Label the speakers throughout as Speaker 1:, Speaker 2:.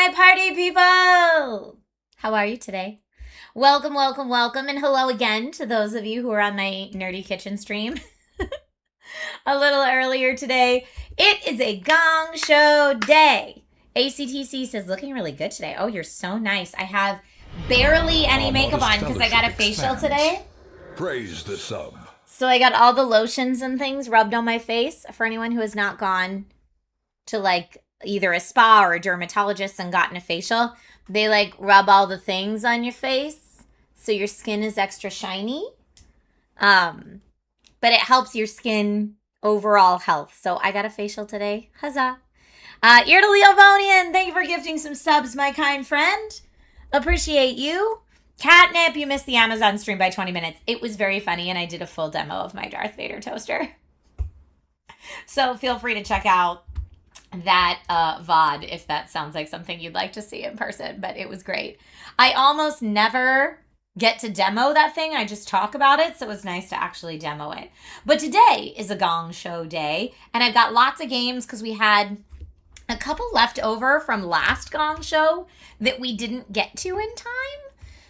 Speaker 1: my party people! How are you today? Welcome, welcome, welcome, and hello again to those of you who are on my Nerdy Kitchen stream a little earlier today. It is a Gong Show day. ACTC says, looking really good today. Oh, you're so nice. I have barely any makeup on because I got a facial today.
Speaker 2: Praise the sub.
Speaker 1: So I got all the lotions and things rubbed on my face. For anyone who has not gone to like either a spa or a dermatologist and gotten a facial, they like rub all the things on your face so your skin is extra shiny. But it helps your skin overall health. So I got a facial today. Huzzah. Ear to Leovonian, thank you for gifting some subs, my kind friend. Appreciate you. Catnip, you missed the Amazon stream by 20 minutes. It was very funny, and I did a full demo of my Darth Vader toaster. So feel free to check out that VOD if that sounds like something you'd like to see in person, but it was great. I almost never get to demo that thing. I just talk about it, so it was nice to actually demo it. But today is a Gong Show day, and I've got lots of games because we had a couple left over from last Gong Show that we didn't get to in time.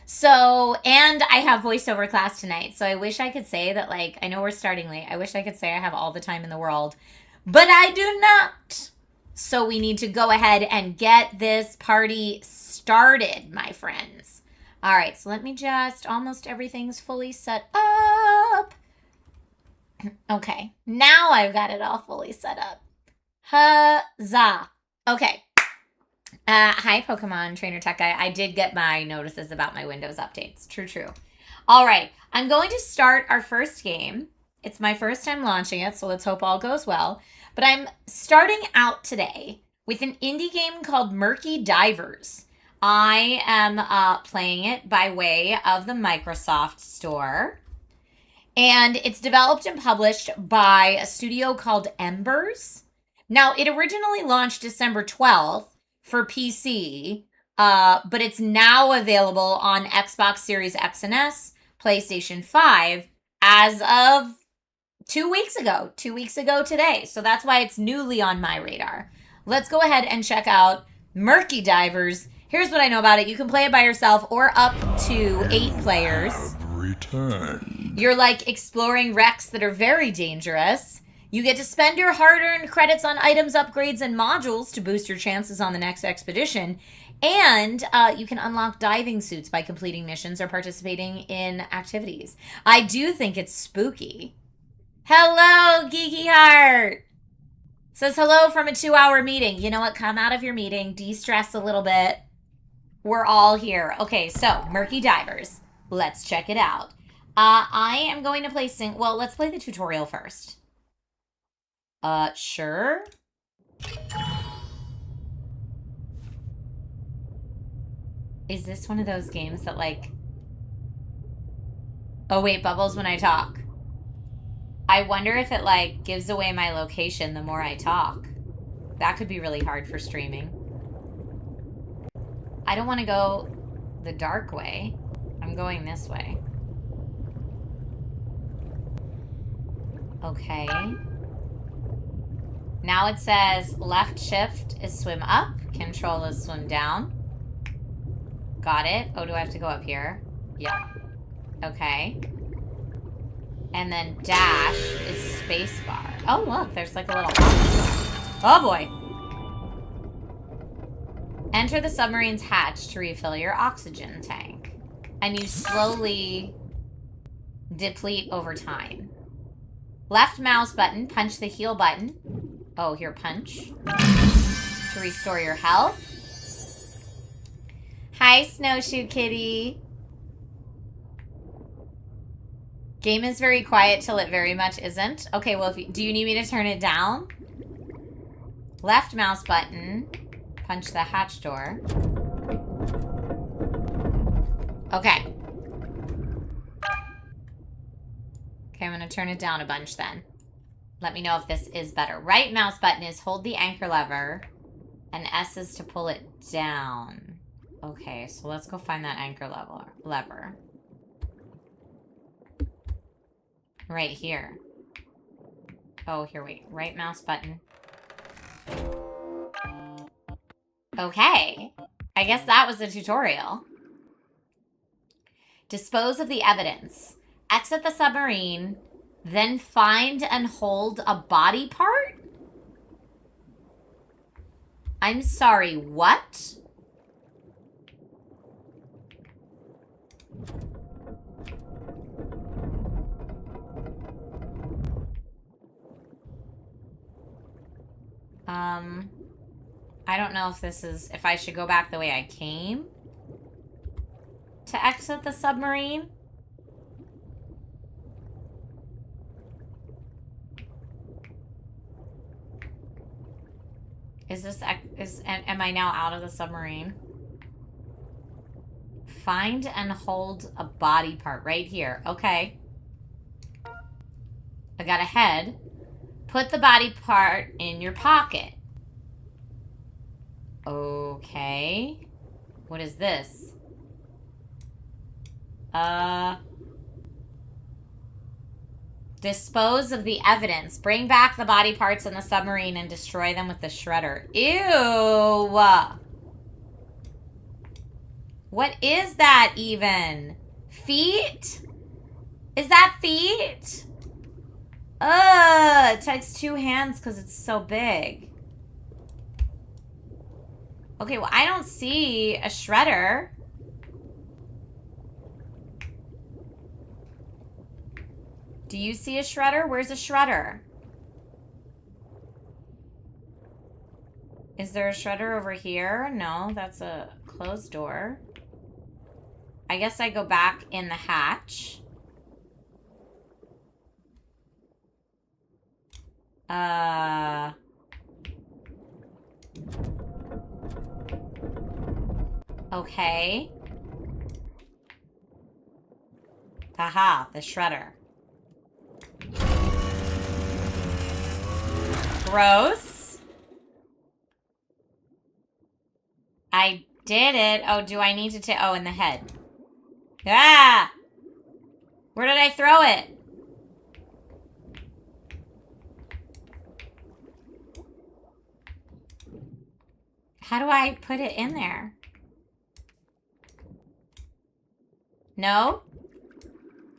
Speaker 1: So, and I have voiceover class tonight, so I wish I could say that, like, I know we're starting late. I wish I could say I have all the time in the world, but I do not. So we need to go ahead and get this party started, my friends. All right, so let me just, almost everything's fully set up. Okay, now I've got it all fully set up. Huzzah. Okay. Hi, Pokemon Trainer Tech Guy. I did get my notices about my Windows updates. True. All right. I'm going to start our first game. It's my first time launching it, so let's hope all goes well. But I'm starting out today with an indie game called Murky Divers. I am playing it by way of the Microsoft Store. And it's developed and published by a studio called Embers. Now, it originally launched December 12th. For PC, but it's now available on Xbox Series X and S, PlayStation 5, as of 2 weeks ago. 2 weeks ago today. So that's why it's newly on my radar. Let's go ahead and check out Murky Divers. Here's what I know about it. You can play it by yourself or up to 8 players.
Speaker 2: Return.
Speaker 1: You're like exploring wrecks that are very dangerous. You get to spend your hard-earned credits on items, upgrades, and modules to boost your chances on the next expedition. And you can unlock diving suits by completing missions or participating in activities. I do think it's spooky. Hello, Geeky Heart! Says hello from a 2-hour meeting. You know what? Come out of your meeting. De-stress a little bit. We're all here. Okay, so, Murky Divers. Let's check it out. I am going to play well, let's play the tutorial first. Sure. Is this one of those games that, like... Oh, wait, bubbles when I talk. I wonder if it, like, gives away my location the more I talk. That could be really hard for streaming. I don't want to go the dark way. I'm going this way. Okay. Now it says left shift is swim up, control is swim down. Got it. Oh, do I have to go up here? Yeah. Okay. And then dash is space bar. Oh, look, there's like a little... Oh, boy. Enter the submarine's hatch to refill your oxygen tank. And you slowly deplete over time. Left mouse button, punch the heal button. Oh, here, punch. To restore your health. Hi, Snowshoe Kitty. Game is very quiet till it very much isn't. Okay, well, do you need me to turn it down? Left mouse button. Punch the hatch door. Okay. Okay, I'm going to turn it down a bunch then. Let me know if this is better. Right mouse button is hold the anchor lever, and S is to pull it down. Okay, so let's go find that anchor lever. Right here. Oh, here, wait. Right mouse button. Okay. I guess that was the tutorial. Dispose of the evidence. Exit the submarine. Then find and hold a body part? I'm sorry, what? I don't know if this is, if I should go back the way I came to exit the submarine. Is this, am I now out of the submarine? Find and hold a body part right here. Okay. I got a head. Put the body part in your pocket. Okay. What is this? Dispose of the evidence. Bring back the body parts in the submarine and destroy them with the shredder. Ew. What is that even? Feet? Is that feet? It takes 2 hands because it's so big. Okay, well, I don't see a shredder. Do you see a shredder? Where's a shredder? Is there a shredder over here? No, that's a closed door. I guess I go back in the hatch. Okay. Haha, the shredder. Gross. I did it. Oh, do I need to take... Oh, in the head. Ah! Where did I throw it? How do I put it in there? No?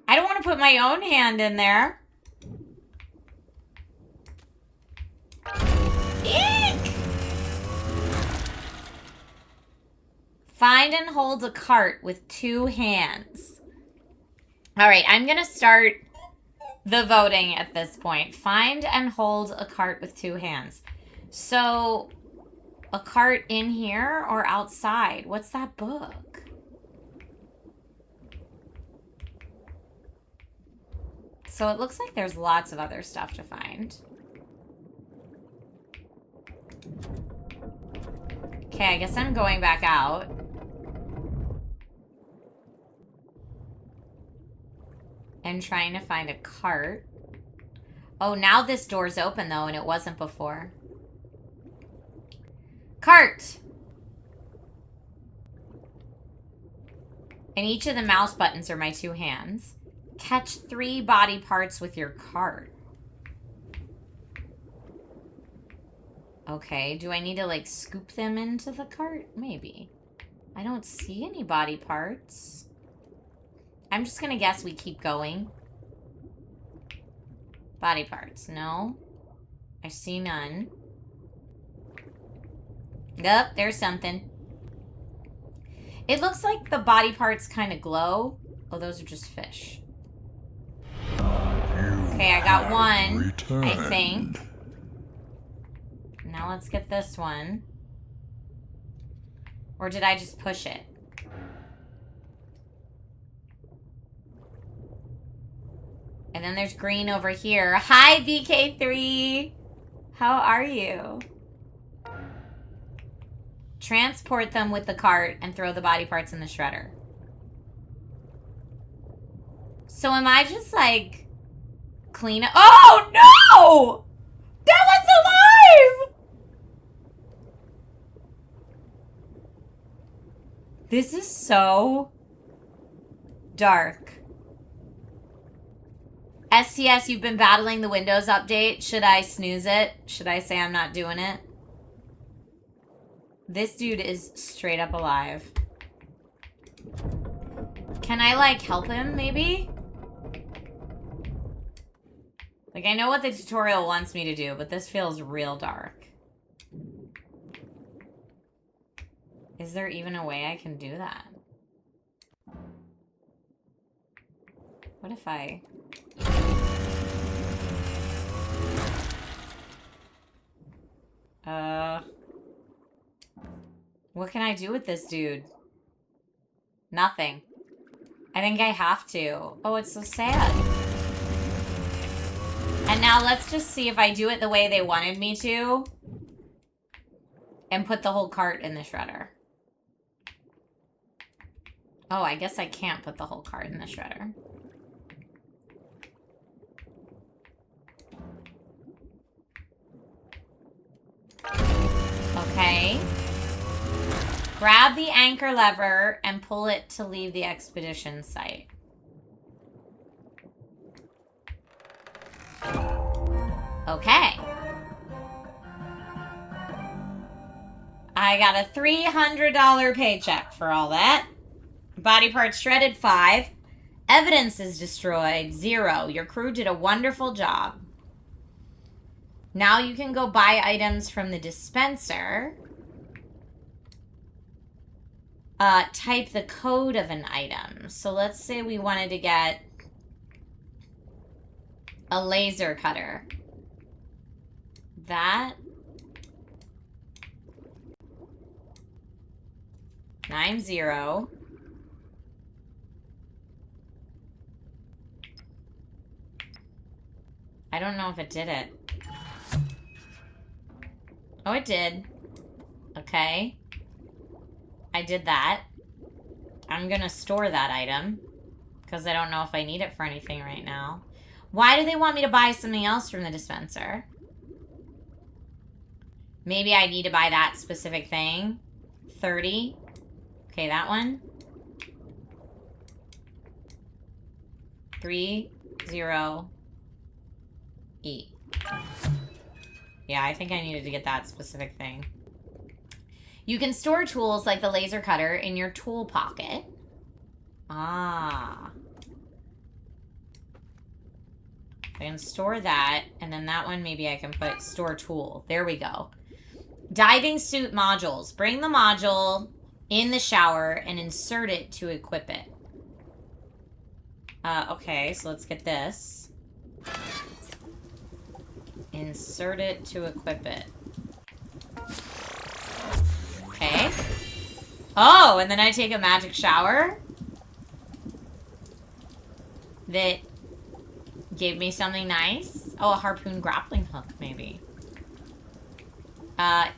Speaker 1: I don't want to put my own hand in there. Eek! Find and hold a cart with 2 hands. All right, I'm going to start the voting at this point. Find and hold a cart with 2 hands. So, a cart in here or outside? What's that book? So it looks like there's lots of other stuff to find. Okay, I guess I'm going back out. And trying to find a cart. Oh, now this door's open though, and it wasn't before. Cart! And each of the mouse buttons are my 2 hands. Catch 3 body parts with your cart. Okay, do I need to like scoop them into the cart? Maybe. I don't see any body parts. I'm just gonna guess we keep going. Body parts, no. I see none. Yup, there's something. It looks like the body parts kind of glow. Oh, those are just fish. Okay, I got one,
Speaker 2: returned.
Speaker 1: I think. Now let's get this one. Or did I just push it? And then there's green over here. Hi, VK3. How are you? Transport them with the cart and throw the body parts in the shredder. So am I just like clean up? Oh no! That one's alive! This is so dark. STS, you've been battling the Windows update. Should I snooze it? Should I say I'm not doing it? This dude is straight up alive. Can I, like, help him, maybe? Like, I know what the tutorial wants me to do, but this feels real dark. Is there even a way I can do that? What if I... What can I do with this dude? Nothing. I think I have to. Oh, it's so sad. And now let's just see if I do it the way they wanted me to. And put the whole cart in the shredder. Oh, I guess I can't put the whole cart in the shredder. Okay. Grab the anchor lever and pull it to leave the expedition site. Okay. I got a $300 paycheck for all that. Body parts shredded, 5. Evidence is destroyed, 0. Your crew did a wonderful job. Now you can go buy items from the dispenser. Type the code of an item. So let's say we wanted to get a laser cutter. That. 90. I don't know if it did it. Oh, it did. Okay. I did that. I'm gonna store that item. Because I don't know if I need it for anything right now. Why do they want me to buy something else from the dispenser? Maybe I need to buy that specific thing. 30. Okay, that one. 30. E. Yeah, I think I needed to get that specific thing. You can store tools like the laser cutter in your tool pocket. Ah. I can store that, and then that one maybe I can put store tool. There we go. Diving suit modules. Bring the module in the shower and insert it to equip it. Okay, so let's get this. Insert it to equip it. Okay. Oh, and then I take a magic shower that gave me something nice. Oh, a harpoon grappling hook, maybe. Oh,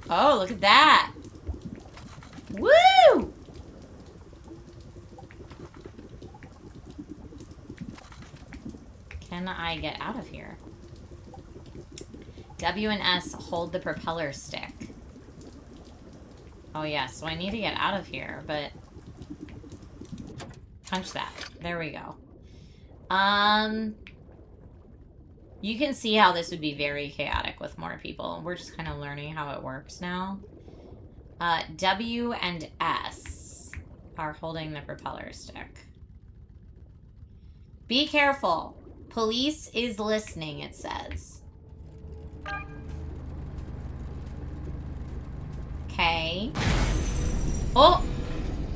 Speaker 1: look at that. Woo! Can I get out of here? W and S hold the propeller stick. Oh yeah, so I need to get out of here, but... Punch that. There we go. You can see how this would be very chaotic with more people. We're just kind of learning how it works now. W and S are holding the propeller stick. Be careful. Police is listening, it says. Okay. Oh!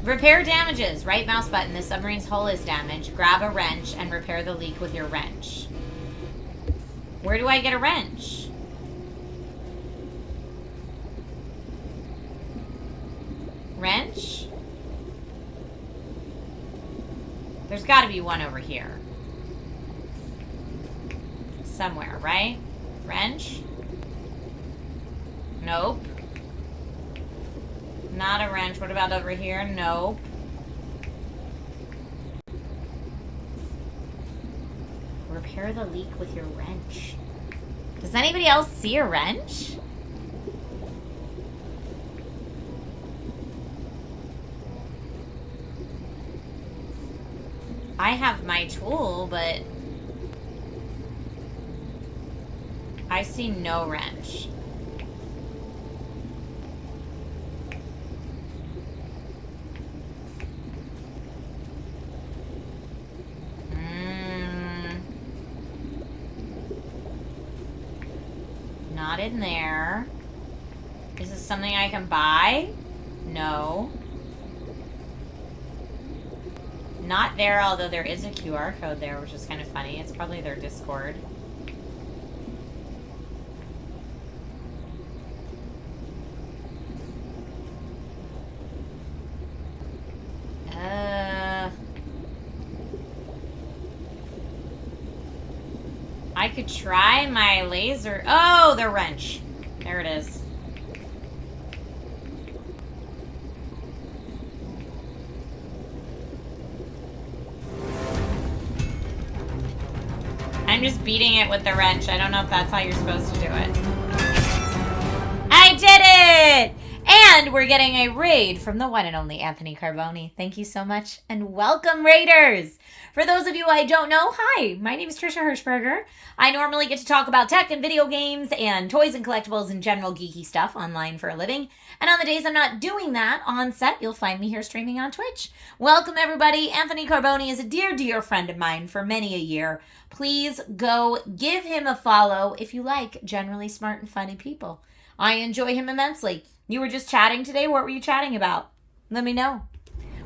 Speaker 1: Repair damages. Right mouse button. The submarine's hull is damaged. Grab a wrench and repair the leak with your wrench. Where do I get a wrench? Wrench? There's got to be one over here. Somewhere, right? Wrench? Nope. Not a wrench. What about over here? Nope. Repair the leak with your wrench. Does anybody else see a wrench? I have my tool, but I see no wrench. in there. Is this something I can buy? No. Not there, although there is a QR code there, which is kind of funny. It's probably their Discord. I could try my laser. Oh, the wrench. There it is. I'm just beating it with the wrench. I don't know if that's how you're supposed to do it. I did it! And we're getting a raid from the one and only Anthony Carboni. Thank you so much, and welcome, raiders! For those of you I don't know, hi, my name is Trisha Hershberger. I normally get to talk about tech and video games and toys and collectibles and general geeky stuff online for a living. And on the days I'm not doing that on set, you'll find me here streaming on Twitch. Welcome, everybody. Anthony Carboni is a dear, dear friend of mine for many a year. Please go give him a follow if you like generally smart and funny people. I enjoy him immensely. You were just chatting today. What were you chatting about? Let me know.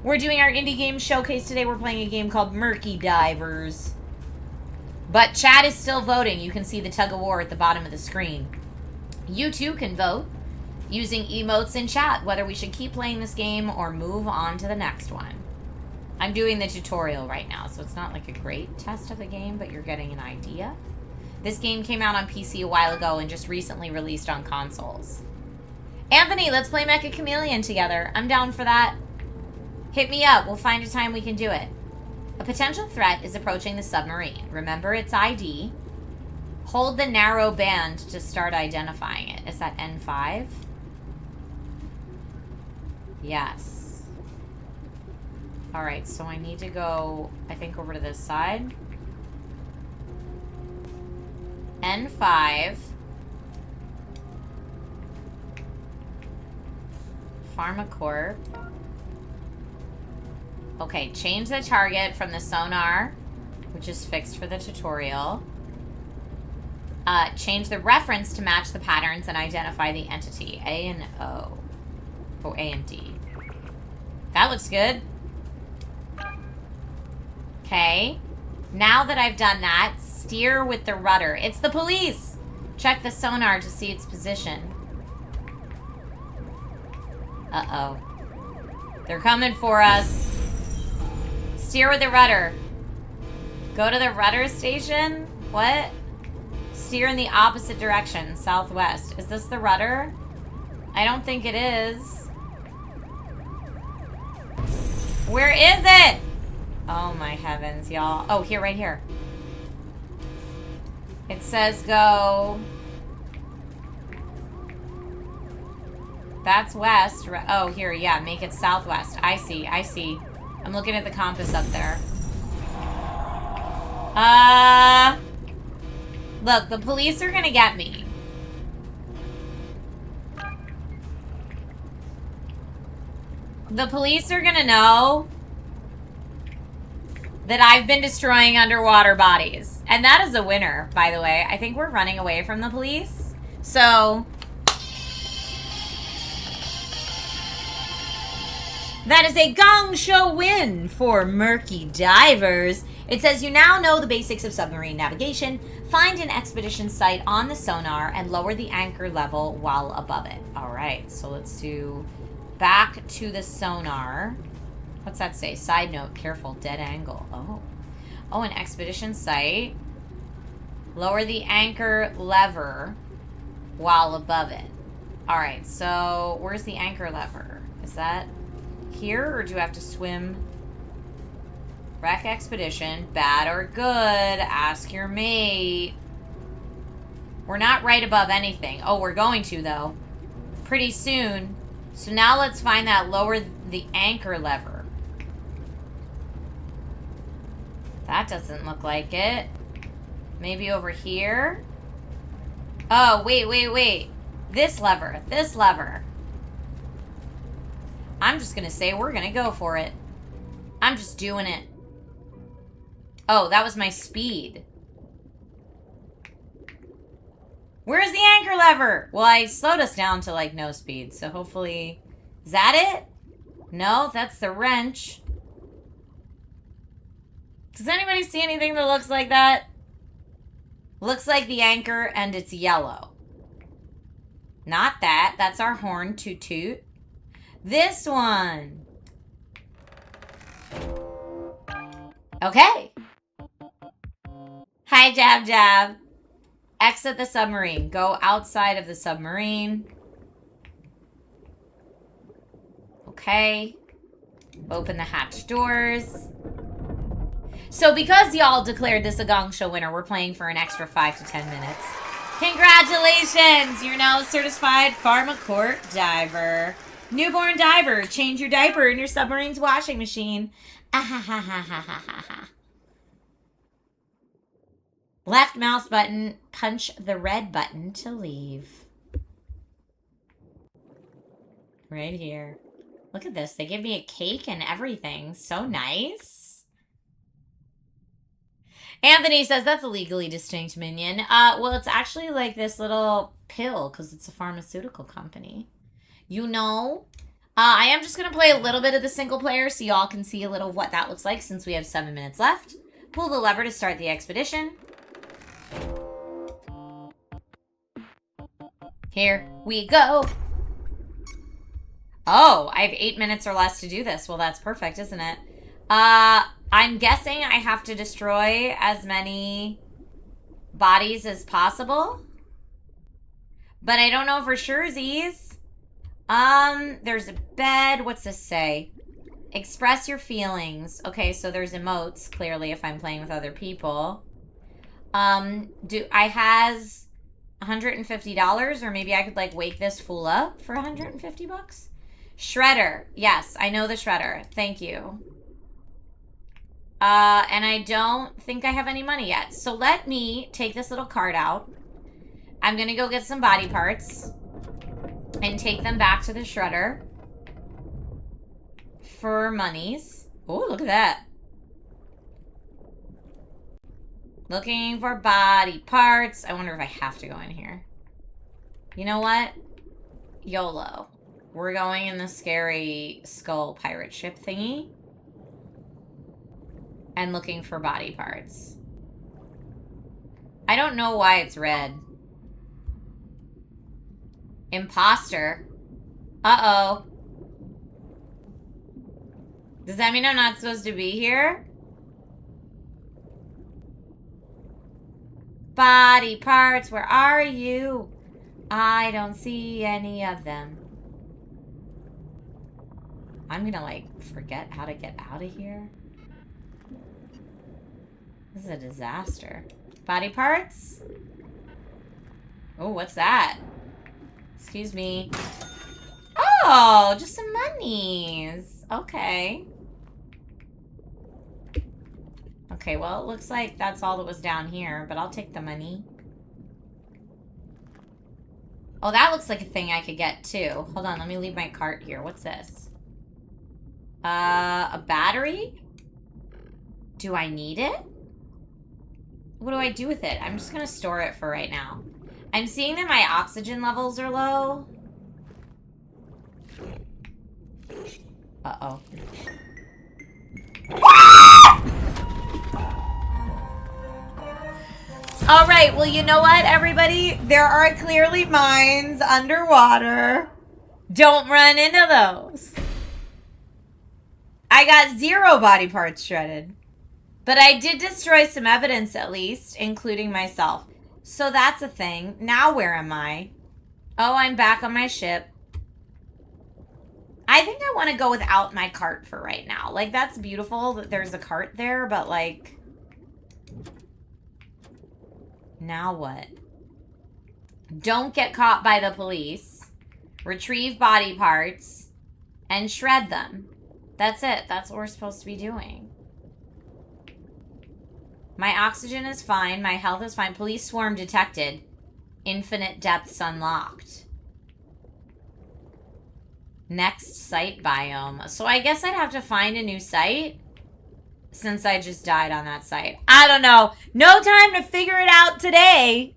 Speaker 1: We're doing our indie game showcase today. We're playing a game called Murky Divers. But chat is still voting. You can see the tug of war at the bottom of the screen. You too can vote using emotes in chat whether we should keep playing this game or move on to the next one. I'm doing the tutorial right now, so it's not like a great test of the game, but you're getting an idea. This game came out on PC a while ago and just recently released on consoles. Anthony, let's play Mecha Chameleon together. I'm down for that. Hit me up. We'll find a time we can do it. A potential threat is approaching the submarine. Remember its ID. Hold the narrow band to start identifying it. Is that N5? Yes. Alright, so I need to go, I think, over to this side. N5. Pharmacorp. Okay, change the target from the sonar, which is fixed for the tutorial. Change the reference to match the patterns and identify the entity. A and O. Oh, A and D. That looks good. Okay. Now that I've done that, steer with the rudder. It's the police! Check the sonar to see its position. Uh-oh. They're coming for us. Steer with the rudder. Go to the rudder station? What? Steer in the opposite direction, southwest. Is this the rudder? I don't think it is. Where is it? Oh my heavens, y'all. Oh, here, right here. It says go. That's west. Oh, here, yeah, make it southwest. I see, I see. I'm looking at the compass up there. Look, the police are gonna get me. The police are gonna know that I've been destroying underwater bodies. And that is a winner, by the way. I think we're running away from the police. So that is a Gong Show win for Murky Divers. It says you now know the basics of submarine navigation. Find an expedition site on the sonar and lower the anchor level while above it. All right, so let's do back to the sonar. What's that say? Side note, careful, dead angle. Oh. Oh, an expedition site. Lower the anchor lever while above it. All right, so where's the anchor lever? Is that here, or do I have to swim? Wreck expedition, bad or good? Ask your mate. We're not right above anything. Oh, we're going to, though. Pretty soon. So now let's find that lower the anchor lever. That doesn't look like it. Maybe over here? Oh, wait. This lever. This lever. I'm just gonna say we're gonna go for it. I'm just doing it. Oh, that was my speed. Where's the anchor lever? Well, I slowed us down to, like, no speed. So hopefully... Is that it? No, that's the wrench. Does anybody see anything that looks like that? Looks like the anchor and it's yellow. Not that. That's our horn. Toot toot. This one. Okay. Hi, Jab Jab. Exit the submarine. Go outside of the submarine. Okay. Open the hatch doors. So because y'all declared this a Gong Show winner, we're playing for an extra 5 to 10 minutes. Congratulations! You're now a certified Pharmacourt diver. Newborn diver, change your diaper in your submarine's washing machine. Left mouse button, punch the red button to leave. Right here. Look at this. They give me a cake and everything. So nice. Anthony says that's a legally distinct minion. Well, it's actually like this little pill because it's a pharmaceutical company. You know? I am just going to play a little bit of the single player so y'all can see a little what that looks like since we have 7 minutes left. Pull the lever to start the expedition. Here we go. Oh, I have 8 minutes or less to do this. Well, that's perfect, isn't it? I'm guessing I have to destroy as many bodies as possible. But I don't know for surezies. There's a bed. What's this say? Express your feelings. Okay, so there's emotes, clearly, if I'm playing with other people. I has $150, or maybe I could, like, wake this fool up for 150 bucks? Shredder. Yes, I know the shredder. Thank you. And I don't think I have any money yet. So let me take this little card out. I'm going to go get some body parts and take them back to the shredder for monies. Oh, look at that. Looking for body parts. I wonder if I have to go in here. You know what? YOLO. We're going in the scary skull pirate ship thingy. And looking for body parts. I don't know why it's red. Imposter. Uh-oh. Does that mean I'm not supposed to be here? Body parts, where are you? I don't see any of them. I'm gonna, like, forget how to get out of here. This is a disaster. Body parts? Oh, what's that? Excuse me. Oh, just some monies. Okay. Okay, well, it looks like that's all that was down here, but I'll take the money. Oh, that looks like a thing I could get, too. Hold on, let me leave my cart here. What's this? A battery? Do I need it? What do I do with it? I'm just gonna store it for right now. I'm seeing that my oxygen levels are low. Uh-oh. All right, well, you know what, everybody? There are clearly mines underwater. Don't run into those. I got 0 body parts shredded. But I did destroy some evidence, at least, including myself. So that's a thing. Now where am I? Oh, I'm back on my ship. I think I want to go without my cart for right now. Like, that's beautiful that there's a cart there, but, like... Now what? Don't get caught by the police. Retrieve body parts. And shred them. That's it. That's what we're supposed to be doing. My oxygen is fine. My health is fine. Police swarm detected. Infinite depths unlocked. Next site biome. So I guess I'd have to find a new site since I just died on that site. I don't know. No time to figure it out today.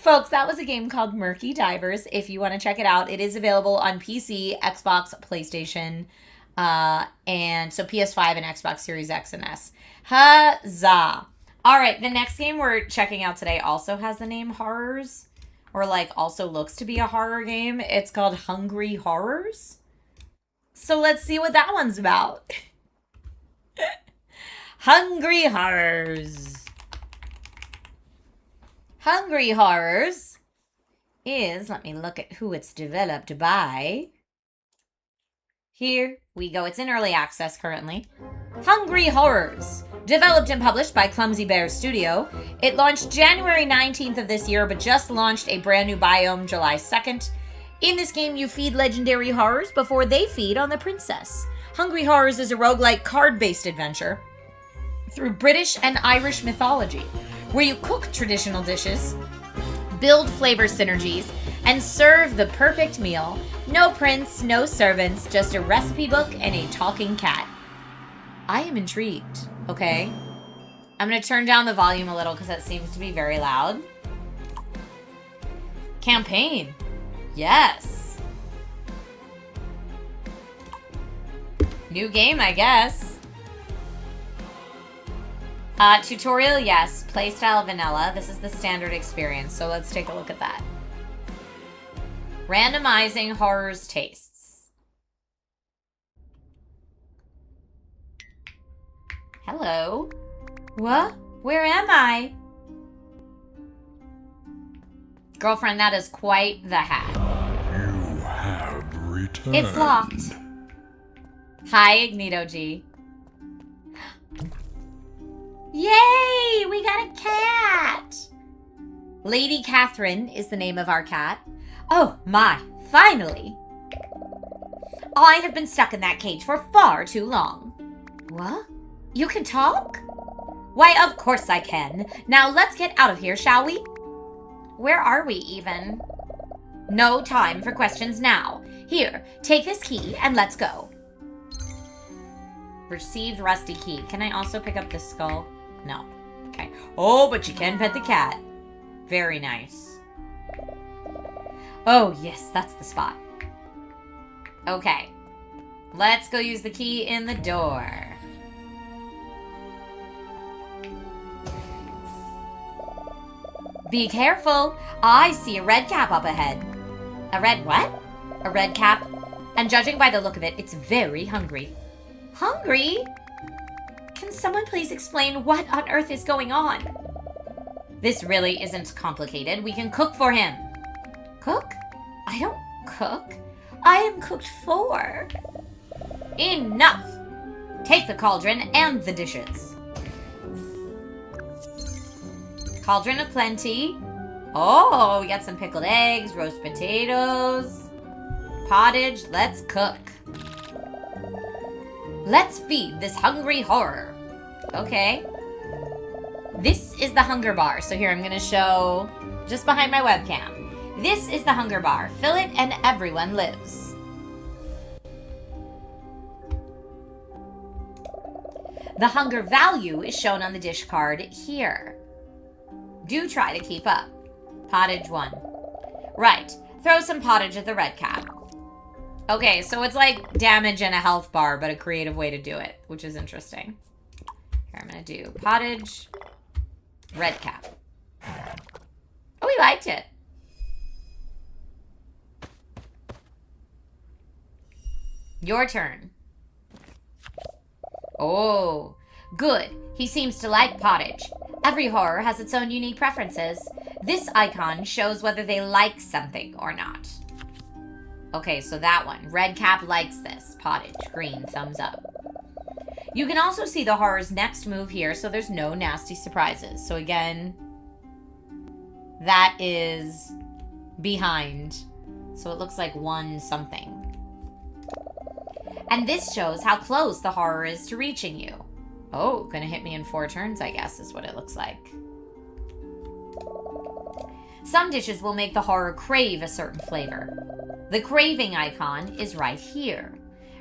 Speaker 1: Folks, that was a game called Murky Divers. If you want to check it out, it is available on PC, Xbox, PlayStation, and so PS5 and Xbox Series X and S. Huzzah! All right, the next game we're checking out today also has the name Horrors, or like also looks to be a horror game. It's called Hungry Horrors. So let's see what that one's about. Hungry Horrors. Hungry Horrors is, let me look at who it's developed by. Here we go. It's in early access currently. Hungry Horrors, developed and published by Clumsy Bear Studio. It launched January 19th of this year, but just launched a brand new biome July 2nd. In this game, you feed legendary horrors before they feed on the princess. Hungry Horrors is a roguelike card-based adventure through British and Irish mythology, where you cook traditional dishes, build flavor synergies, and serve the perfect meal. No prince, no servants, just a recipe book and a talking cat. I am intrigued, okay? I'm going to turn down the volume a little because that seems to be very loud. Campaign. Yes. New game, I guess. Tutorial, yes. Playstyle, vanilla. This is the standard experience, so let's take a look at that. Randomizing horror's tastes. Hello? What? Where am I? Girlfriend, that is quite the hack.
Speaker 2: You have returned.
Speaker 1: It's locked. Hi, Ignito G. Yay! We got a cat! Lady Catherine is the name of our cat. Oh my, finally! I have been stuck in that cage for far too long. What? You can talk? Why, of course I can. Now let's get out of here, shall we? Where are we even? No time for questions now. Here, take this key and let's go. Received rusty key. Can I also pick up this skull? No. Okay. Oh, but you can pet the cat. Very nice. Oh, yes, that's the spot. Okay. Let's go use the key in the door. Be careful. I see a red cap up ahead. A red what? A red cap. And judging by the look of it, it's very hungry. Hungry? Can someone please explain what on earth is going on? This really isn't complicated. We can cook for him. Cook? I don't cook. I am cooked for. Enough! Take the cauldron and the dishes. Cauldron of plenty. Oh, we got some pickled eggs, roast potatoes, pottage. Let's cook. Let's feed this hungry horror. Okay. This is the hunger bar. So here I'm going to show just behind my webcam. This is the hunger bar. Fill it and everyone lives. The hunger value is shown on the dish card here. Do try to keep up. Pottage 1. Right. Throw some pottage at the red cap. Okay, so it's like damage and a health bar, but a creative way to do it, which is interesting. Here, I'm going to do pottage, red cap. Oh, he liked it. Your turn. Oh, good. He seems to like pottage. Every horror has its own unique preferences. This icon shows whether they like something or not. Okay, so that one. Red cap likes this. Pottage. Green. Thumbs up. You can also see the horror's next move here, so there's no nasty surprises. So again, that is behind. So it looks like 1 something. And this shows how close the horror is to reaching you. Oh, gonna hit me in 4 turns, I guess, is what it looks like. Some dishes will make the horror crave a certain flavor. The craving icon is right here.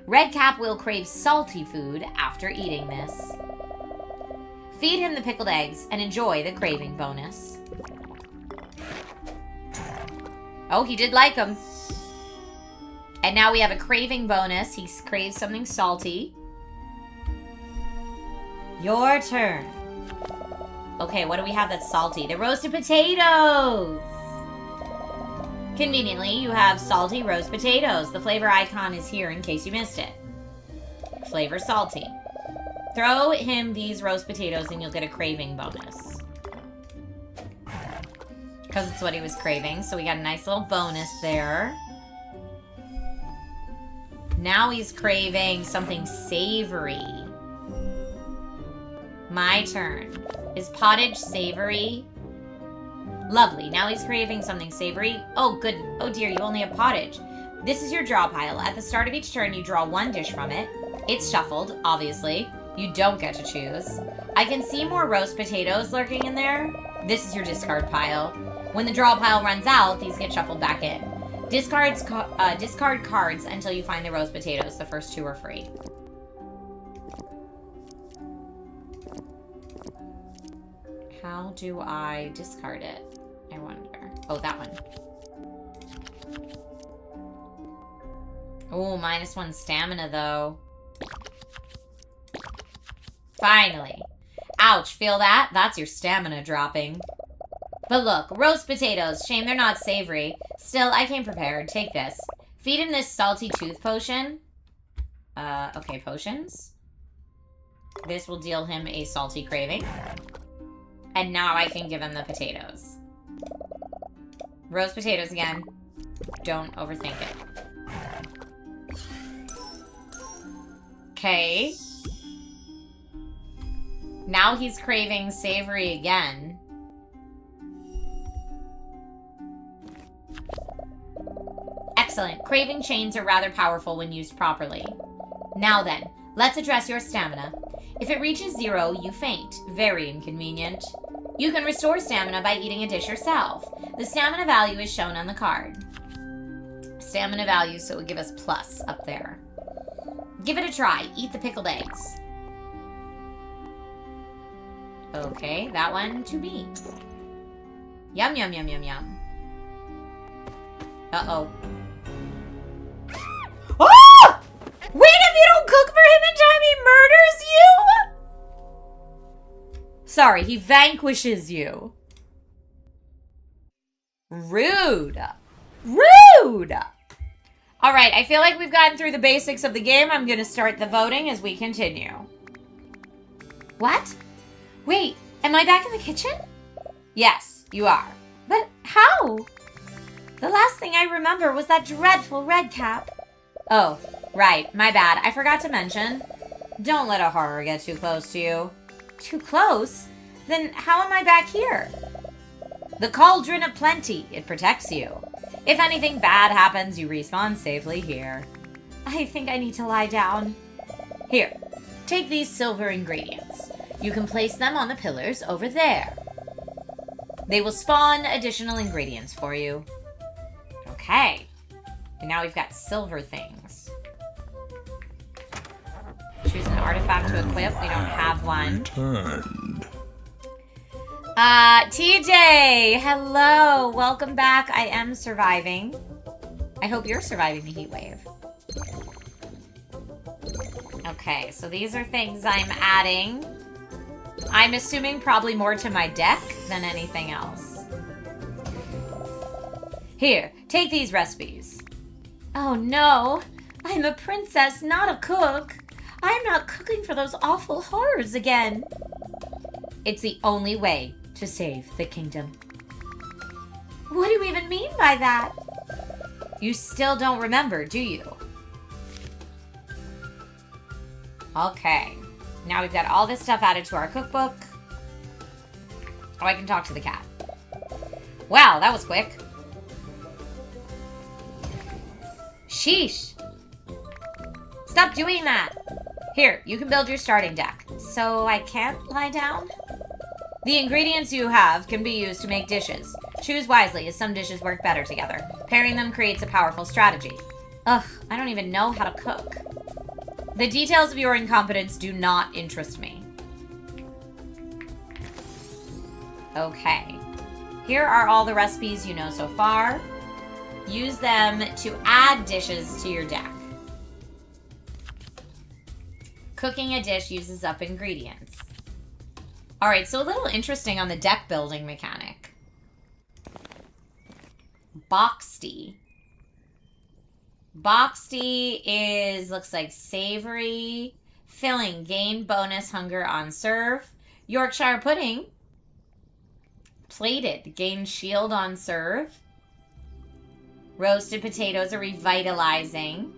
Speaker 1: Red cap will crave salty food after eating this. Feed him the pickled eggs and enjoy the craving bonus. Oh, he did like them. And now we have a craving bonus. He craves something salty. Your turn. Okay, what do we have that's salty? The roasted potatoes! Conveniently, you have salty roast potatoes. The flavor icon is here in case you missed it. Flavor salty. Throw him these roast potatoes and you'll get a craving bonus. Because it's what he was craving, so we got a nice little bonus there. Now he's craving something savory. My turn. Is pottage savory? Lovely. Now he's craving something savory. Oh, good. Oh, dear. You only have pottage. This is your draw pile. At the start of each turn, you draw one dish from it. It's shuffled, obviously. You don't get to choose. I can see more roast potatoes lurking in there. This is your discard pile. When the draw pile runs out, these get shuffled back in. Discard cards until you find the roast potatoes. The first two are free. How do I discard it? I wonder. Oh, that one. Oh, -1 stamina, though. Finally. Ouch, feel that? That's your stamina dropping. But look, roast potatoes. Shame they're not savory. Still, I came prepared. Take this. Feed him this salty tooth potion. Okay, potions. This will deal him a salty craving. And now I can give him the potatoes. Roast potatoes again. Don't overthink it. Okay. Now he's craving savory again. Excellent. Craving chains are rather powerful when used properly. Now then, let's address your stamina. If it reaches 0, you faint. Very inconvenient. You can restore stamina by eating a dish yourself. The stamina value is shown on the card. Stamina value, so it would give us plus up there. Give it a try. Eat the pickled eggs. Okay, that one to me. Yum, yum, yum, yum, yum. Uh-oh. Oh! Wait, if you don't cook for him in time, he murders you? Sorry, he vanquishes you. Rude. Rude! Alright, I feel like we've gotten through the basics of the game. I'm gonna start the voting as we continue. What? Wait, am I back in the kitchen? Yes, you are. But how? The last thing I remember was that dreadful red cap. Oh, right, my bad. I forgot to mention. Don't let a horror get too close to you. Too close? Then how am I back here? The Cauldron of Plenty. It protects you. If anything bad happens, you respawn safely here. I think I need to lie down. Here, take these silver ingredients. You can place them on the pillars over there. They will spawn additional ingredients for you. Okay. And now we've got silver things. Choose an artifact to equip. We don't have one.
Speaker 2: Returned.
Speaker 1: TJ, hello. Welcome back. I am surviving. I hope you're surviving the heat wave. Okay, so these are things I'm adding. I'm assuming probably more to my deck than anything else. Here, take these recipes. Oh no, I'm a princess, not a cook. I'm not cooking for those awful horrors again. It's the only way to save the kingdom. What do you even mean by that? You still don't remember, do you? Okay. Now we've got all this stuff added to our cookbook. Oh, I can talk to the cat. Wow, that was quick. Sheesh. Stop doing that. Here, you can build your starting deck. So I can't lie down? The ingredients you have can be used to make dishes. Choose wisely, as some dishes work better together. Pairing them creates a powerful strategy. Ugh, I don't even know how to cook. The details of your incompetence do not interest me. Okay. Here are all the recipes you know so far. use them to add dishes to your deck. Cooking a dish uses up ingredients. Alright, so a little interesting on the deck building mechanic. Boxty. Boxty is, looks like savory, filling, gain bonus hunger on serve. Yorkshire pudding, plated, gain shield on serve. Roasted potatoes are revitalizing.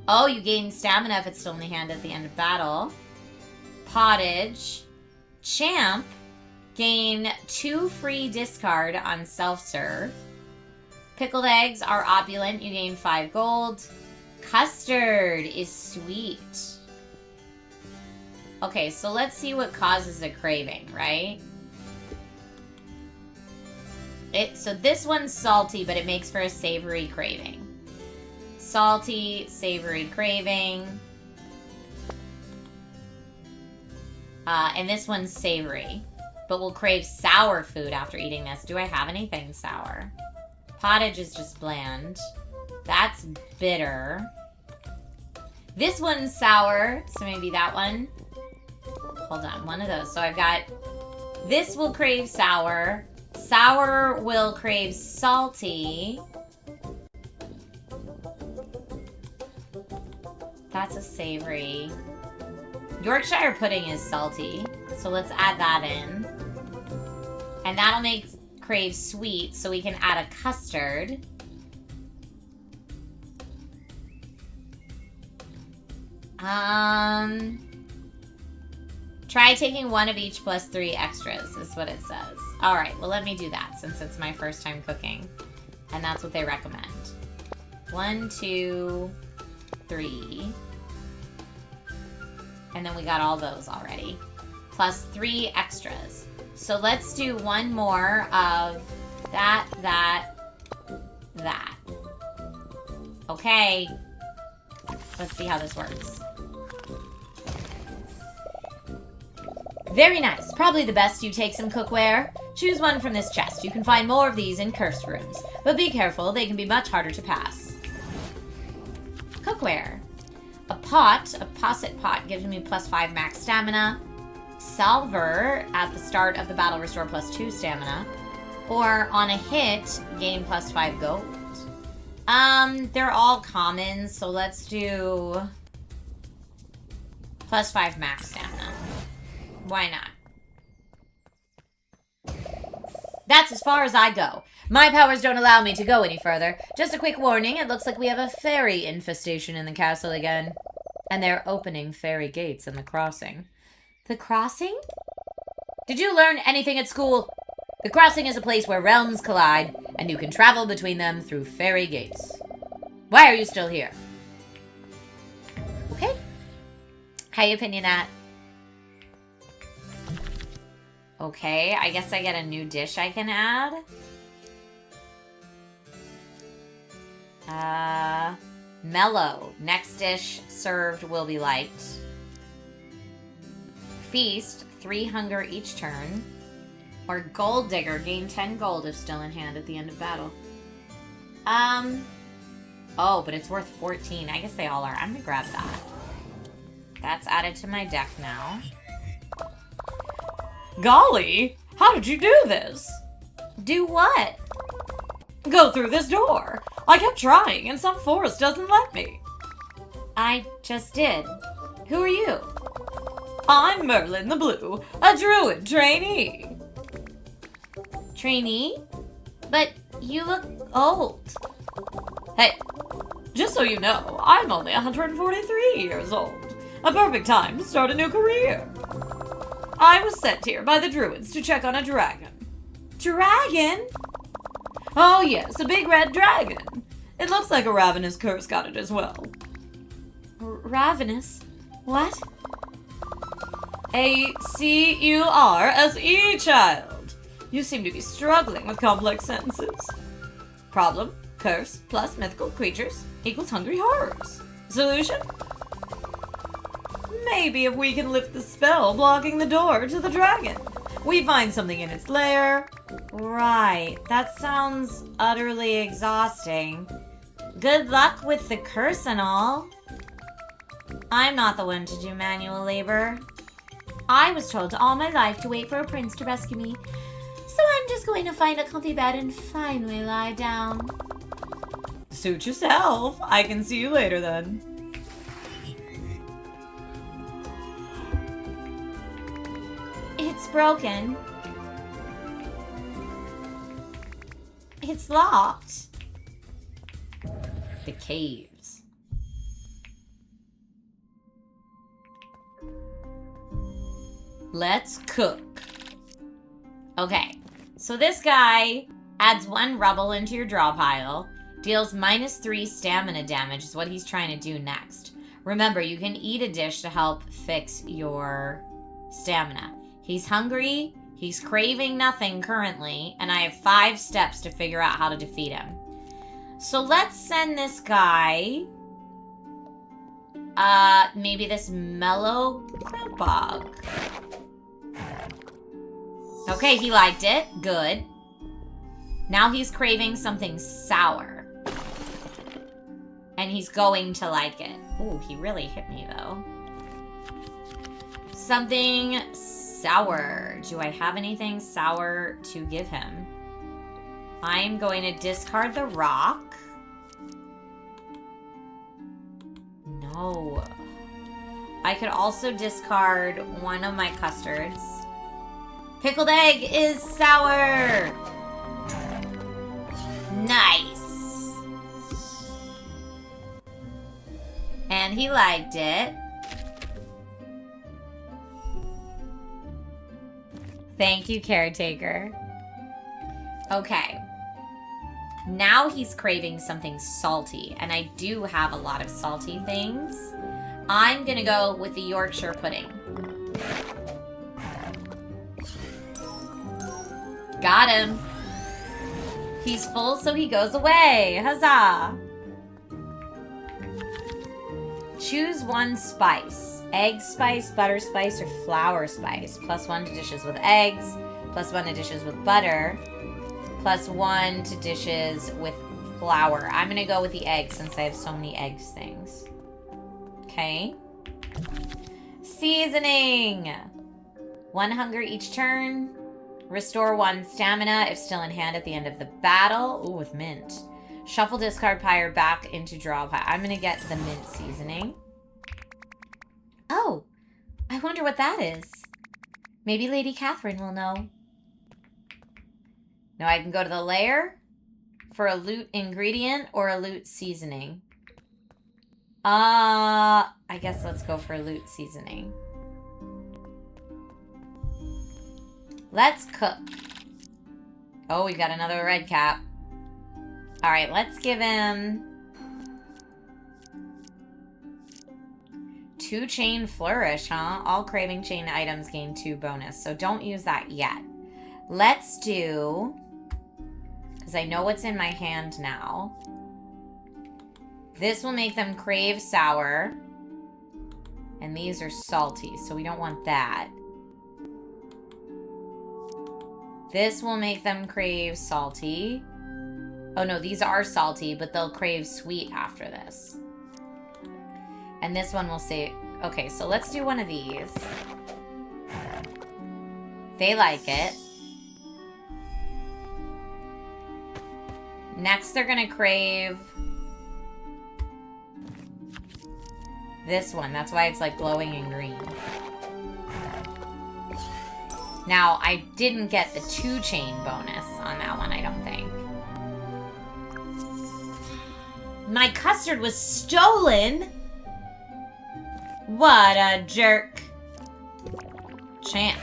Speaker 1: Oh, you gain stamina if it's still in the hand at the end of battle. Pottage. Champ, gain 2 free discard on self-serve. Pickled eggs are opulent. You gain 5 gold. Custard is sweet. Okay, so let's see what causes a craving, right? So this one's salty, but it makes for a savory craving. Salty, savory craving. And this one's savory, but we'll crave sour food after eating this. Do I have anything sour? Pottage is just bland. That's bitter. This one's sour, so maybe that one. Hold on, one of those. So I've got, this will crave sour. Sour will crave salty. That's a savory. Yorkshire pudding is salty, so let's add that in. And that'll make crave sweet, so we can add a custard. Try taking one of each plus 3 extras, is what it says. Alright, well let me do that, since it's my first time cooking. And that's what they recommend. 1, 2, 3... And then we got all those already. Plus 3 extras. So let's do one more of that, that. Okay. Let's see how this works. Very nice. Probably the best you take some cookware. Choose one from this chest. You can find more of these in cursed rooms. But be careful, they can be much harder to pass. Cookware. A pot, a posset pot, gives me plus 5 max stamina. Salver, at the start of the battle, restore plus 2 stamina. Or on a hit, gain plus 5 gold. They're all common, so let's do plus 5 max stamina. Why not? That's as far as I go. My powers don't allow me to go any further. Just a quick warning, it looks like we have a fairy infestation in the castle again. And they're opening fairy gates in the crossing. The crossing? Did you learn anything at school? The crossing is a place where realms collide, and you can travel between them through fairy gates. Why are you still here? Okay. How you opinion at? Okay, I guess I get a new dish I can add. Mellow. Next dish served will be liked. Feast. 3 hunger each turn. Or Gold Digger. Gain 10 gold if still in hand at the end of battle. Oh, but it's worth 14. I guess they all are. I'm gonna grab that. That's added to my deck now. Golly! How did you do this? Do what? Go through this door. I kept trying, and some force doesn't let me. I just did. Who are you? I'm Merlin the Blue, a druid trainee. Trainee? But you look old. Hey, just so you know, I'm only 143 years old. A perfect time to start a new career. I was sent here by the druids to check on a dragon. Dragon? Oh yes, a big red dragon. It looks like a ravenous curse got it as well. Ravenous? What? A-C-U-R-S-E, child. You seem to be struggling with complex sentences. Problem, curse, plus mythical creatures, equals hungry horrors. Solution? Maybe if we can lift the spell blocking the door to the dragon, we find something in its lair, Right. That sounds utterly exhausting. Good luck with the curse and all. I'm not the one to do manual labor. I was told all my life to wait for a prince to rescue me. So I'm just going to find a comfy bed and finally lie down. Suit yourself. I can see you later then. It's broken. It's locked. The caves. Let's cook. Okay, so this guy adds 1 rubble into your draw pile, deals -3 stamina damage is what he's trying to do next. Remember, you can eat a dish to help fix your stamina. He's hungry, he's craving nothing currently, and I have 5 steps to figure out how to defeat him. So let's send this guy, maybe this mellow Krobog. Okay, he liked it. Good. Now he's craving something sour. And he's going to like it. Ooh, he really hit me, though. Something sour. Do I have anything sour to give him? I'm going to discard the rock. No. I could also discard one of my custards. Pickled egg is sour! Nice! And he liked it. Thank you, caretaker. Okay. Now he's craving something salty, and I do have a lot of salty things. I'm gonna go with the Yorkshire pudding. Got him. He's full, so he goes away. Huzzah! Choose 1 spice. Egg spice, butter spice, or flour spice. +1 to dishes with eggs. +1 to dishes with butter. +1 to dishes with flour. I'm going to go with the eggs since I have so many eggs things. Okay. Seasoning. 1 hunger each turn. Restore 1 stamina if still in hand at the end of the battle. Ooh, with mint. Shuffle discard pyre back into draw pile. I'm going to get the mint seasoning. Oh, I wonder what that is. Maybe Lady Catherine will know. Now I can go to the lair for a loot ingredient or a loot seasoning. I guess let's go for loot seasoning. Let's cook. Oh, we've got another red cap. All right, let's give him 2 chain flourish, huh? All craving chain items gain 2 bonus, so don't use that yet. Let's do, because I know what's in my hand now. This will make them crave sour, and these are salty, so we don't want that. This will make them crave salty. Oh no, these are salty, but they'll crave sweet after this. And this one will say, okay, so let's do one of these. They like it. Next, they're gonna crave this one. That's why it's like glowing in green. Now, I didn't get the 2 chain bonus on that one, I don't think. My custard was stolen! What a jerk. Champ.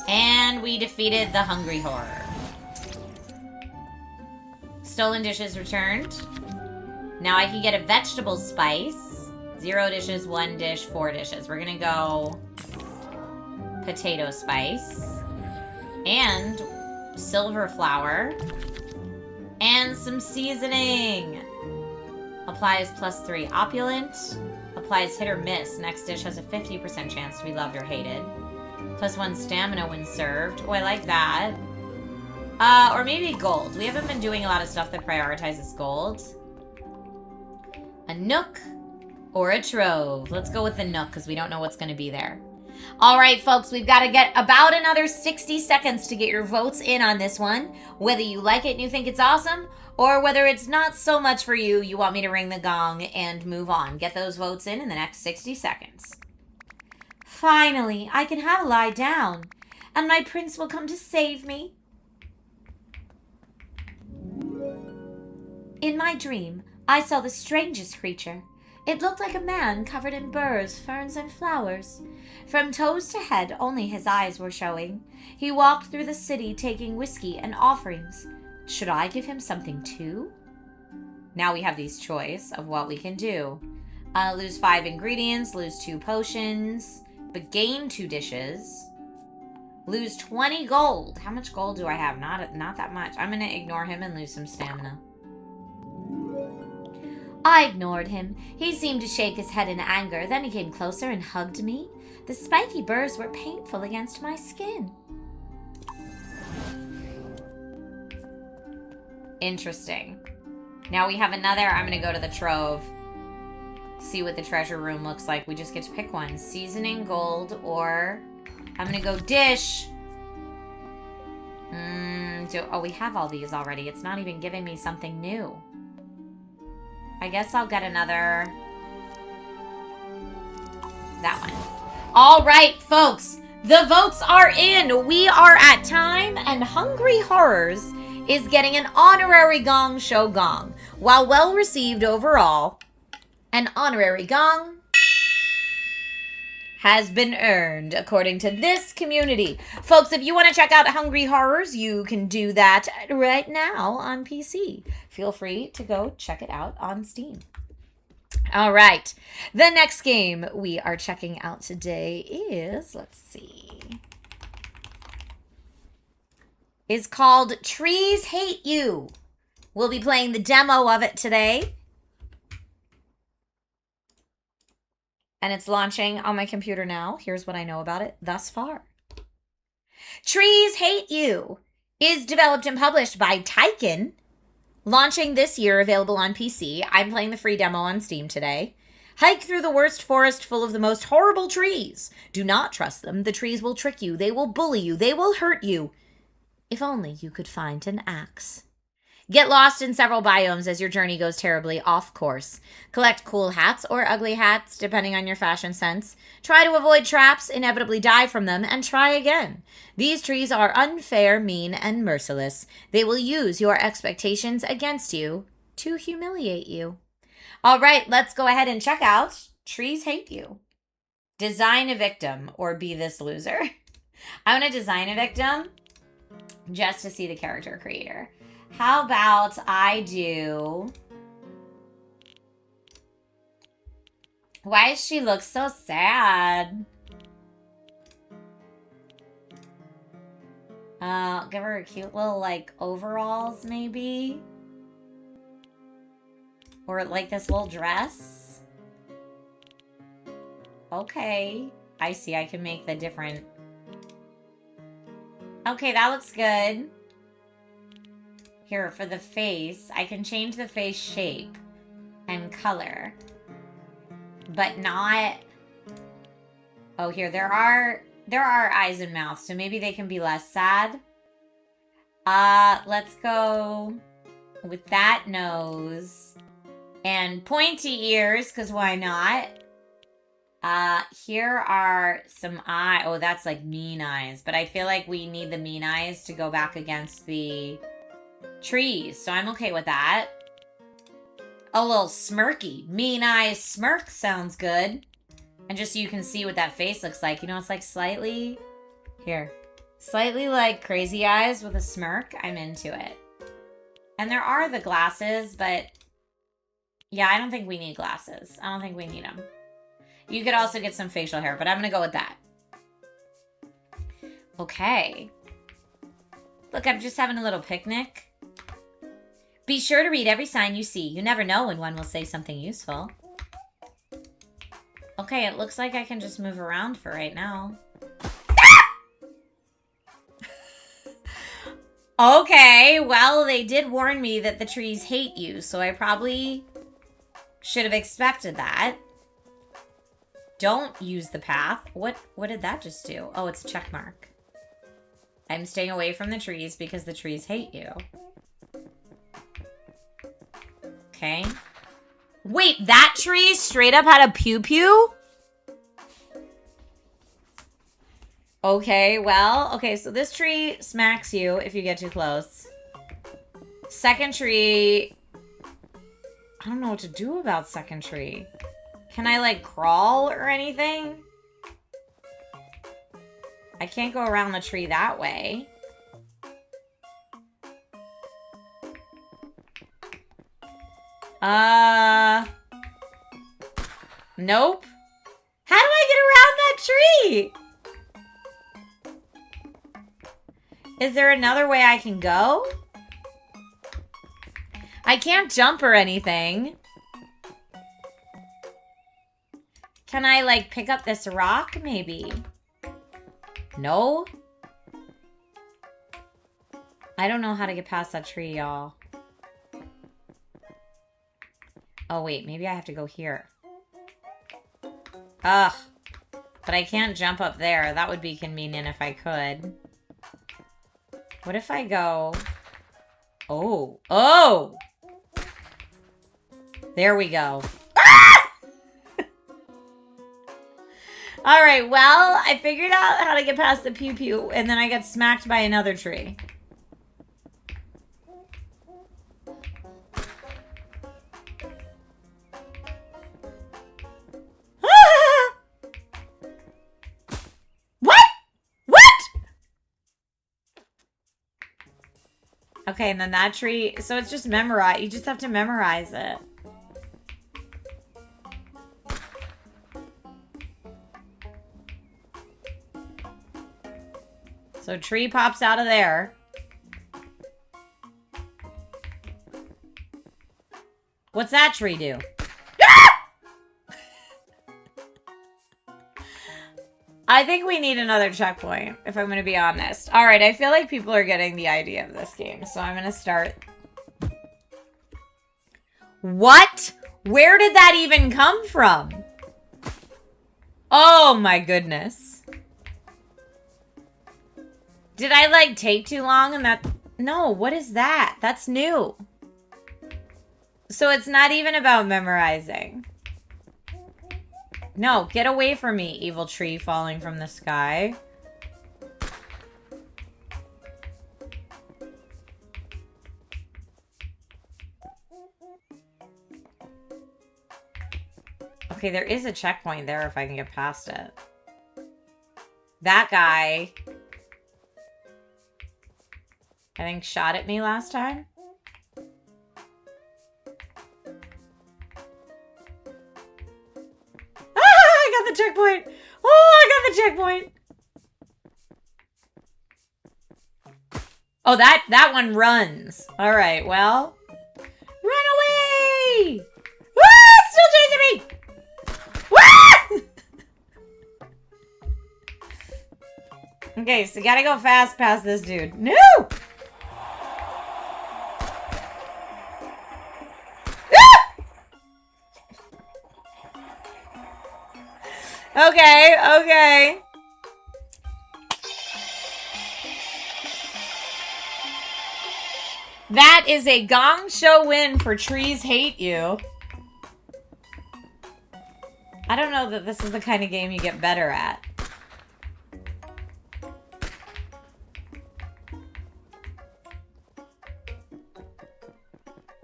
Speaker 1: And we defeated the Hungry Horror. Stolen dishes returned. Now I can get a vegetable spice. 0 dishes, 1 dish, 4 dishes. We're gonna go potato spice. And silver flour. And some seasoning. Applies +3 opulent. Applies hit or miss. Next dish has a 50% chance to be loved or hated. +1 stamina when served. Oh, I like that. Or maybe gold. We haven't been doing a lot of stuff that prioritizes gold. A nook or a trove. Let's go with the nook because we don't know what's going to be there. All right, folks, we've got to get about another 60 seconds to get your votes in on this one. Whether you like it and you think it's awesome, or whether it's not so much for you, you want me to ring the gong and move on. Get those votes in the next 60 seconds. Finally, I can have a lie down, and my prince will come to save me. In my dream, I saw the strangest creature. It looked like a man covered in burrs, ferns, and flowers. From toes to head, only his eyes were showing. He walked through the city taking whiskey and offerings. Should I give him something too? Now we have these choice of what we can do. Lose 5 ingredients, lose 2 potions, but gain 2 dishes. Lose 20 gold. How much gold do I have? Not that much. I'm going to ignore him and lose some stamina. I ignored him. He seemed to shake his head in anger. Then he came closer and hugged me. The spiky burrs were painful against my skin. Interesting. Now we have another. I'm going to go to the trove. See what the treasure room looks like. We just get to pick one. Seasoning, gold, or... I'm going to go dish. Oh, we have all these already. It's not even giving me something new. I guess I'll get another... that one. All right, folks. The votes are in. We are at time, and Hungry Horrors is getting an honorary Gong Show gong. While well received overall, an honorary gong has been earned, according to this community. Folks, if you want to check out Hungry Horrors, you can do that right now on PC. Feel free to go check it out on Steam. All right. The next game we are checking out today is, let's see, is called Trees Hate You. We'll be playing the demo of it today. And it's launching on my computer now. Here's what I know about it thus far. Trees Hate You is developed and published by Tyken. Launching this year, available on PC. I'm playing the free demo on Steam today. Hike through the worst forest full of the most horrible trees. Do not trust them. The trees will trick you. They will bully you. They will hurt you. If only you could find an axe. Get lost in several biomes as your journey goes terribly off course. Collect cool hats or ugly hats, depending on your fashion sense. Try to avoid traps, inevitably die from them, and try again. These trees are unfair, mean, and merciless. They will use your expectations against you to humiliate you. All right, let's go ahead and check out Trees Hate You. Design a victim or be this loser. I want to design a victim just to see the character creator. How about I do... Why does she look so sad? Give her a cute little, like, overalls, maybe? Or, like, this little dress? Okay. I see. I can make the different... Okay, that looks good. Here, for the face, I can change the face shape and color. But not... Oh, here, there are eyes and mouth, so maybe they can be less sad. Let's go with that nose. And pointy ears, because why not? Here are some eyes. Oh, that's like mean eyes. But I feel like we need the mean eyes to go back against the... trees, so I'm okay with that. A little smirky. Mean eyes smirk sounds good. And just so you can see what that face looks like. You know, it's like slightly... Here. Slightly like crazy eyes with a smirk. I'm into it. And there are the glasses, but... Yeah, I don't think we need glasses. I don't think we need them. You could also get some facial hair, but I'm going to go with that. Okay. Look, I'm just having a little picnic. Be sure to read every sign you see. You never know when one will say something useful. Okay, it looks like I can just move around for right now. Ah! Okay, well, they did warn me that the trees hate you, so I probably should have expected that. Don't use the path. What did that just do? Oh, it's a check mark. I'm staying away from the trees because the trees hate you. Okay. Wait, that tree straight up had a pew-pew? Okay, well, okay, so this tree smacks you if you get too close. Second tree... I don't know what to do about second tree. Can I, like, crawl or anything? I can't go around the tree that way. Nope. How do I get around that tree? Is there another way I can go? I can't jump or anything. Can I, like, pick up this rock, maybe? No? I don't know how to get past that tree, y'all. Oh, wait. Maybe I have to go here. Ugh. But I can't jump up there. That would be convenient if I could. What if I go... Oh. Oh! There we go. Ah! Alright, well, I figured out how to get past the pew-pew, and then I got smacked by another tree. Okay, and then that tree... So it's just memorize. You just have to memorize it. So tree pops out of there. What's that tree do? I think we need another checkpoint, if I'm going to be honest. All right, I feel like people are getting the idea of this game, so I'm going to start. What? Where did that even come from? Oh my goodness. Did I, like, take too long and that... No, what is that? That's new. So it's not even about memorizing. No, get away from me, evil tree falling from the sky. Okay, there is a checkpoint there if I can get past it. That guy, I think, shot at me last time. The checkpoint. Oh, I got the checkpoint. Oh, that one runs. All right, well. Run away! Ah, it's still chasing me! Ah! Okay, so you gotta go fast past this dude. No! Okay, okay. That is a Gong Show win for Trees Hate You. I don't know that this is the kind of game you get better at.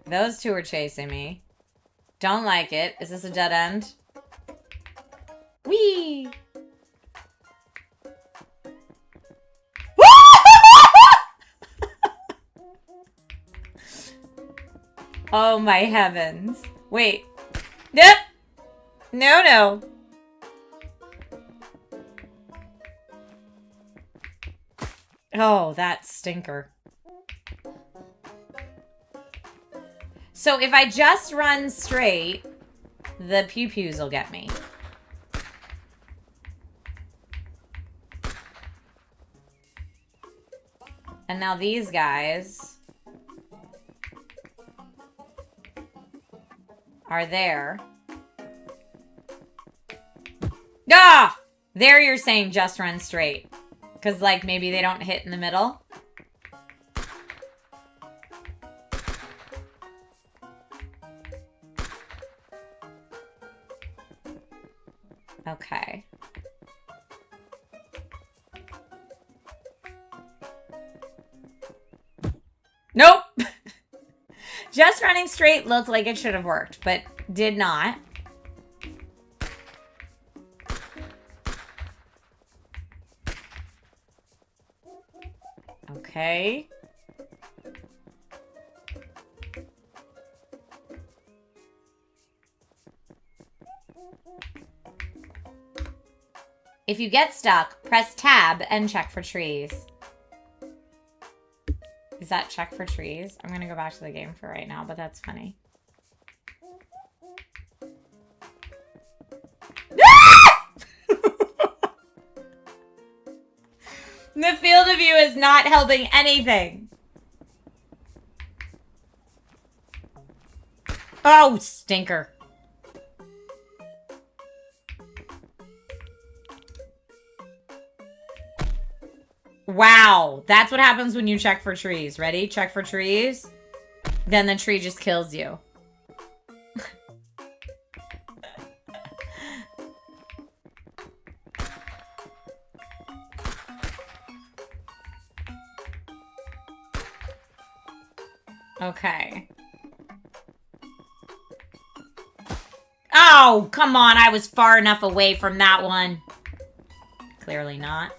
Speaker 1: Those two are chasing me. Don't like it. Is this a dead end? Whee! Oh my heavens. Wait. Nope. No, no. Oh, that stinker. So if I just run straight, the pew-pews will get me. And now these guys are there. Ah! There you're saying just run straight. Because, like, maybe they don't hit in the middle. Okay. Nope. Just running straight looked like it should have worked, but did not. Okay. If you get stuck, press tab and check for trees. Is that check for trees? I'm gonna go back to the game for right now, but that's funny. The field of view is not helping anything. Oh, stinker. Wow, that's what happens when you check for trees. Ready? Check for trees. Then the tree just kills you. Okay. Oh, come on. I was far enough away from that one. Clearly not.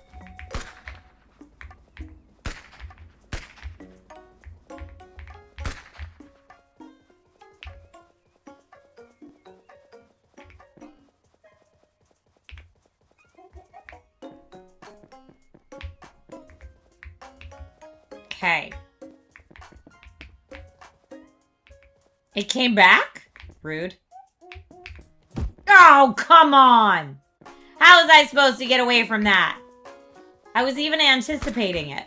Speaker 1: Okay. It came back? Rude. Oh, come on! How was I supposed to get away from that? I was even anticipating it.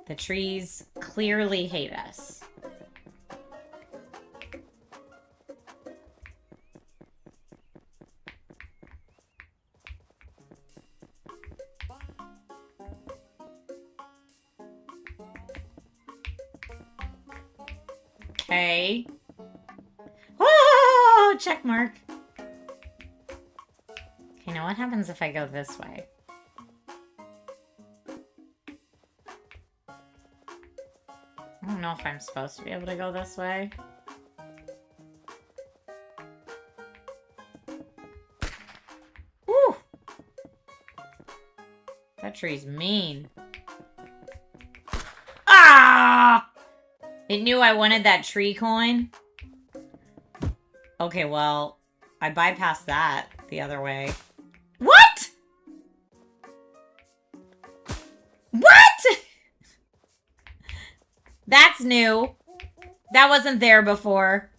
Speaker 1: The trees clearly hate us. Okay. Oh, check mark. Okay, now what happens if I go this way? I don't know if I'm supposed to be able to go this way. Woo! That tree's mean. Ah! It knew I wanted that tree coin. Okay, well, I bypassed that the other way. What? What? That's new. That wasn't there before.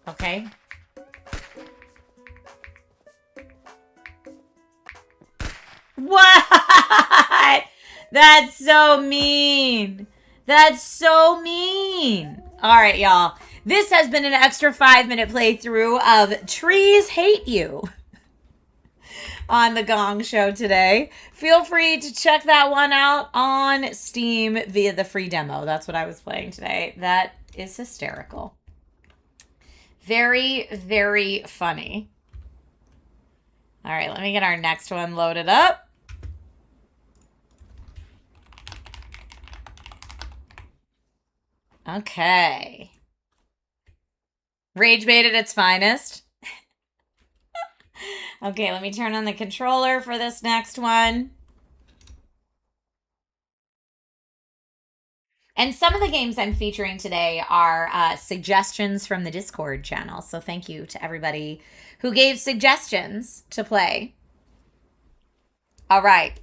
Speaker 1: Okay. What? That's so mean. That's so mean. All right, y'all. This has been an extra 5-minute playthrough of Trees Hate You on the Gong Show today. Feel free to check that one out on Steam via the free demo. That's what I was playing today. That is hysterical. Very, very funny. All right, let me get our next one loaded up. Okay. Rage bait at its finest. Okay, let me turn on the controller for this next one. And some of the games I'm featuring today are suggestions from the Discord channel. So thank you to everybody who gave suggestions to play All right.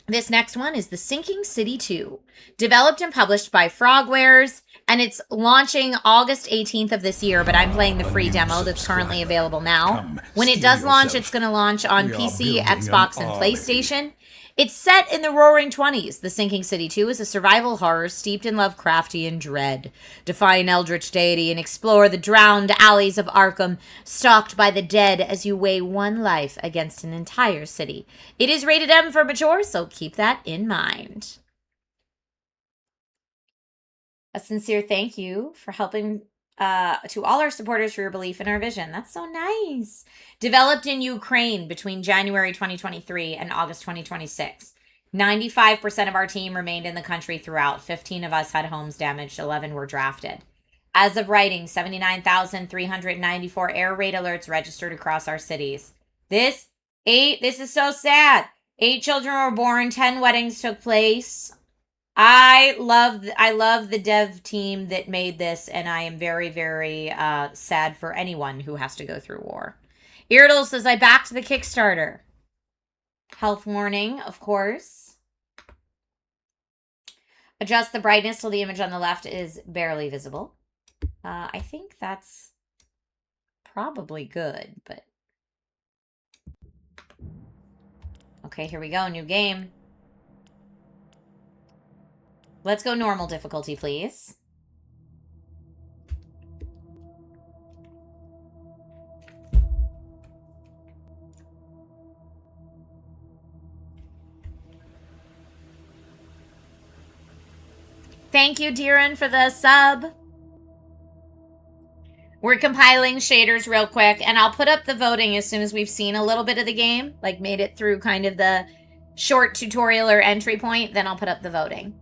Speaker 1: This next one is The Sinking City 2, developed and published by Frogwares, and it's launching August 18th of this year, but I'm playing the free demo that's currently available now. When it does launch, it's going to launch on PC, Xbox, and PlayStation. It's set in the Roaring 20s. The Sinking City 2 is a survival horror steeped in Lovecraftian dread. Defy an eldritch deity and explore the drowned alleys of Arkham, stalked by the dead as you weigh one life against an entire city. It is rated M for mature, so keep that in mind. A sincere thank you for helping to all our supporters for your belief in our vision. That's so nice. Developed in Ukraine between January 2023 and August 2026. 95% of our team remained in the country throughout. 15 of us had homes damaged. 11 were drafted. As of writing, 79,394 air raid alerts registered across our cities. This is so sad. 8 children were born. 10 weddings took place. I love the dev team that made this, and I am very, very sad for anyone who has to go through war. Irdle says, I backed the Kickstarter. Health warning, of course. Adjust the brightness till the image on the left is barely visible. I think that's probably good, but... Okay, here we go. New game. Let's go normal difficulty, please. Thank you, Deeran, for the sub. We're compiling shaders real quick, and I'll put up the voting as soon as we've seen a little bit of the game, like made it through kind of the short tutorial or entry point, then I'll put up the voting.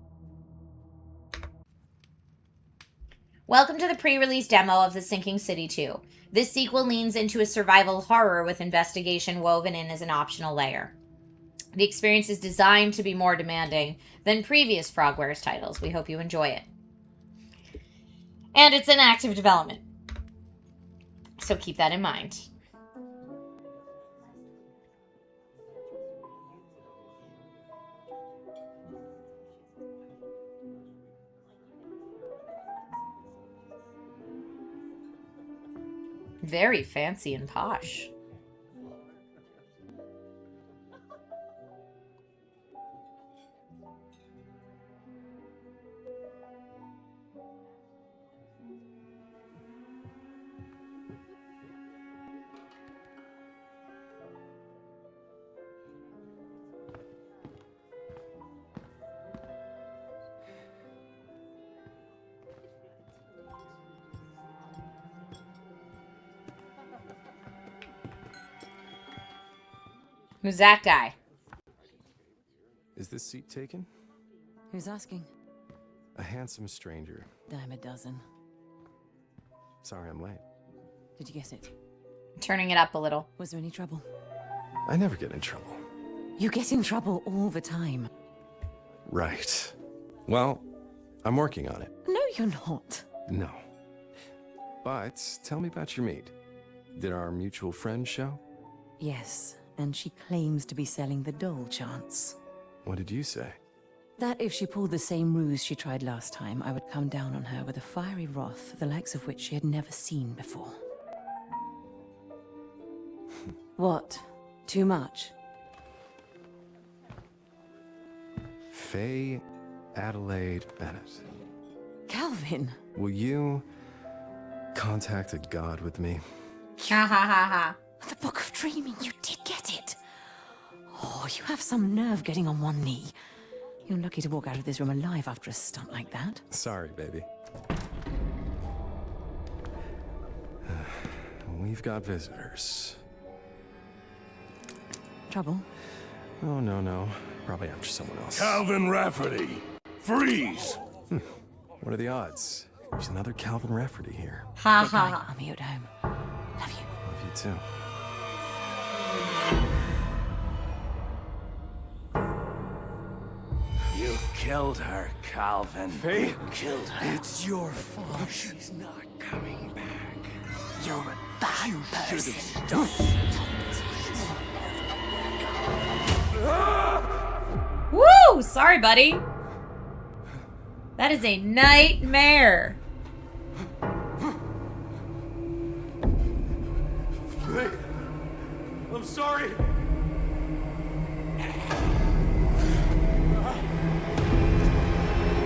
Speaker 1: Welcome to the pre-release demo of The Sinking City 2. This sequel leans into a survival horror with investigation woven in as an optional layer. The experience is designed to be more demanding than previous Frogwares titles. We hope you enjoy it. And it's in active development, so keep that in mind. Very fancy and posh. Who's that guy?
Speaker 3: Is this seat taken?
Speaker 4: Who's asking?
Speaker 3: A handsome stranger.
Speaker 4: Dime a dozen.
Speaker 3: Sorry I'm late.
Speaker 4: Did you get it?
Speaker 1: Turning it up a little.
Speaker 4: Was there any trouble?
Speaker 3: I never get in trouble.
Speaker 4: You get in trouble all the time.
Speaker 3: Right. Well, I'm working on it.
Speaker 4: No, you're not.
Speaker 3: No. But tell me about your meet. Did our mutual friend show?
Speaker 4: Yes, and she claims to be selling the doll chance.
Speaker 3: What did you say?
Speaker 4: That if she pulled the same ruse she tried last time, I would come down on her with a fiery wrath, the likes of which she had never seen before. What? Too much?
Speaker 3: Faye Adelaide Bennett.
Speaker 4: Calvin!
Speaker 3: Will you contact a god with me?
Speaker 1: Ha ha ha ha.
Speaker 4: The Book of Dreaming, you did get it! Oh, you have some nerve getting on one knee. You're lucky to walk out of this room alive after a stunt like that.
Speaker 3: Sorry, baby. We've got visitors.
Speaker 4: Trouble?
Speaker 3: Oh, no. Probably after someone else.
Speaker 2: Calvin Rafferty, freeze!
Speaker 3: What are the odds? There's another Calvin Rafferty here.
Speaker 1: Ha
Speaker 4: Get
Speaker 1: ha
Speaker 4: going,
Speaker 1: ha.
Speaker 4: I'll meet you at home. Love you.
Speaker 3: Love you too.
Speaker 5: You killed her, Calvin.
Speaker 3: Faye?
Speaker 5: You killed her.
Speaker 2: It's your fault. She's not coming back.
Speaker 4: You're a bad person.
Speaker 1: Woo! Sorry, buddy. That is a nightmare.
Speaker 2: Hey, I'm sorry.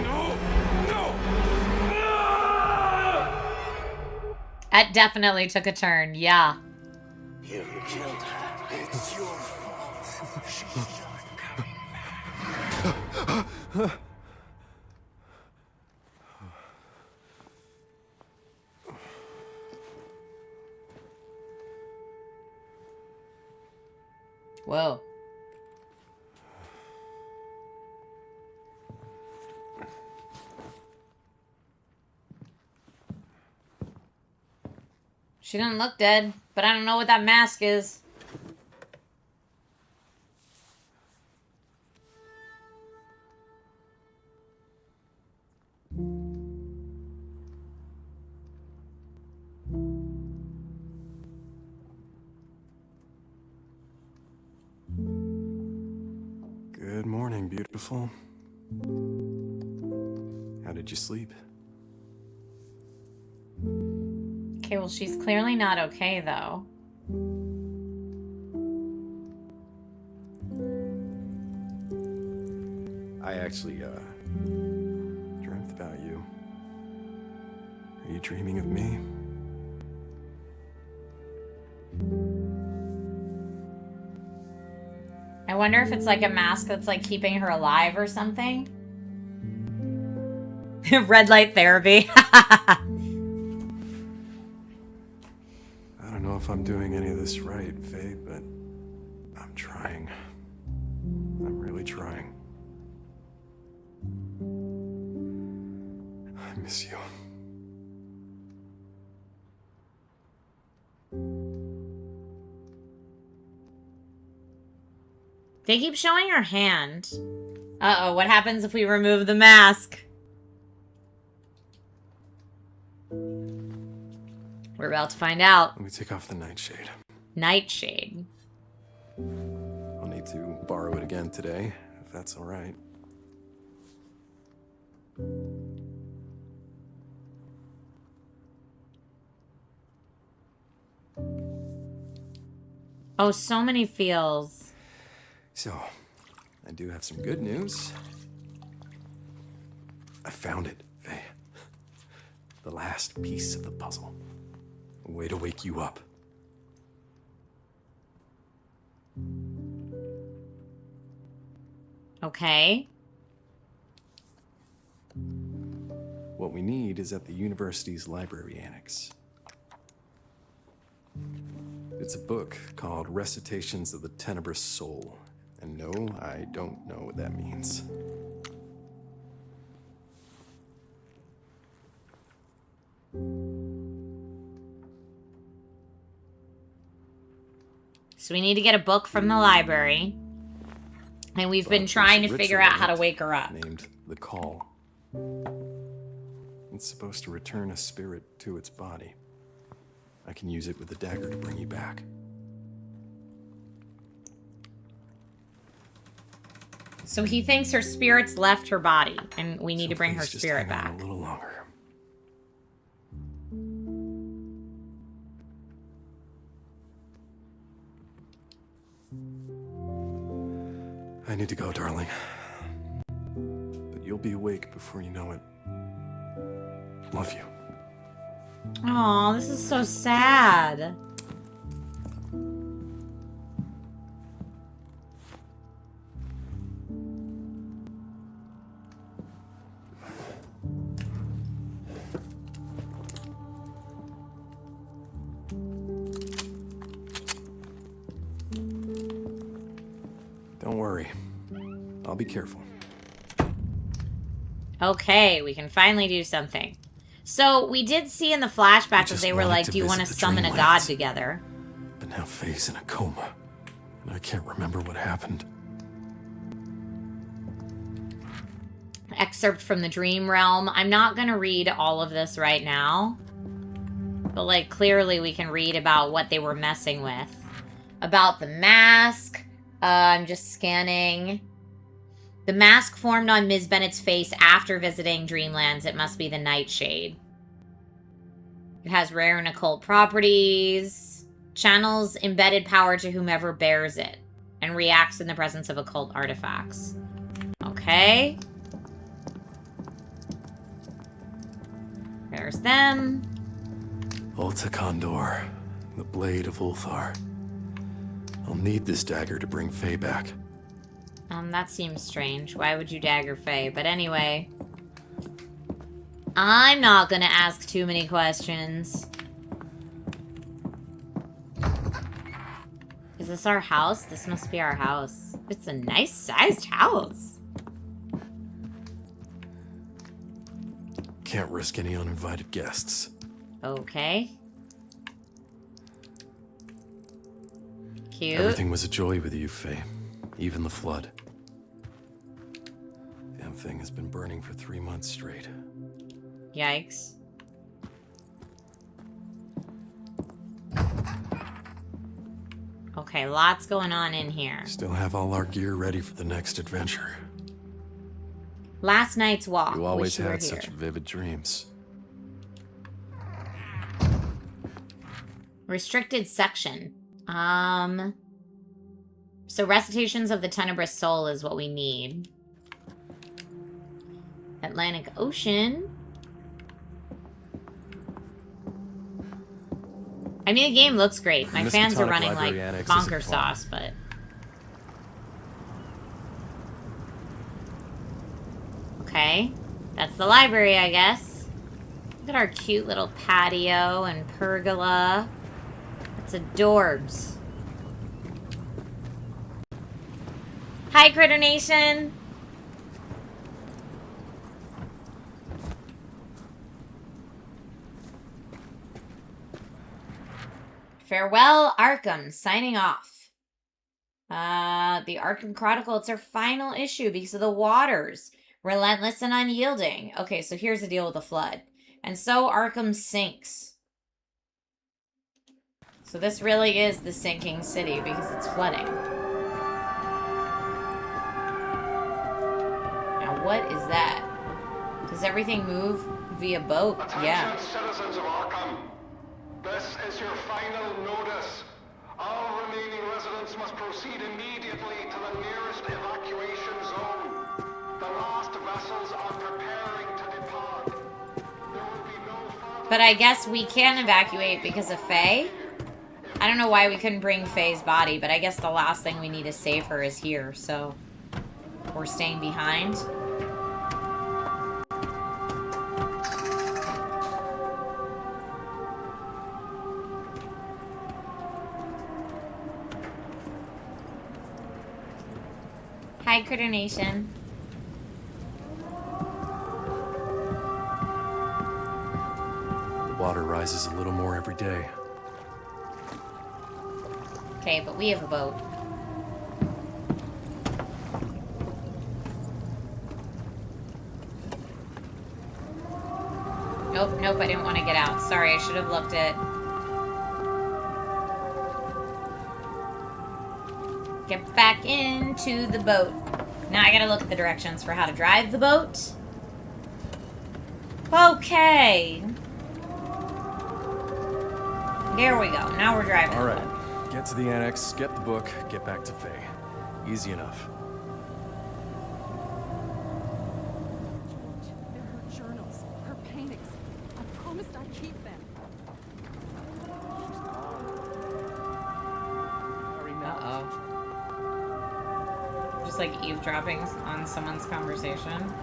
Speaker 2: No! No!
Speaker 1: That definitely took a turn, yeah.
Speaker 5: You killed her. It's your fault. She's not coming back.
Speaker 1: Whoa. She doesn't look dead, but I don't know what that mask is.
Speaker 3: Good morning, beautiful. How did you sleep?
Speaker 1: Okay, well, she's clearly not okay, though.
Speaker 3: I actually, dreamt about you. Are you dreaming of me?
Speaker 1: I wonder if it's like a mask that's like keeping her alive or something. Red light therapy.
Speaker 3: I don't know if I'm doing any of this right, Faye, but I'm trying. I'm really trying. I miss you.
Speaker 1: They keep showing her hand. Uh-oh, what happens if we remove the mask? We're about to find out.
Speaker 3: Let me take off the nightshade.
Speaker 1: Nightshade.
Speaker 3: I'll need to borrow it again today, if that's all right.
Speaker 1: Oh, so many feels.
Speaker 3: So, I do have some good news. I found it, Faye. The last piece of the puzzle. A way to wake you up.
Speaker 1: Okay.
Speaker 3: What we need is at the university's library annex. It's a book called Recitations of the Tenebrous Soul. And no, I don't know what that means.
Speaker 1: So we need to get a book from the library. And we've been trying to figure out how to wake her up.
Speaker 3: Named The Call. It's supposed to return a spirit to its body. I can use it with the dagger to bring you back.
Speaker 1: So he thinks her spirit's left her body, and we need to bring her
Speaker 3: Please just
Speaker 1: spirit
Speaker 3: hang on
Speaker 1: back.
Speaker 3: a little longer. I need to go, darling. But you'll be awake before you know it. Love you.
Speaker 1: Aw, this is so sad.
Speaker 3: Don't worry. I'll be careful.
Speaker 1: Okay, we can finally do something. So, we did see in the flashback that they were like, do you want to summon a god together?
Speaker 3: But now Faye's in a coma. And I can't remember what happened.
Speaker 1: Excerpt from the dream realm. I'm not going to read all of this right now. But, like, clearly we can read about what they were messing with. About the mask. I'm just scanning. The mask formed on Ms. Bennett's face after visiting Dreamlands. It must be the Nightshade. It has rare and occult properties. Channels embedded power to whomever bears it. And reacts in the presence of occult artifacts. Okay. There's them.
Speaker 3: Ulta Condor, the blade of Ulthar. I'll need this dagger to bring Faye back.
Speaker 1: That seems strange. Why would you dagger Faye? But anyway. I'm not gonna ask too many questions. Is this our house? This must be our house. It's a nice sized house.
Speaker 3: Can't risk any uninvited guests.
Speaker 1: Okay. Cute.
Speaker 3: Everything was a joy with you, Faye. Even the flood. Damn thing has been burning for 3 months straight.
Speaker 1: Yikes. Okay, lots going on in here.
Speaker 3: Still have all our gear ready for the next adventure.
Speaker 1: Last night's walk.
Speaker 3: You always
Speaker 1: Wish you were
Speaker 3: had
Speaker 1: here.
Speaker 3: such vivid dreams.
Speaker 1: Restricted section. So recitations of the Tenebrous Soul is what we need. Atlantic Ocean. I mean, the game looks great. My fans are running like bonker sauce, but... Okay. That's the library, I guess. Look at our cute little patio and pergola. It's adorbs. Hi, Critter Nation! Farewell, Arkham. Signing off. The Arkham Chronicle, it's our final issue because of the waters. Relentless and unyielding. Okay, so here's the deal with the flood. And so Arkham sinks. So this really is the sinking city because it's flooding. Now what is that? Does everything move via boat? Yeah.
Speaker 6: Citizens of Arkham. This is your final notice. All remaining residents must proceed immediately to the nearest evacuation zone. The last vessels are preparing to depart. There will be no further...
Speaker 1: But I guess we can evacuate because of Faye? I don't know why we couldn't bring Faye's body, but I guess the last thing we need to save her is here, so... We're staying behind. Hi, Critter Nation.
Speaker 3: The water rises a little more every day.
Speaker 1: Okay, but we have a boat. Nope, I didn't want to get out. Sorry, I should have looked at... Get back into the boat. Now I gotta look at the directions for how to drive the boat. Okay. There we go. Now we're driving.
Speaker 3: All right. Get to the annex, get the book, get back to Faye. Easy enough.
Speaker 7: They're her journals, her paintings. I promised I'd keep them.
Speaker 1: Uh-oh. Just like eavesdropping on someone's conversation.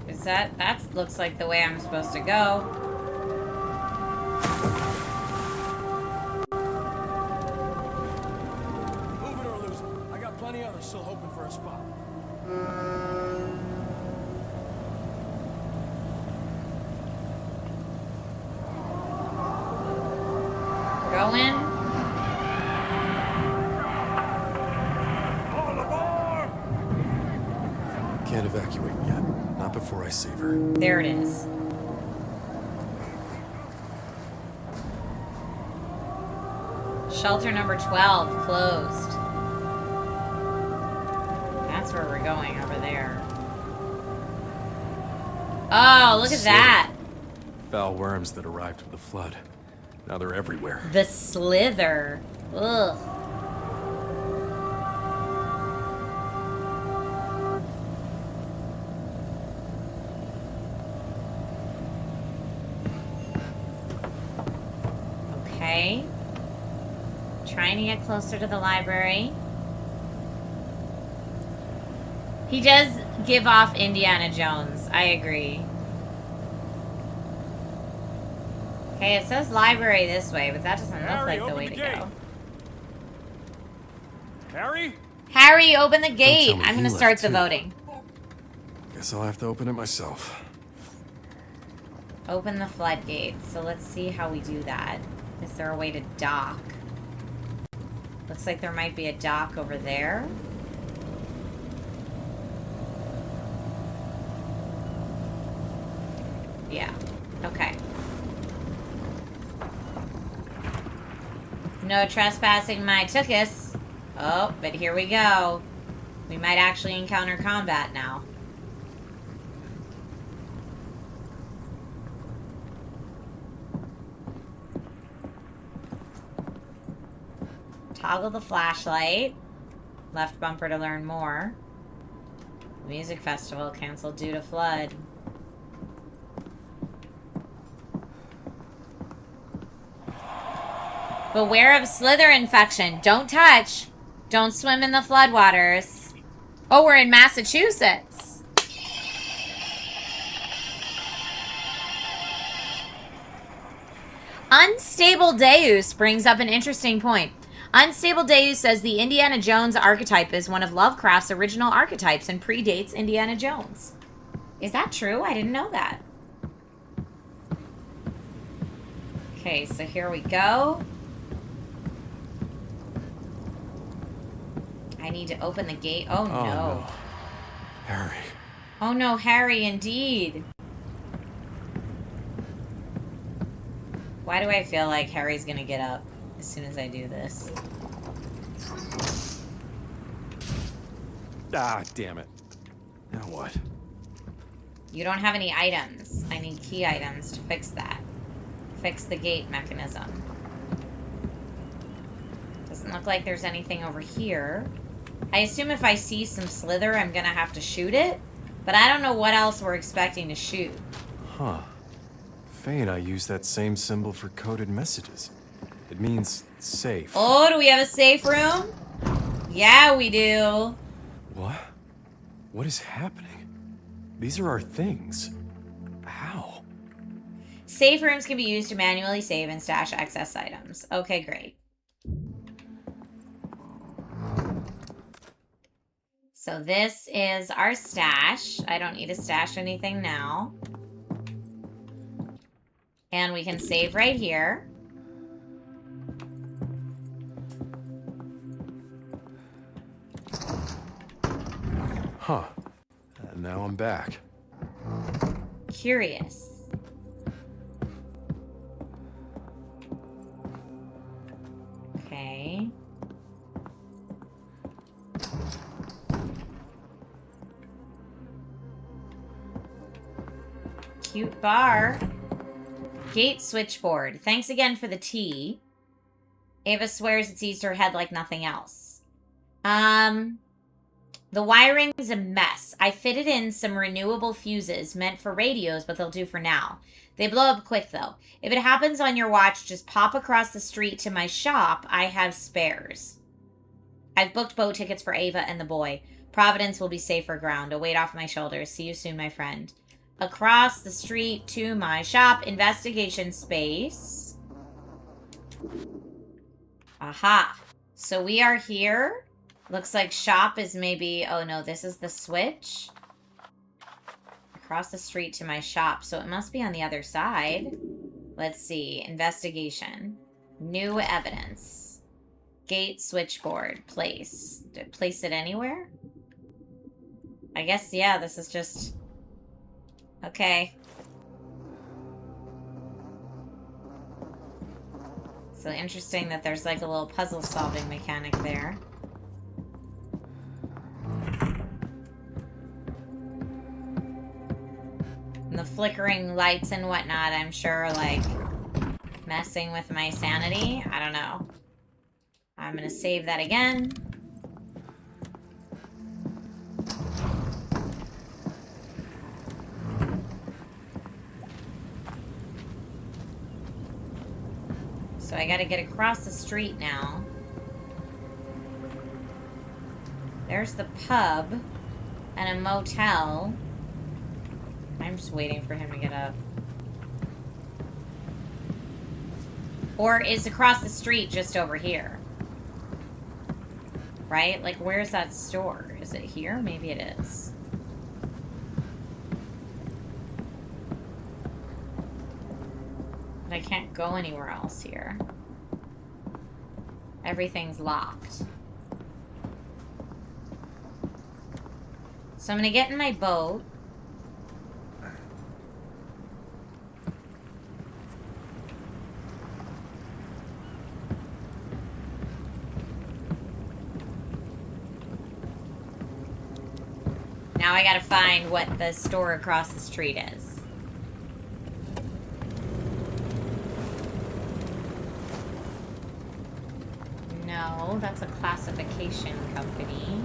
Speaker 1: Is that looks like the way I'm supposed to go.
Speaker 2: Move it or lose it. I got plenty others still hoping for a spot.
Speaker 1: Going.
Speaker 2: All aboard!
Speaker 3: Can't evacuate yet. Not before I save her.
Speaker 1: There it is. Shelter number 12 closed. That's where we're going, over there. Oh, look at that.
Speaker 3: Foul worms that arrived with the flood. Now they're everywhere.
Speaker 1: The slither. Ugh. Okay. Trying to get closer to the library. He does give off Indiana Jones. I agree. Okay, it says library this way, but that doesn't look like the way to go.
Speaker 3: Harry?
Speaker 1: Harry, open the gate.
Speaker 3: tell me
Speaker 1: I'm
Speaker 3: he
Speaker 1: going to start
Speaker 3: left
Speaker 1: the
Speaker 3: too.
Speaker 1: voting.
Speaker 3: Guess I'll have to open it myself.
Speaker 1: Open the floodgate. So let's see how we do that. Is there a way to dock? Looks like there might be a dock over there. Yeah. Okay. No trespassing my tuchus. Oh, but here we go. We might actually encounter combat now. Toggle the flashlight. Left bumper to learn more. Music festival canceled due to flood. Beware of slither infection. Don't touch. Don't swim in the floodwaters. Oh, we're in Massachusetts. Unstable Deus brings up an interesting point. Unstable Deus says the Indiana Jones archetype is one of Lovecraft's original archetypes and predates Indiana Jones. Is that true? I didn't know that. Okay, so here we go. I need to open the gate. Oh, no.
Speaker 3: Harry.
Speaker 1: Oh, no, Harry, indeed. Why do I feel like Harry's gonna get up as soon as I do this?
Speaker 3: Ah, damn it. Now what?
Speaker 1: You don't have any items. I need key items to fix that. Fix the gate mechanism. Doesn't look like there's anything over here. I assume if I see some slither, I'm gonna have to shoot it. But I don't know what else we're expecting to shoot.
Speaker 3: Huh. Faye and I use that same symbol for coded messages. It means safe.
Speaker 1: Oh, do we have a safe room? Yeah, we do.
Speaker 3: What? What is happening? These are our things. How?
Speaker 1: Safe rooms can be used to manually save and stash excess items. Okay, great. So this is our stash. I don't need to stash anything now. And we can save right here.
Speaker 3: Huh. And now I'm back.
Speaker 1: Curious. Okay. Cute bar. Gate switchboard. Thanks again for the tea. Ava swears it sees her head like nothing else. The wiring is a mess. I fitted in some renewable fuses meant for radios, but they'll do for now. They blow up quick, though. If it happens on your watch, just pop across the street to my shop. I have spares. I've booked boat tickets for Ava and the boy. Providence will be safer ground. A weight off my shoulders. See you soon, my friend. Across the street to my shop. Investigation space. Aha. So we are here. Looks like shop is maybe... Oh, no, this is the switch. Across the street to my shop. So it must be on the other side. Let's see. Investigation. New evidence. Gate switchboard. Place. Place it anywhere? I guess, yeah, this is just... Okay. So interesting that there's like a little puzzle solving mechanic there. And the flickering lights and whatnot, I'm sure, like, messing with my sanity. I don't know. I'm gonna save that again. So I gotta get across the street now. There's the pub and a motel. I'm just waiting for him to get up. Or is across the street just over here? Right? Like, where's that store? Is it here? Maybe it is. But I can't go anywhere else here. Everything's locked. So I'm gonna get in my boat. Now I gotta find what the store across the street is. No, that's a classification company.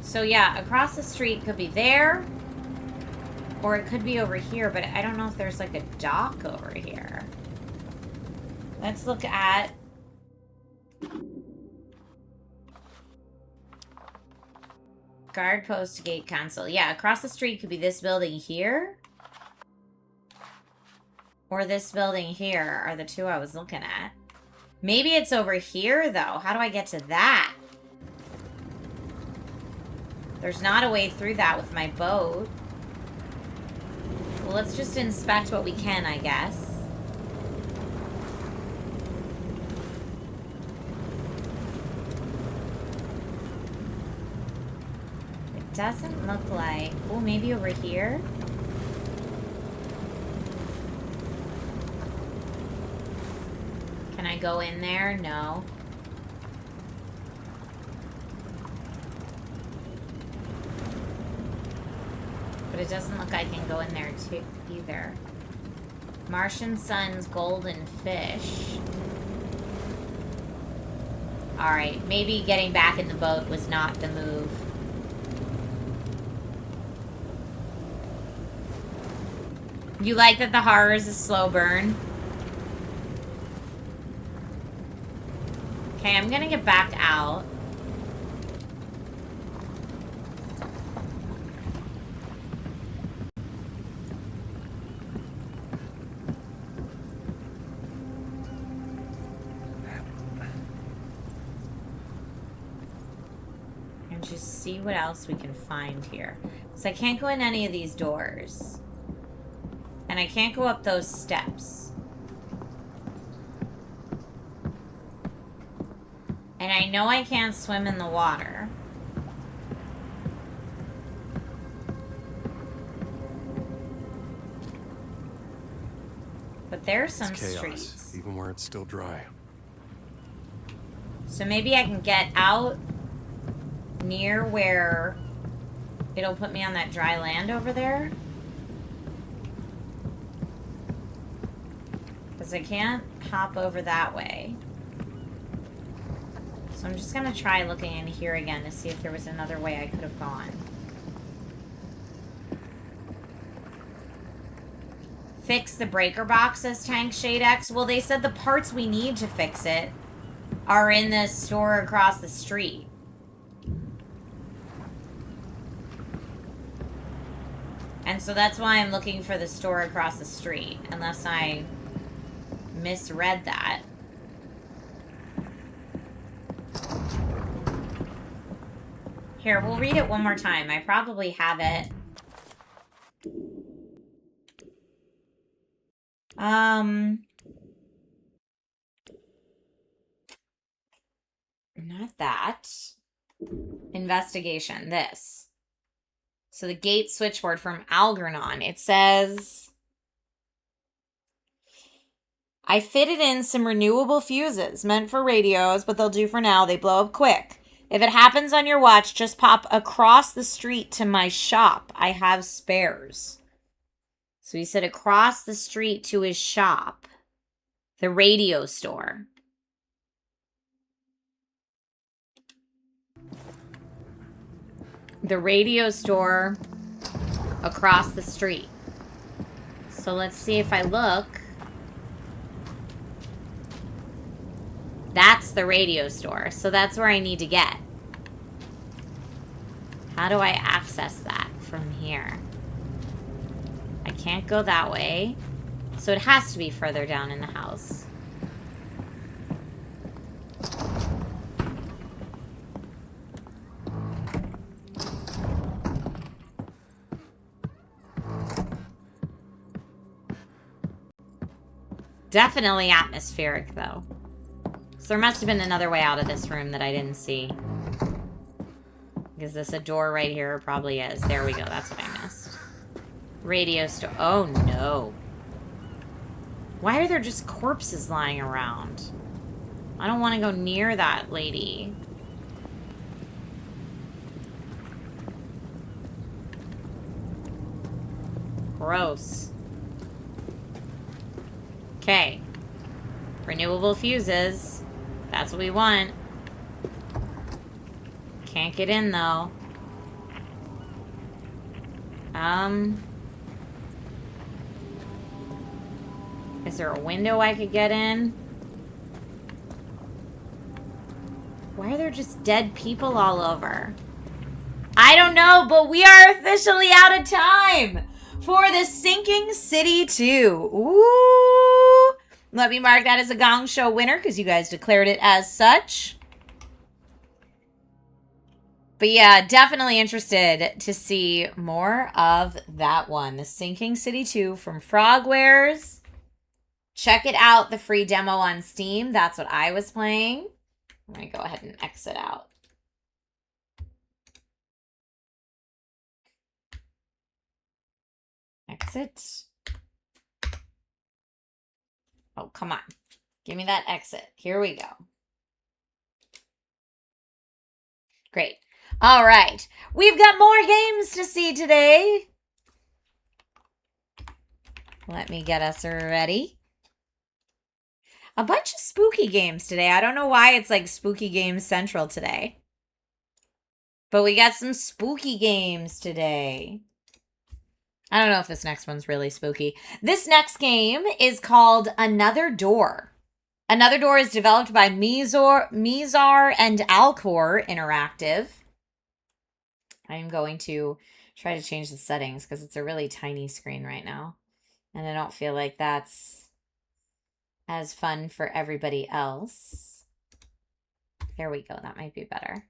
Speaker 1: So yeah, across the street could be there, or it could be over here, but I don't know if there's like a dock over here. Let's look at... Guard post gate console. Yeah, across the street could be this building here. Or this building here are the two I was looking at. Maybe it's over here, though. How do I get to that? There's not a way through that with my boat. Well, let's just inspect what we can, I guess. It doesn't look like... Oh, maybe over here? Can I go in there? No. But it doesn't look like I can go in there too either. Martian Sun's golden fish. Alright, maybe getting back in the boat was not the move. You like that the horror is a slow burn? Okay, I'm gonna get back out. And just see what else we can find here. So I can't go in any of these doors. And I can't go up those steps. And I know I can't swim in the water. But there's some
Speaker 3: It's chaos,
Speaker 1: streets.
Speaker 3: even where it's still dry.
Speaker 1: So maybe I can get out near where it'll put me on that dry land over there. Because I can't hop over that way. So I'm just going to try looking in here again to see if there was another way I could have gone. Fix the breaker box, says Tank Shade X. Well, they said the parts we need to fix it are in the store across the street. And so that's why I'm looking for the store across the street, unless I misread that. Here, we'll read it one more time. I probably have it. Not that. Investigation, this. So the gate switchboard from Algernon. It says, I fitted in some renewable fuses meant for radios, but they'll do for now. They blow up quick. If it happens on your watch, just pop across the street to my shop. I have spares. So he said across the street to his shop. The radio store. The radio store across the street. So let's see if I look. That's the radio store. So that's where I need to get. How do I access that from here? I can't go that way. So it has to be further down in the house. Definitely atmospheric, though. So there must have been another way out of this room that I didn't see. Is this a door right here? It probably is. There we go. That's what I missed. Radio store. Oh, no. Why are there just corpses lying around? I don't want to go near that lady. Gross. Okay. Renewable fuses. That's what we want. Can't get in, though. Is there a window I could get in? Why are there just dead people all over? I don't know, but we are officially out of time for the Sinking City 2. Ooh. Let me mark that as a Gong Show winner because you guys declared it as such. But yeah, definitely interested to see more of that one. The Sinking City 2 from Frogwares. Check it out, the free demo on Steam. That's what I was playing. I'm going to go ahead and exit out. Exit. Oh, come on. Give me that exit. Here we go. Great. All right. We've got more games to see today. Let me get us ready. A bunch of spooky games today. I don't know why it's like Spooky Games Central today. But we got some spooky games today. I don't know if this next one's really spooky. This next game is called Another Door. Another Door is developed by Mizar and Alcor Interactive. I'm going to try to change the settings because it's a really tiny screen right now. And I don't feel like that's as fun for everybody else. There we go. That might be better.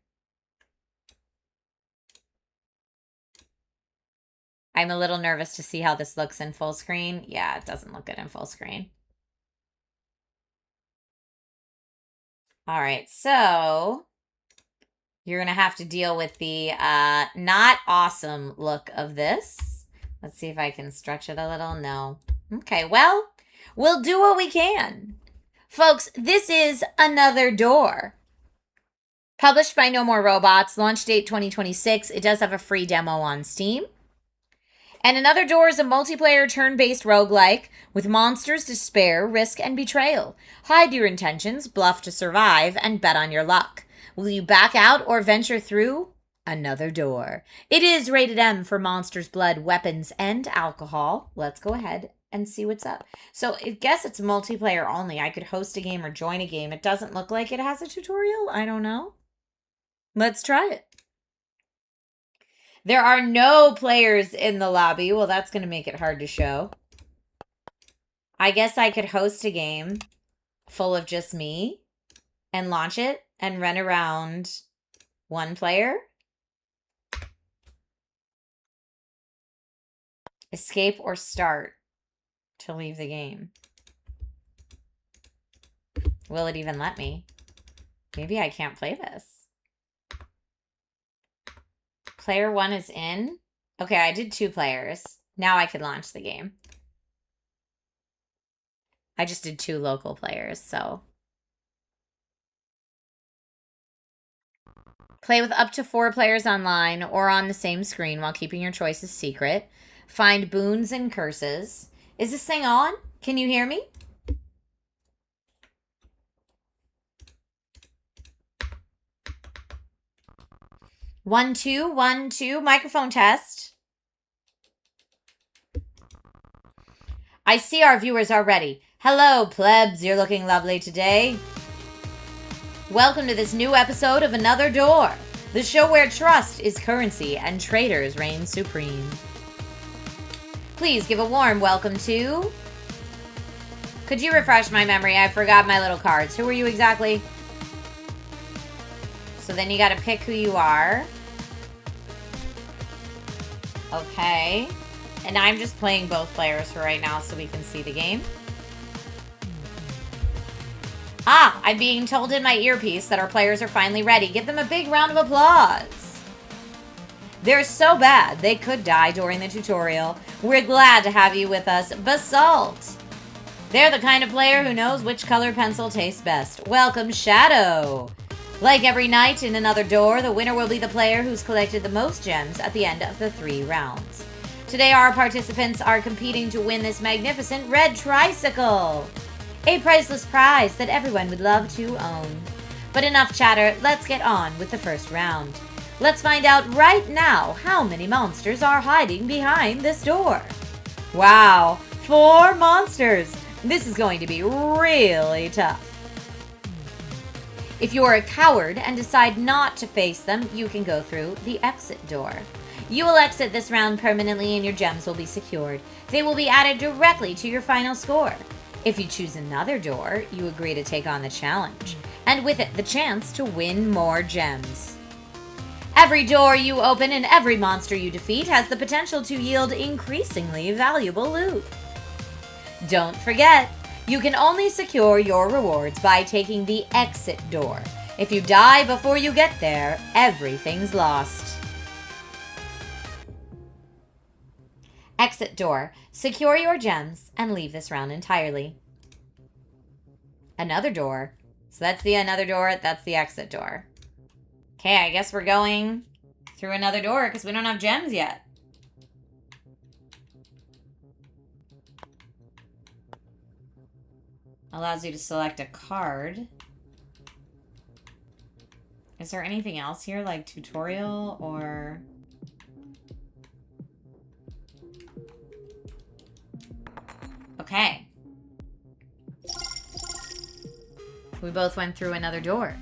Speaker 1: I'm a little nervous to see how this looks in full screen. Yeah, it doesn't look good in full screen. All right, so you're going to have to deal with the not awesome look of this. Let's see if I can stretch it a little. No. Okay, well, we'll do what we can. Folks, this is Another Door. Published by No More Robots, launch date 2026. It does have a free demo on Steam. And Another Door is a multiplayer turn-based roguelike with monsters to spare, risk, and betrayal. Hide your intentions, bluff to survive, and bet on your luck. Will you back out or venture through Another Door? It is rated M for monsters, blood, weapons, and alcohol. Let's go ahead and see what's up. So I guess it's multiplayer only. I could host a game or join a game. It doesn't look like it has a tutorial. I don't know. Let's try it. There are no players in the lobby. Well, that's going to make it hard to show. I guess I could host a game full of just me and launch it and run around one player. Escape or start to leave the game. Will it even let me? Maybe I can't play this. Player 1 is in. Okay, I did 2 players. Now I could launch the game. I just did 2 local players, so. Play with up to 4 players online or on the same screen while keeping your choices secret. Find boons and curses. Is this thing on? Can you hear me? One, two, 1, 2. Microphone test. I see our viewers are ready. Hello, plebs. You're looking lovely today. Welcome to this new episode of Another Door, the show where trust is currency and traitors reign supreme. Please give a warm welcome to... Could you refresh my memory? I forgot my little cards. Who are you exactly? So then you gotta pick who you are. Okay. And I'm just playing both players for right now so we can see the game. Ah, I'm being told in my earpiece that our players are finally ready. Give them a big round of applause. They're so bad, they could die during the tutorial. We're glad to have you with us, Basalt. They're the kind of player who knows which color pencil tastes best. Welcome, Shadow. Like every night in Another Door, the winner will be the player who's collected the most gems at the end of the 3 rounds. Today, our participants are competing to win this magnificent red tricycle. A priceless prize that everyone would love to own. But enough chatter, let's get on with the first round. Let's find out right now how many monsters are hiding behind this door. Wow, 4 monsters! This is going to be really tough. If you're a coward and decide not to face them, you can go through the exit door. You will exit this round permanently and your gems will be secured. They will be added directly to your final score. If you choose another door, you agree to take on the challenge, and with it, the chance to win more gems. Every door you open and every monster you defeat has the potential to yield increasingly valuable loot. Don't forget, you can only secure your rewards by taking the exit door. If you die before you get there, everything's lost. Exit door. Secure your gems and leave this round entirely. Another door. So that's the another door, that's the exit door. Okay, I guess we're going through another door because we don't have gems yet. Allows you to select a card. Is there anything else here, like tutorial or... Okay. We both went through another door.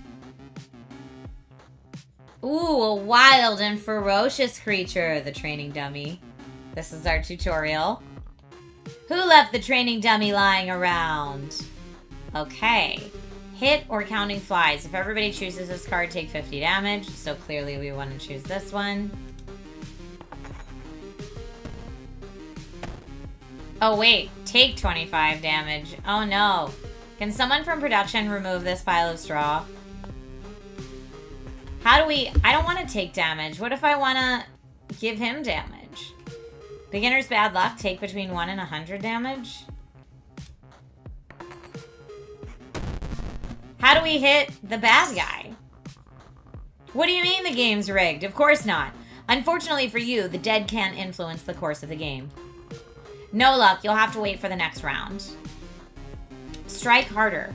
Speaker 1: Ooh, a wild and ferocious creature, the training dummy. This is our tutorial. Who left the training dummy lying around? Okay. Hit or counting flies. If everybody chooses this card, take 50 damage. So clearly we want to choose this one. Oh wait, take 25 damage. Oh no. Can someone from production remove this pile of straw? How do we... I don't want to take damage. What if I want to give him damage? Beginner's bad luck, take between 1 and 100 damage. How do we hit the bad guy? What do you mean the game's rigged? Of course not. Unfortunately for you, the dead can't influence the course of the game. No luck, you'll have to wait for the next round. Strike harder.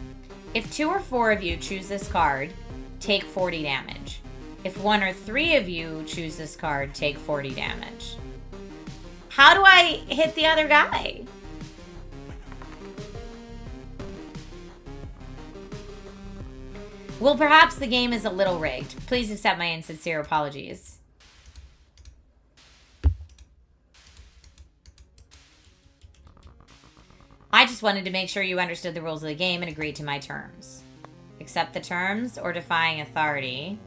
Speaker 1: If 2 or 4 of you choose this card, take 40 damage. If 1 or 3 of you choose this card, take 40 damage. How do I hit the other guy? Well, perhaps the game is a little rigged. Please accept my insincere apologies. I just wanted to make sure you understood the rules of the game and agreed to my terms. Accept the terms or defying authority.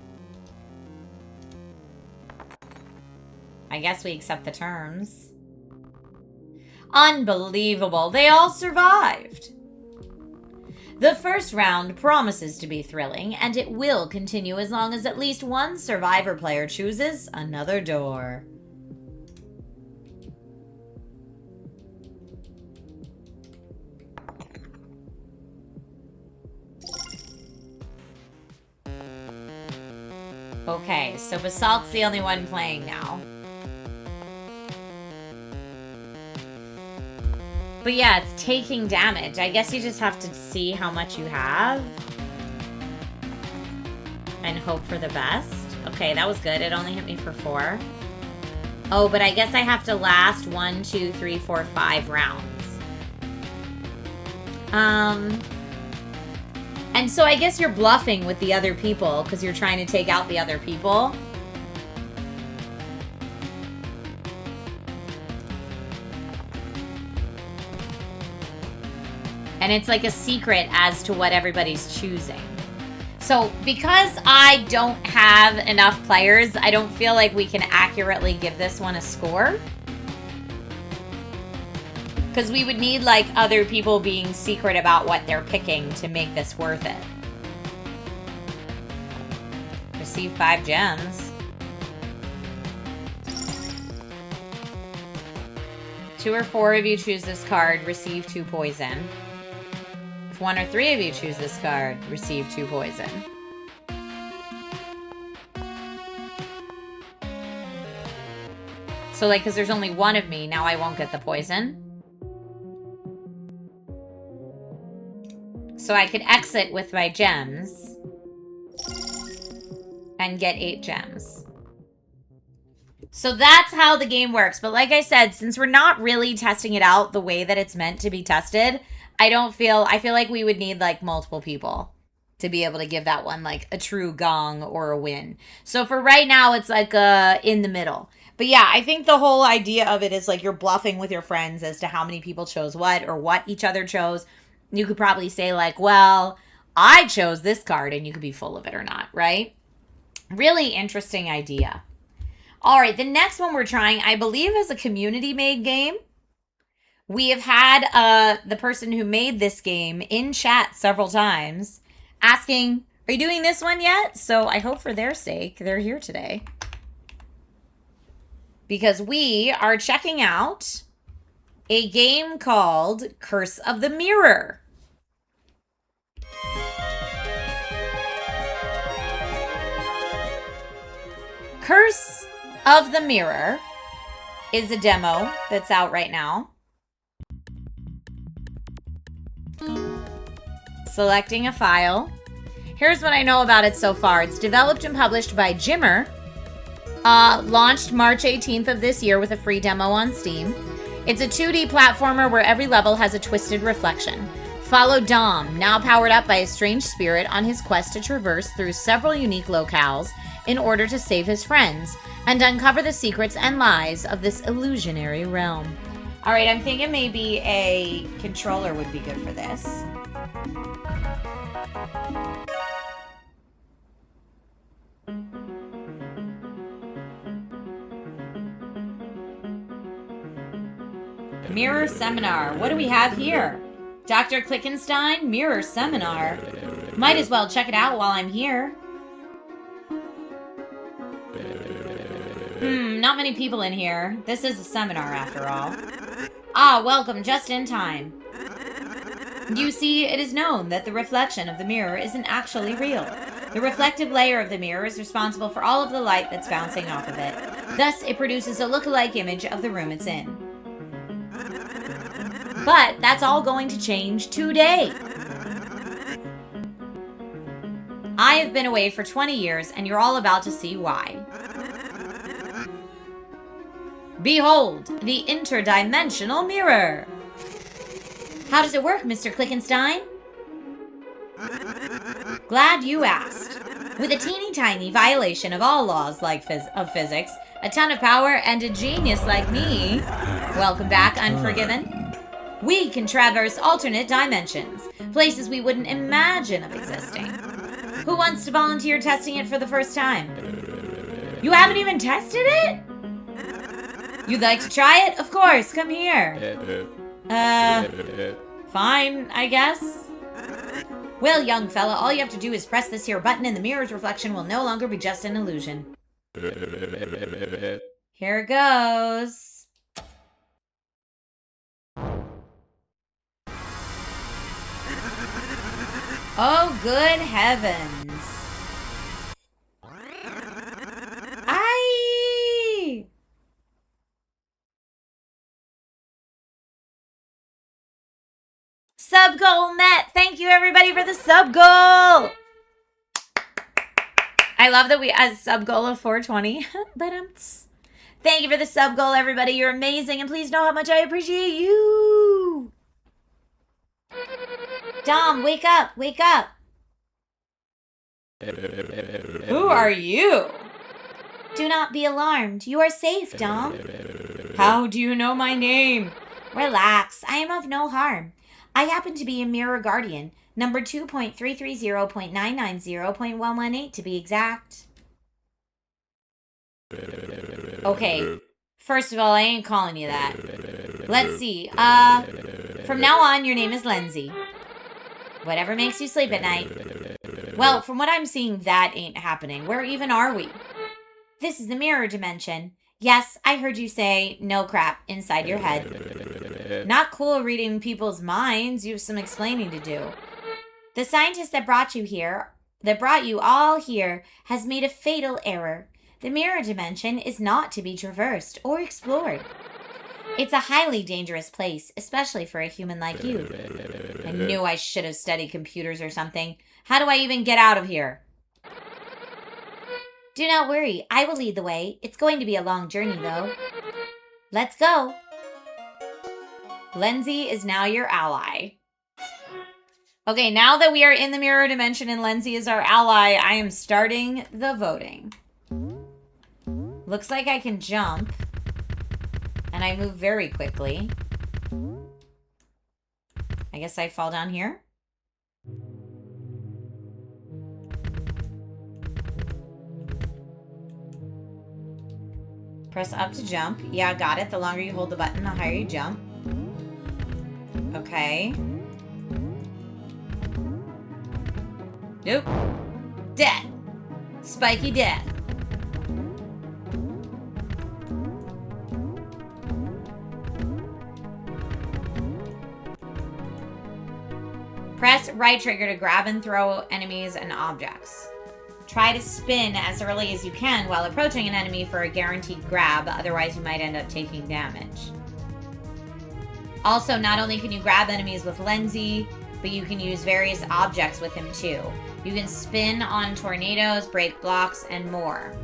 Speaker 1: I guess we accept the terms. Unbelievable. They all survived. The first round promises to be thrilling, and it will continue as long as at least one survivor player chooses another door. Okay, so Basalt's the only one playing now. But yeah, it's taking damage. I guess you just have to see how much you have. And hope for the best. Okay, that was good. It only hit me for 4. Oh, but I guess I have to last 1, 2, 3, 4, 5 rounds. And so I guess you're bluffing with the other people because you're trying to take out the other people. And it's like a secret as to what everybody's choosing. So because I don't have enough players, I don't feel like we can accurately give this one a score. Because we would need like other people being secret about what they're picking to make this worth it. Receive 5 gems. 2 or 4 of you choose this card, receive 2 poison. If 1 or 3 of you choose this card, receive 2 poison. So like, because there's only 1 of me, now I won't get the poison. So I could exit with my gems and get 8 gems. So that's how the game works. But like I said, since we're not really testing it out the way that it's meant to be tested, I feel like we would need like multiple people to be able to give that one like a true gong or a win. So for right now, it's like in the middle. But yeah, I think the whole idea of it is like you're bluffing with your friends as to how many people chose what or what each other chose. You could probably say like, well, I chose this card, and you could be full of it or not, right? Really interesting idea. All right, the next one we're trying, I believe, is a community-made game. We have had the person who made this game in chat several times asking, are you doing this one yet? So I hope for their sake, they're here today. Because we are checking out a game called Curse of the Mirror. Curse of the Mirror is a demo that's out right now. Selecting a file. Here's what I know about it so far. It's developed and published by Jimmer. Launched March 18th of this year with a free demo on Steam. It's a 2D platformer where every level has a twisted reflection. Follow Dom, now powered up by a strange spirit, on his quest to traverse through several unique locales in order to save his friends and uncover the secrets and lies of this illusionary realm. All right, I'm thinking maybe a controller would be good for this. Mirror Seminar. What do we have here? Dr. Klickenstein, Mirror Seminar. Might as well check it out while I'm here. Not many people in here. This is a seminar after all. Ah, welcome just in time. You see, it is known that the reflection of the mirror isn't actually real. The reflective layer of the mirror is responsible for all of the light that's bouncing off of it. Thus, it produces a look-alike image of the room it's in. But that's all going to change today. I have been away for 20 years, and you're all about to see why. Behold, the interdimensional mirror. How does it work, Mr. Klickenstein? Glad you asked. With a teeny tiny violation of all laws of physics, a ton of power, and a genius like me, welcome back, Unforgiven, we can traverse alternate dimensions, places we wouldn't imagine of existing. Who wants to volunteer testing it for the first time? You haven't even tested it? You'd like to try it? Of course, come here. Fine, I guess. Well, young fella, all you have to do is press this here button and the mirror's reflection will no longer be just an illusion. Here it goes. Oh, good heavens. sub goal met. Thank you, everybody, for the sub goal. I love that we had a sub goal of 420. But thank you for the sub goal, everybody. You're amazing, and please know how much I appreciate you. Dom, wake up. Wake up. Who are you? Do not be alarmed. You are safe, Dom. How do you know my name? Relax. I am of no harm. I happen to be a mirror guardian, number 2.330.990.118 to be exact. Okay. First of all, I ain't calling you that. Let's see. From now on, your name is Lindsay. Whatever makes you sleep at night. Well, from what I'm seeing, that ain't happening. Where even are we? This is the mirror dimension. Yes, I heard you say no crap inside your head. Not cool reading people's minds. You have some explaining to do. The scientist that brought you all here, has made a fatal error. The mirror dimension is not to be traversed or explored. It's a highly dangerous place, especially for a human like you. I knew I should have studied computers or something. How do I even get out of here? Do not worry, I will lead the way. It's going to be a long journey, though. Let's go. Lindsay is now your ally. Okay, now that we are in the mirror dimension and Lindsay is our ally, I am starting the voting. Looks like I can jump. And I move very quickly. I guess I fall down here. Press up to jump. Yeah, got it. The longer you hold the button, the higher you jump. Okay. Nope. Death. Spiky death. Press right trigger to grab and throw enemies and objects. Try to spin as early as you can while approaching an enemy for a guaranteed grab, otherwise you might end up taking damage. Also, not only can you grab enemies with Lindsay, but you can use various objects with him too. You can spin on tornadoes, break blocks, and more.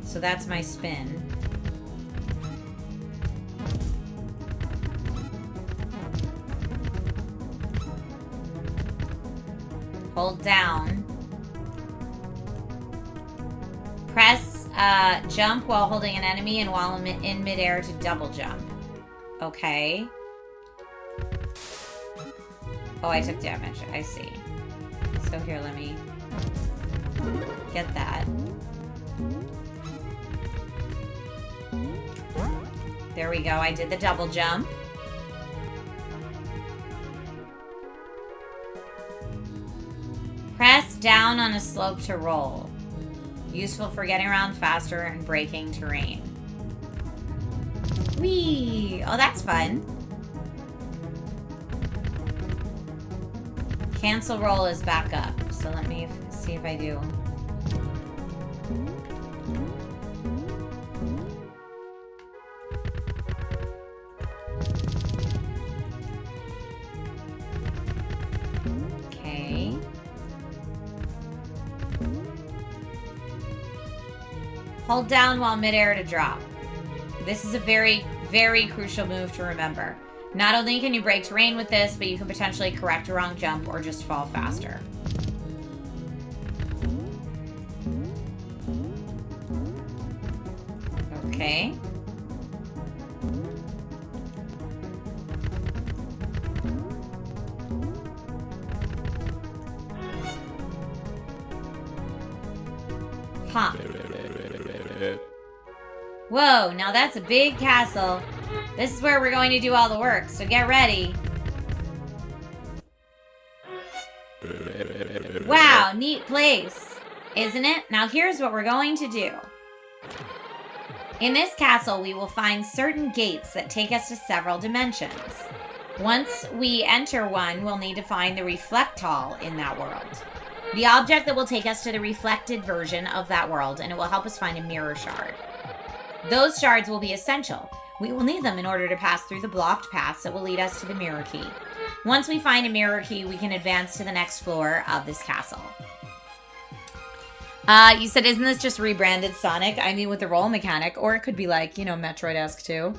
Speaker 1: So that's my spin. Hold down. Press jump while holding an enemy and while in midair to double jump. Okay. Oh, I took damage. I see. So here, let me get that. There we go. I did the double jump. Press down on a slope to roll. Useful for getting around faster and breaking terrain. Whee! Oh, that's fun. Cancel roll is back up. So let me see if I do. Okay. Hold down while midair to drop. This is a very, very crucial move to remember. Not only can you break terrain with this, but you can potentially correct a wrong jump or just fall faster. Okay. Huh. Whoa, now that's a big castle. This is where we're going to do all the work, so get ready. Wow, neat place, isn't it? Now here's what we're going to do. In this castle, we will find certain gates that take us to several dimensions. Once we enter one, we'll need to find the reflectall in that world. The object that will take us to the reflected version of that world, and it will help us find a mirror shard. Those shards will be essential. We will need them in order to pass through the blocked paths that will lead us to the mirror key. Once we find a mirror key, we can advance to the next floor of this castle. You said, isn't this just rebranded Sonic? I mean, with the roll mechanic, or it could be like, you know, Metroid-esque too.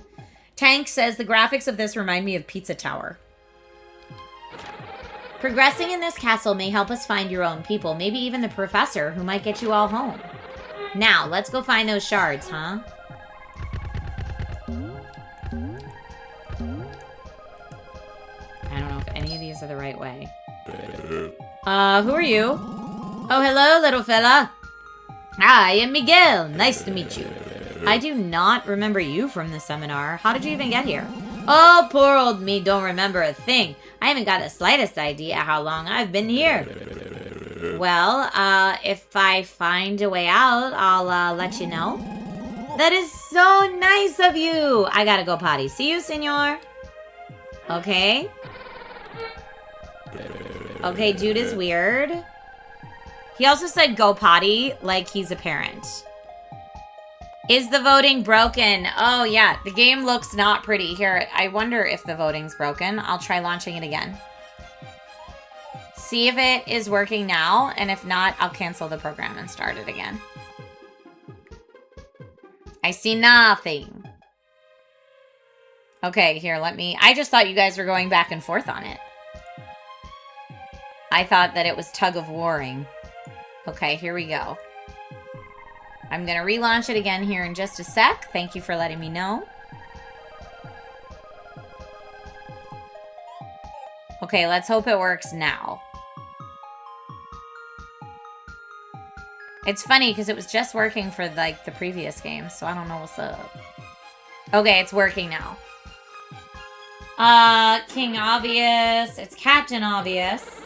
Speaker 1: Tank says, the graphics of this remind me of Pizza Tower. Progressing in this castle may help us find your own people, maybe even the professor who might get you all home. Now, let's go find those shards, huh? I don't know if any of these are the right way. Who are you? Oh, hello, little fella. I am Miguel. Nice to meet you. I do not remember you from the seminar. How did you even get here? Oh, poor old me don't remember a thing. I haven't got the slightest idea how long I've been here. Well, if I find a way out, I'll let you know. That is so nice of you. I gotta go potty. See you, senor. Okay. Okay, dude is weird. He also said go potty like he's a parent. Is the voting broken? Oh, yeah. The game looks not pretty. Here, I wonder if the voting's broken. I'll try launching it again. See if it is working now. And if not, I'll cancel the program and start it again. I see nothing. Okay, here, let me... I just thought you guys were going back and forth on it. I thought that it was tug of warring. Okay, here we go. I'm going to relaunch it again here in just a sec. Thank you for letting me know. Okay, let's hope it works now. It's funny because it was just working for like the previous game, so I don't know what's up. Okay, it's working now. King Obvious. It's Captain Obvious.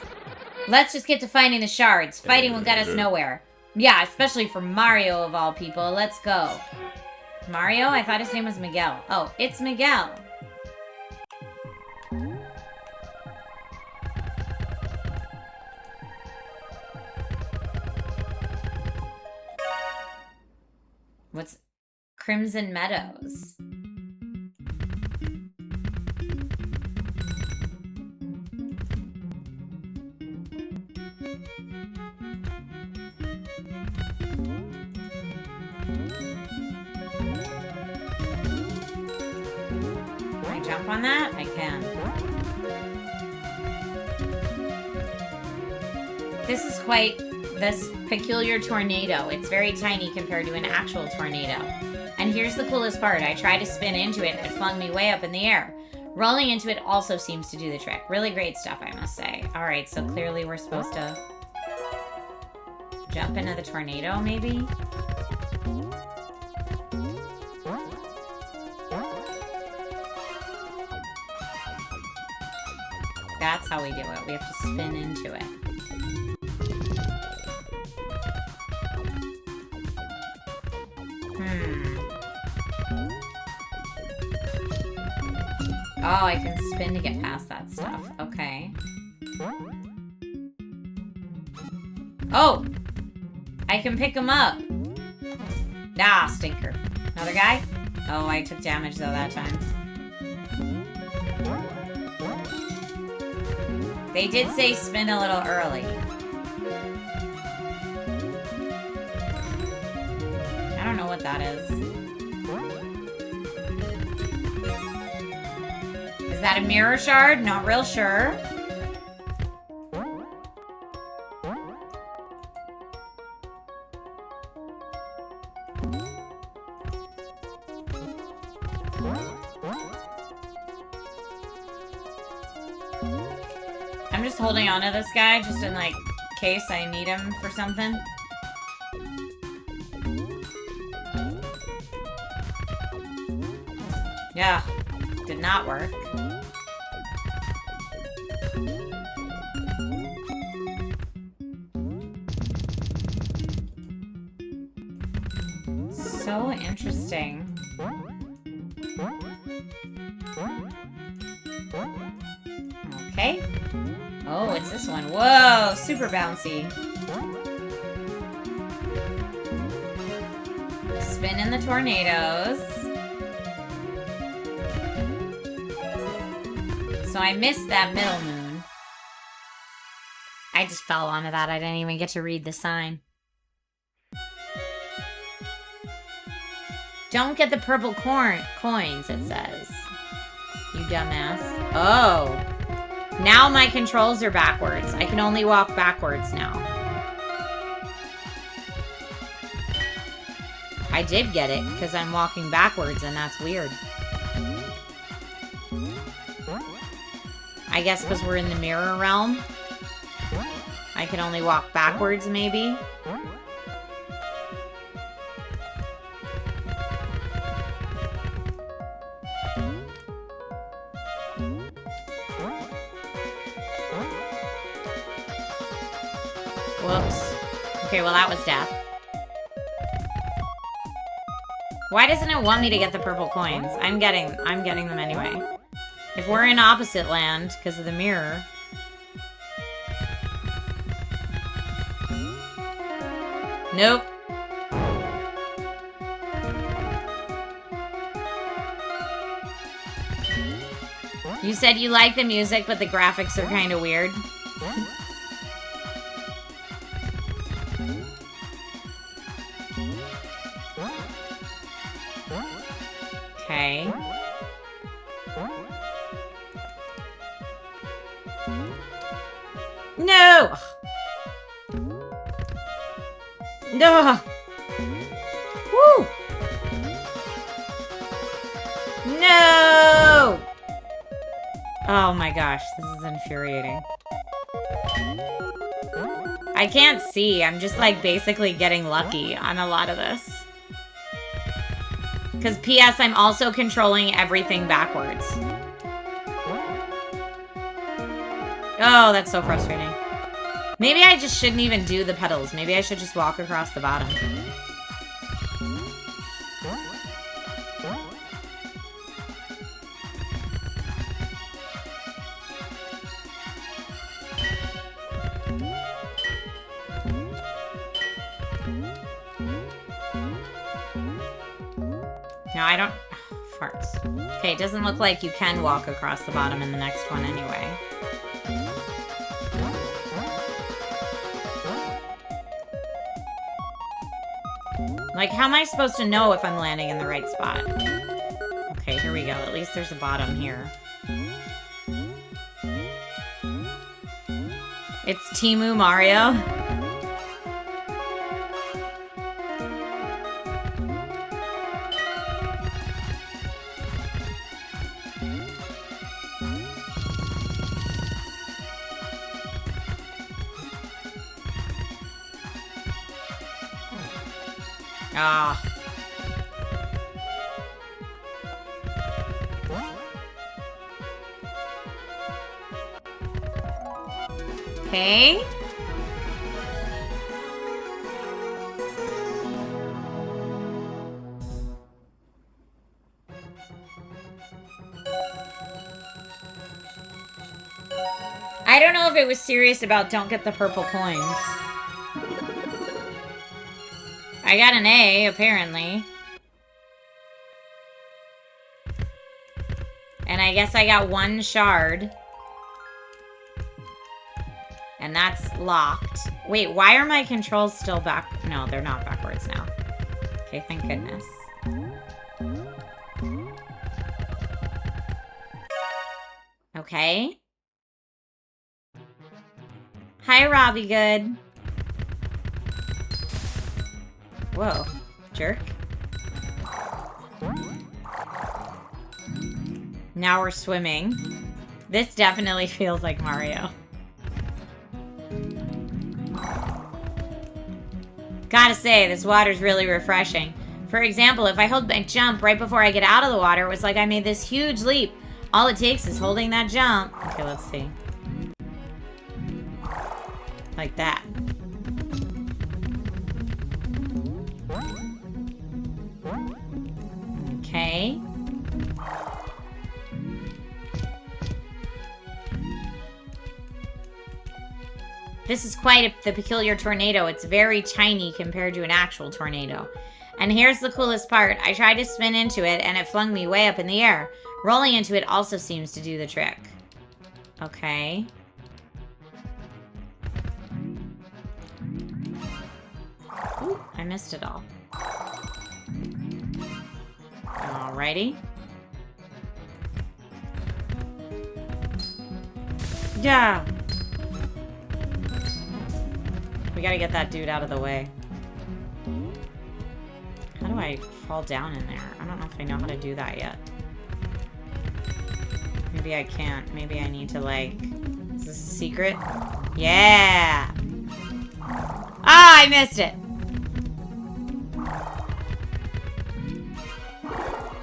Speaker 1: Let's just get to finding the shards. Fighting will get us nowhere. Yeah, especially for Mario of all people. Let's go. Mario? I thought his name was Miguel. Oh, it's Miguel. What's Crimson Meadows? Jump on that? I can. This is quite this peculiar tornado. It's very tiny compared to an actual tornado. And here's the coolest part. I tried to spin into it and it flung me way up in the air. Rolling into it also seems to do the trick. Really great stuff, I must say. Alright, so clearly we're supposed to jump into the tornado, maybe? That's how we do it. We have to spin into it. Oh, I can spin to get past that stuff. Okay. Oh! I can pick him up. Ah, stinker. Another guy? Oh, I took damage though that time. They did say spin a little early. I don't know what that is. Is that a mirror shard? Not real sure. I'm just holding on to this guy just in like case I need him for something. Yeah, did not work. So interesting. Okay. Oh, it's this one. Whoa, super bouncy. Spin in the tornadoes. So I missed that middle moon. I just fell onto that. I didn't even get to read the sign. Don't get the purple coins, it says. You dumbass. Oh. Now my controls are backwards. I can only walk backwards now. I did get it, because I'm walking backwards, and that's weird. I guess because we're in the mirror realm. I can only walk backwards, maybe. Whoops. Okay, well that was death. Why doesn't it want me to get the purple coins? I'm getting them anyway. If we're in opposite land because of the mirror. Nope. You said you like the music, but the graphics are kind of weird. Okay. No! No! Woo! No! Oh my gosh, this is infuriating. I can't see. I'm just like basically getting lucky on a lot of this. Because P.S. I'm also controlling everything backwards. Oh, that's so frustrating. Maybe I just shouldn't even do the pedals. Maybe I should just walk across the bottom. No, I don't... farts. Okay, it doesn't look like you can walk across the bottom in the next one anyway. Like, how am I supposed to know if I'm landing in the right spot? Okay, here we go. At least there's a bottom here. It's Temu Mario. Ah. Okay. I don't know if it was serious about don't get the purple coins. I got an A, apparently. And I guess I got one shard. And that's locked. Wait, why are my controls still back? No, they're not backwards now. Okay, thank goodness. Okay. Hi, Robbie Good. Whoa, jerk. Now we're swimming. This definitely feels like Mario. Gotta say, this water's really refreshing. For example, if I hold my jump right before I get out of the water, it was like I made this huge leap. All it takes is holding that jump. Okay, let's see. Like that. Okay. This is quite the peculiar tornado. It's very tiny compared to an actual tornado. And here's the coolest part. I tried to spin into it and it flung me way up in the air. Rolling into it also seems to do the trick. Okay. Ooh, I missed it all. Alrighty. Yeah. We gotta get that dude out of the way. How do I fall down in there? I don't know if I know how to do that yet. Maybe I can't. Maybe I need to, like... Is this a secret? Yeah! Ah, I missed it!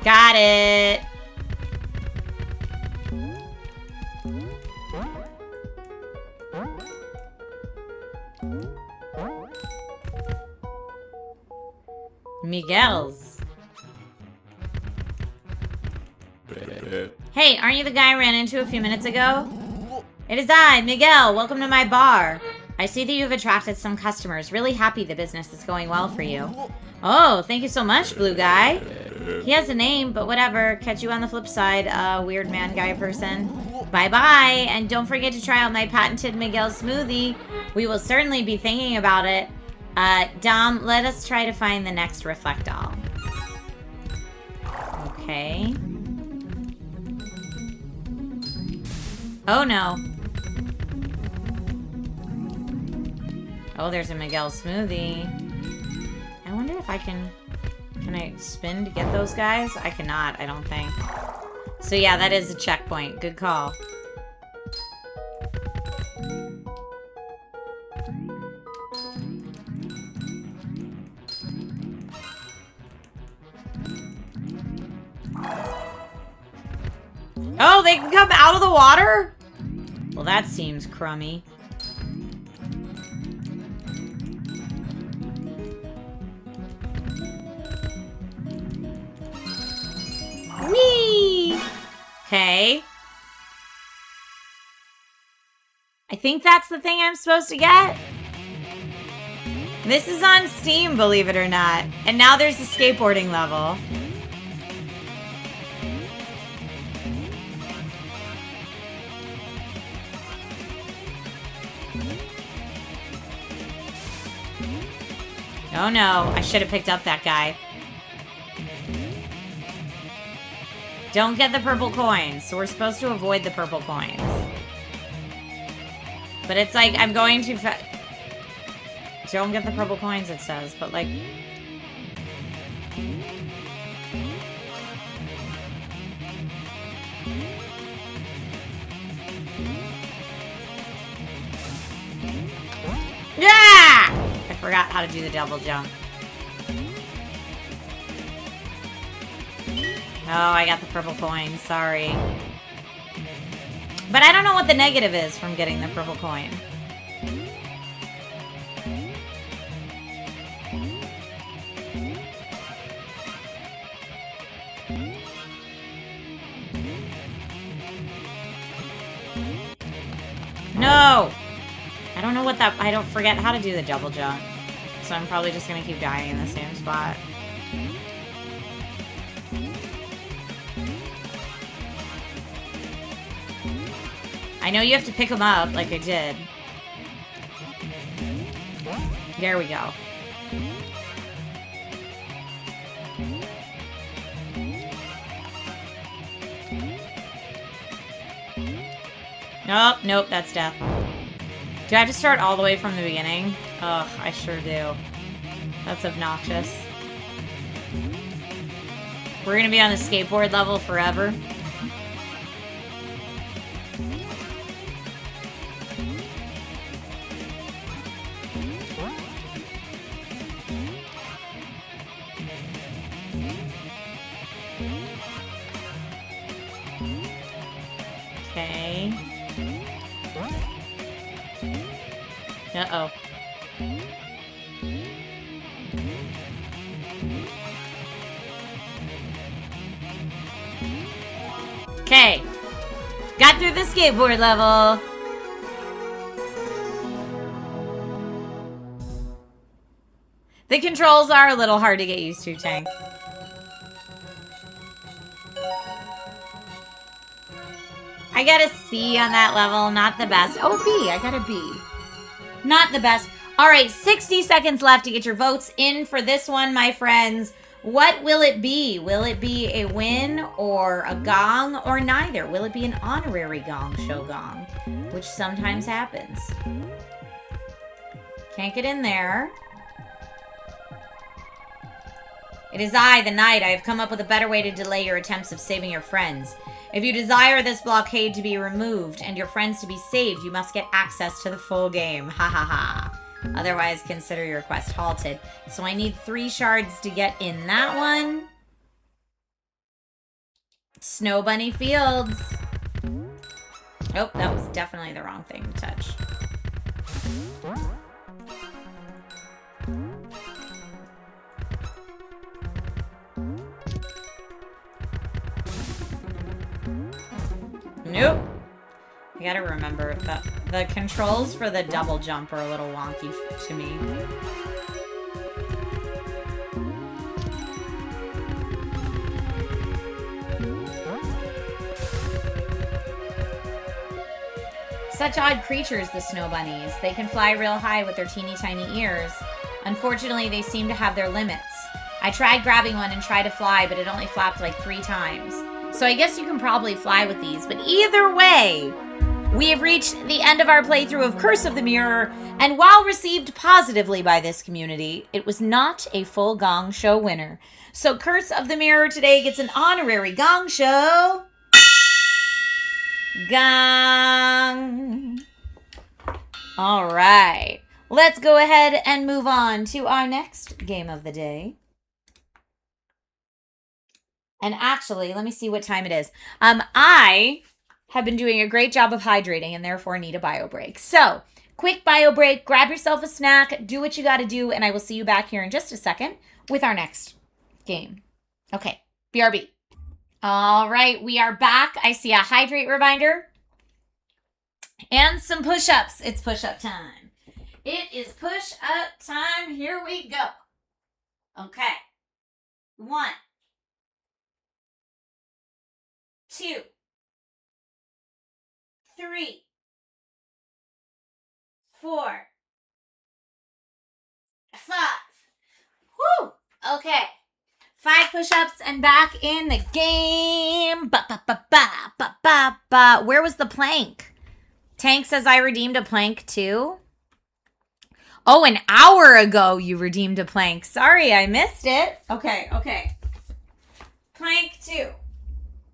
Speaker 1: Got it! Miguel's. Hey, aren't you the guy I ran into a few minutes ago? It is I, Miguel. Welcome to my bar. I see that you've attracted some customers. Really happy the business is going well for you. Oh, thank you so much, blue guy. He has a name, but whatever. Catch you on the flip side, weird man guy person. Bye-bye, and don't forget to try out my patented Miguel smoothie. We will certainly be thinking about it. Dom, let us try to find the next Reflectall. Okay. Oh, no. Oh, there's a Miguel smoothie. I wonder if I can... Can I spin to get those guys? I cannot, I don't think. So yeah, that is a checkpoint. Good call. Oh, they can come out of the water? Well, that seems crummy. Whee! Okay. I think that's the thing I'm supposed to get. This is on Steam, believe it or not. And now there's a skateboarding level. Oh no, I should have picked up that guy. Don't get the purple coins, so we're supposed to avoid the purple coins. But it's like, I'm going too fast. Don't get the purple coins, it says, but like... Yeah! I forgot how to do the double jump. Oh, I got the purple coin. Sorry. But I don't know what the negative is from getting the purple coin. No! I don't know what that... I don't forget how to do the double jump. So I'm probably just gonna keep dying in the same spot. I know you have to pick them up, like I did. There we go. Nope, nope, that's death. Do I have to start all the way from the beginning? Ugh, I sure do. That's obnoxious. We're gonna be on the skateboard level forever. Okay. Uh-oh. Okay. Got through the skateboard level. The controls are a little hard to get used to, Tank. I got a C on that level. Not the best. Oh, B. I got a B. Not the best. All right, 60 seconds left to get your votes in for this one, my friends. What will it be? Will it be a win or a gong or neither? Will it be an honorary Gong Show gong, which sometimes happens? Can't get in there. It is I, the knight. I have come up with a better way to delay your attempts of saving your friends. If you desire this blockade to be removed and your friends to be saved, you must get access to the full game. Ha ha ha. Otherwise, consider your quest halted. So I need 3 shards to get in that one. Snow Bunny Fields. Oh, that was definitely the wrong thing to touch. Nope. I gotta remember that the controls for the double jump are a little wonky to me. Such odd creatures, the snow bunnies. They can fly real high with their teeny tiny ears. Unfortunately, they seem to have their limits. I tried grabbing one and tried to fly, but it only flapped like 3 times. So I guess you can probably fly with these, but either way, we have reached the end of our playthrough of Curse of the Mirror, and while received positively by this community, it was not a full Gong Show winner. So Curse of the Mirror today gets an honorary Gong Show. Gong. All right. Let's go ahead and move on to our next game of the day. And actually, let me see what time it is. I have been doing a great job of hydrating and therefore need a bio break. So, quick bio break, grab yourself a snack, do what you got to do, and I will see you back here in just a second with our next game. Okay, BRB. All right, we are back. I see a hydrate reminder and some push-ups. It's push-up time. It is push-up time. Here we go. Okay. 1, 2, 3, 4, 5. Woo! Okay. 5 push-ups and back in the game. Ba, ba, ba, ba, ba, ba, ba. Where was the plank? Tank says I redeemed a plank too. Oh, an hour ago you redeemed a plank. Sorry, I missed it. Okay. Plank 2.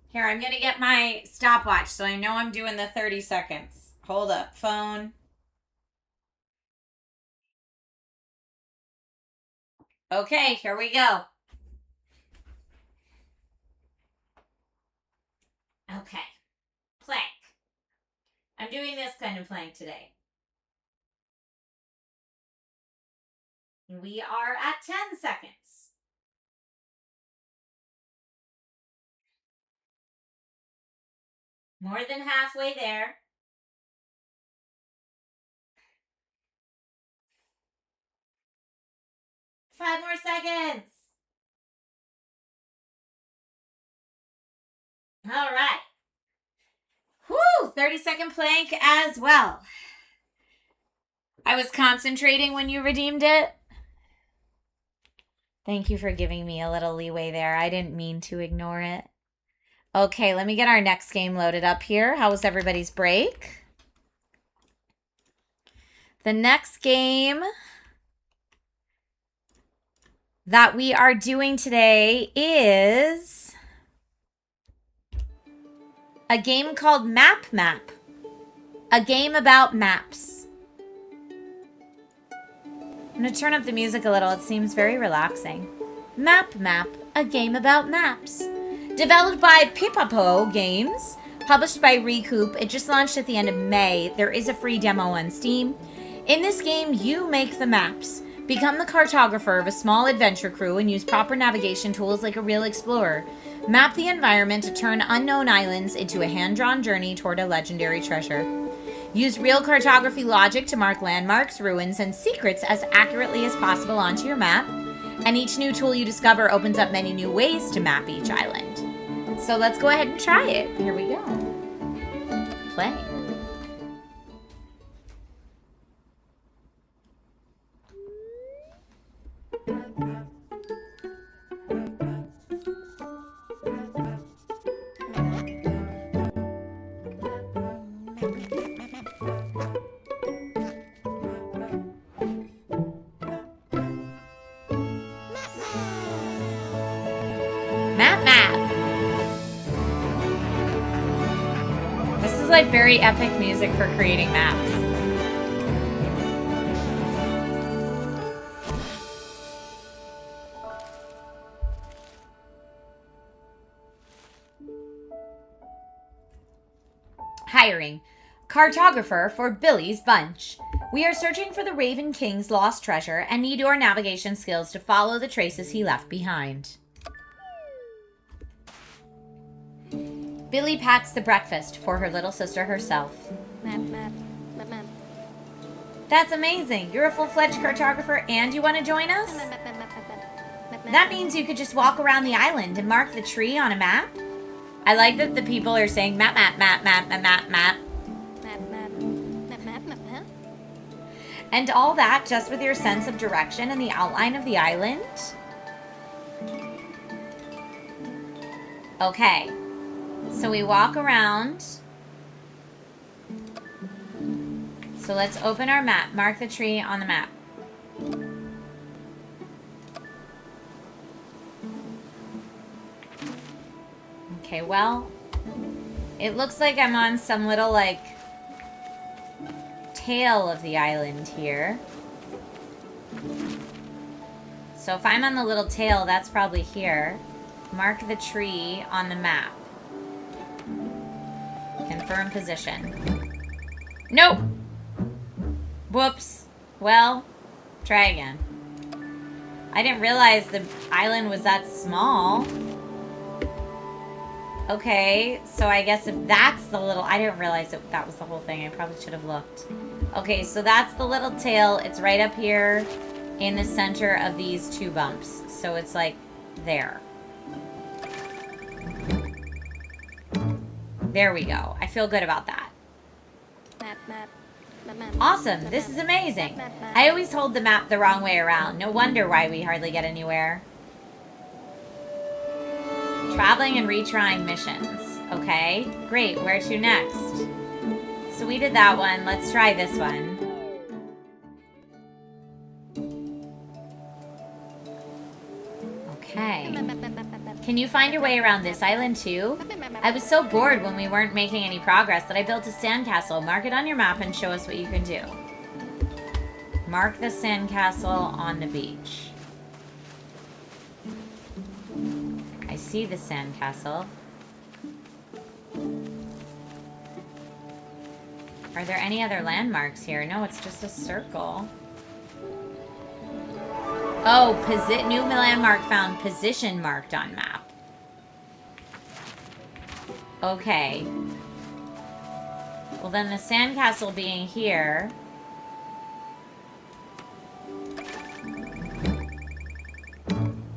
Speaker 1: Here, I'm going to get my stopwatch so I know I'm doing the 30 seconds. Hold up, phone. Okay, here we go. Okay, plank. I'm doing this kind of plank today. We are at 10 seconds. More than halfway there. Five more seconds. All right. Whew, 30-second plank as well. I was concentrating when you redeemed it. Thank you for giving me a little leeway there. I didn't mean to ignore it. Okay, let me get our next game loaded up here. How was everybody's break? The next game that we are doing today is a game called Map, a game about maps. I'm going to turn up the music a little. It seems very relaxing. Map, a game about maps. Developed by Pipapo Games, published by Recoup. It just launched at the end of May. There is a free demo on Steam. In this game, you make the maps. Become the cartographer of a small adventure crew and use proper navigation tools like a real explorer. Map the environment to turn unknown islands into a hand-drawn journey toward a legendary treasure. Use real cartography logic to mark landmarks, ruins, and secrets as accurately as possible onto your map. And each new tool you discover opens up many new ways to map each island. So let's go ahead and try it. Here we go. play. Map. This is like very epic music for creating maps. Hiring. Cartographer for Billy's Bunch. We are searching for the Raven King's lost treasure and need your navigation skills to follow the traces he left behind. Billy packs the breakfast for her little sister herself.
Speaker 8: Map.
Speaker 1: That's amazing. You're a full-fledged cartographer and you want to join us? That means you could just walk around the island and mark the tree on a map? I like that the people are saying map. And all that just with your sense of direction and the outline of the island? Okay. So we walk around. So let's open our map. Mark the tree on the map. Okay, well, it looks like I'm on some little, like, tail of the island here. So if I'm on the little tail, that's probably here. Mark the tree on the map. Confirm position. Nope! Whoops. Well, try again. I didn't realize the island was that small. Okay, so I guess if that's the little... I didn't realize that was the whole thing. I probably should have looked. Okay, so that's the little tail. It's right up here in the center of these two bumps. So it's like there. There we go. I feel good about that. Awesome. This is amazing. I always hold the map the wrong way around. No wonder why we hardly get anywhere. Traveling and retrying missions. Okay, great. Where to next? So we did that one. Let's try this one. Okay. Can you find your way around this island too? I was so bored when we weren't making any progress that I built a sandcastle. Mark it on your map and show us what you can do. Mark the sandcastle on the beach. I see the sandcastle. Are there any other landmarks here? No, it's just a circle. Oh, new landmark found. Position marked on map. Okay. Well, then the sandcastle being here...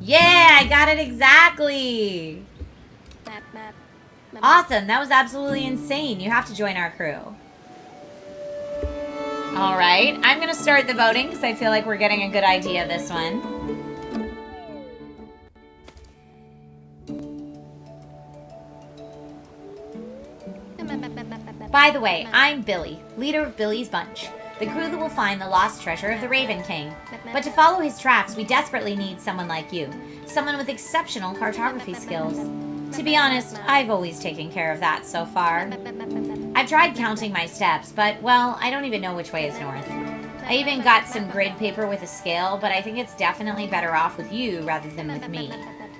Speaker 1: Yeah, I got it exactly. Awesome. That was absolutely insane. You have to join our crew. All right. I'm going to start the voting because I feel like we're getting a good idea of this one. By the way, I'm Billy, leader of Billy's Bunch, the crew that will find the lost treasure of the Raven King. But to follow his tracks, we desperately need someone like you. Someone with exceptional cartography skills. To be honest, I've always taken care of that so far. I've tried counting my steps, but, well, I don't even know which way is north. I even got some grid paper with a scale, but I think it's definitely better off with you rather than with me.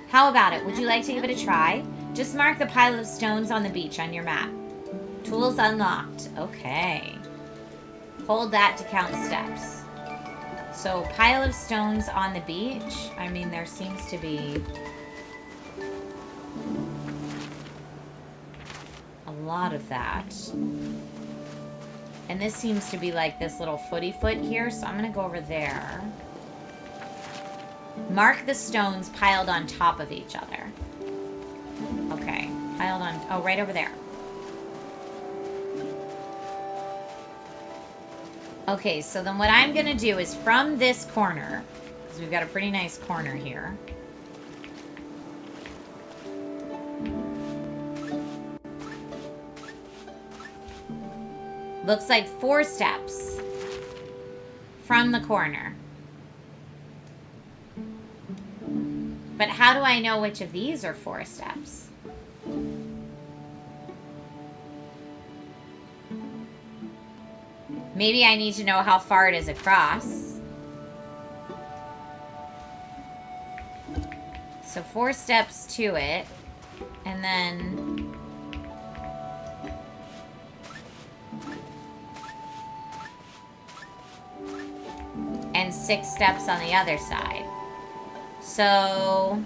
Speaker 1: How about it? Would you like to give it a try? Just mark the pile of stones on the beach on your map. Tools unlocked. Okay. Hold that to count steps. So, pile of stones on the beach. I mean, there seems to be a lot of that. And this seems to be like this little footy foot here, so I'm going to go over there. Mark the stones piled on top of each other. Okay. Piled on... Oh, right over there. Okay, so then what I'm gonna do is from this corner, because we've got a pretty nice corner here. Looks like 4 steps from the corner. But how do I know which of these are 4 steps? Maybe I need to know how far it is across. So 4 steps to it. And then... and 6 steps on the other side. So...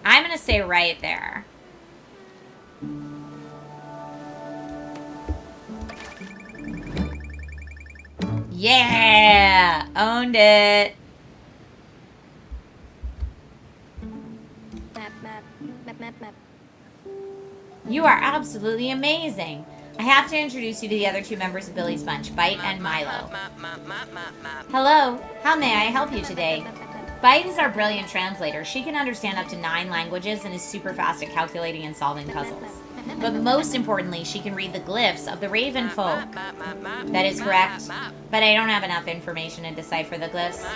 Speaker 1: I'm gonna say right there. Yeah! Owned it! You are absolutely amazing. I have to introduce you to the other 2 members of Billy's Bunch, Bite and Milo. Hello, how may I help you today? Bite is our brilliant translator. She can understand up to 9 languages and is super fast at calculating and solving puzzles. But most importantly, she can read the glyphs of the Raven folk. That is correct, but I don't have enough information to decipher the glyphs.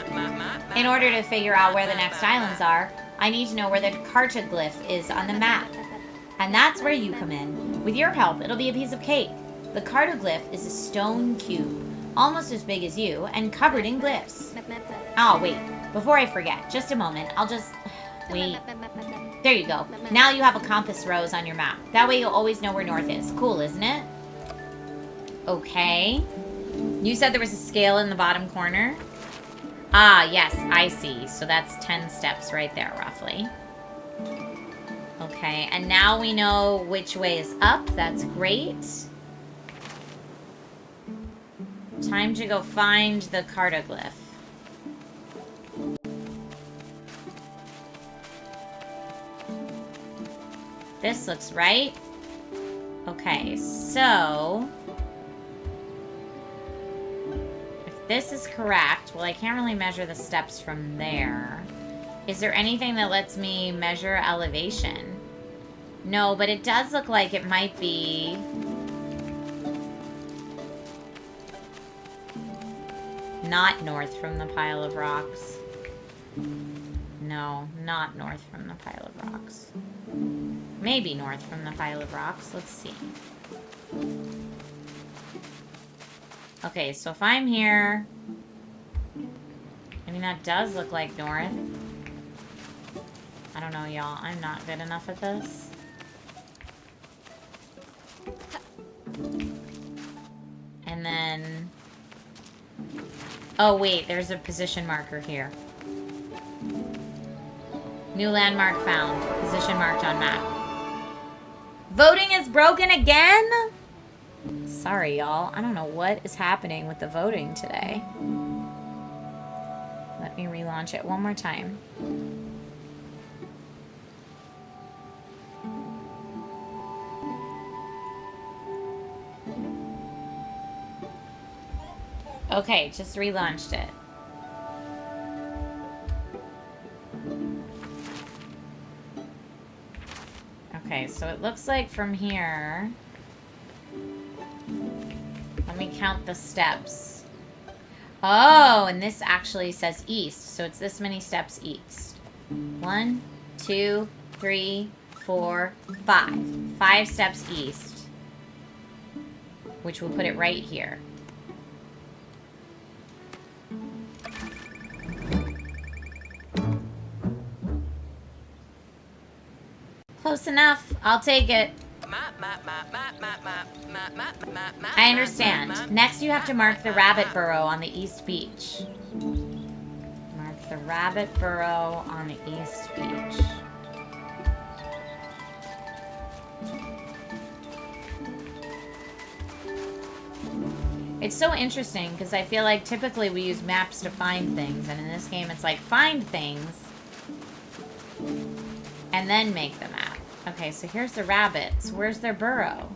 Speaker 1: In order to figure out where the next islands are, I need to know where the Clarita glyph is on the map. And that's where you come in. With your help, it'll be a piece of cake. The Clarita glyph is a stone cube, almost as big as you, and covered in glyphs. Oh, wait. Before I forget, just a moment. I'll just... wait. There you go. Now you have a compass rose on your map. That way you'll always know where north is. Cool, isn't it? Okay. You said there was a scale in the bottom corner? Ah, yes, I see. So that's 10 steps right there, roughly. Okay, and now we know which way is up. That's great. Time to go find the cartoglyph. This looks right. Okay, so... if this is correct, well, I can't really measure the steps from there. Is there anything that lets me measure elevation? No, but it does look like it might be... not north from the pile of rocks. No, not north from the pile of rocks. Maybe north from the pile of rocks. Let's see. Okay, so if I'm here... I mean, that does look like north. I don't know, y'all. I'm not good enough at this. And then... oh, wait. There's a position marker here. New landmark found. Position marked on map. Voting is broken again? Sorry, y'all. I don't know what is happening with the voting today. Let me relaunch it one more time. Okay, just relaunched it. Okay, so it looks like from here... let me count the steps. Oh, and this actually says east, so it's this many steps east. 1, 2, 3, 4, 5. 5 steps east. Which will put it right here. Close enough. I'll take it. I understand. Next, you have to mark the rabbit burrow on the east beach. Mark the rabbit burrow on the east beach. It's so interesting because I feel like typically we use maps to find things, and in this game it's like find things and then make the map. Okay, so here's the rabbits. Where's their burrow?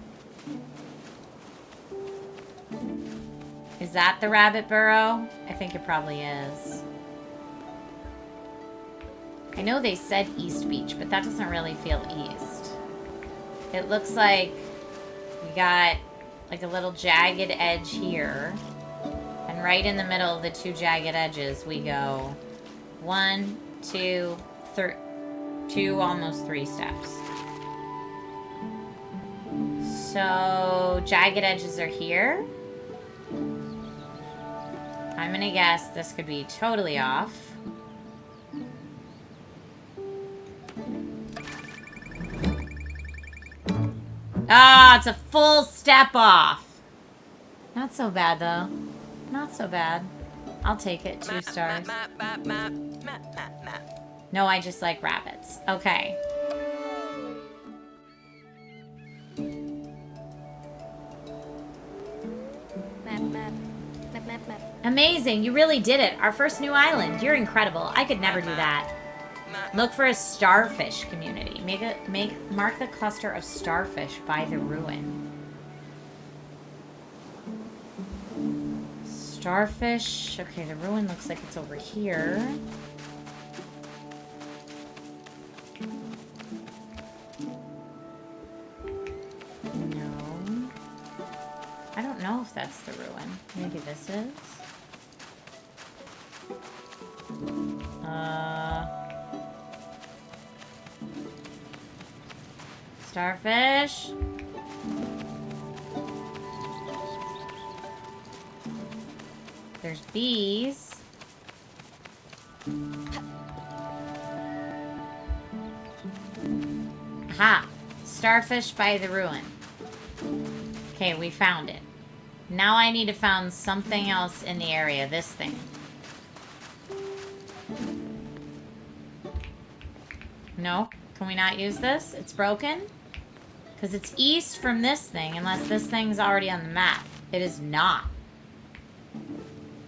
Speaker 1: Is that the rabbit burrow? I think it probably is. I know they said East Beach, but that doesn't really feel east. It looks like we got like a little jagged edge here. And right in the middle of the two jagged edges, we go 1, 2, 2, almost 3 steps. So, jagged edges are here. I'm gonna guess this could be totally off. Ah, it's a full step off. Not so bad, though. Not so bad. I'll take it. 2 stars. No, I just like rabbits. Okay. Amazing. You really did it. Our first new island. You're incredible. I could never do that. Look for a starfish community. Mark the cluster of starfish by the ruin. Starfish. Okay, the ruin looks like it's over here. No. I don't know if that's the ruin. Maybe this is. Starfish. There's bees. Aha! Starfish by the ruin. Okay, we found it. Now I need to find something else in the area. This thing. No? Can we not use this? It's broken? Because it's east from this thing, unless this thing's already on the map. It is not.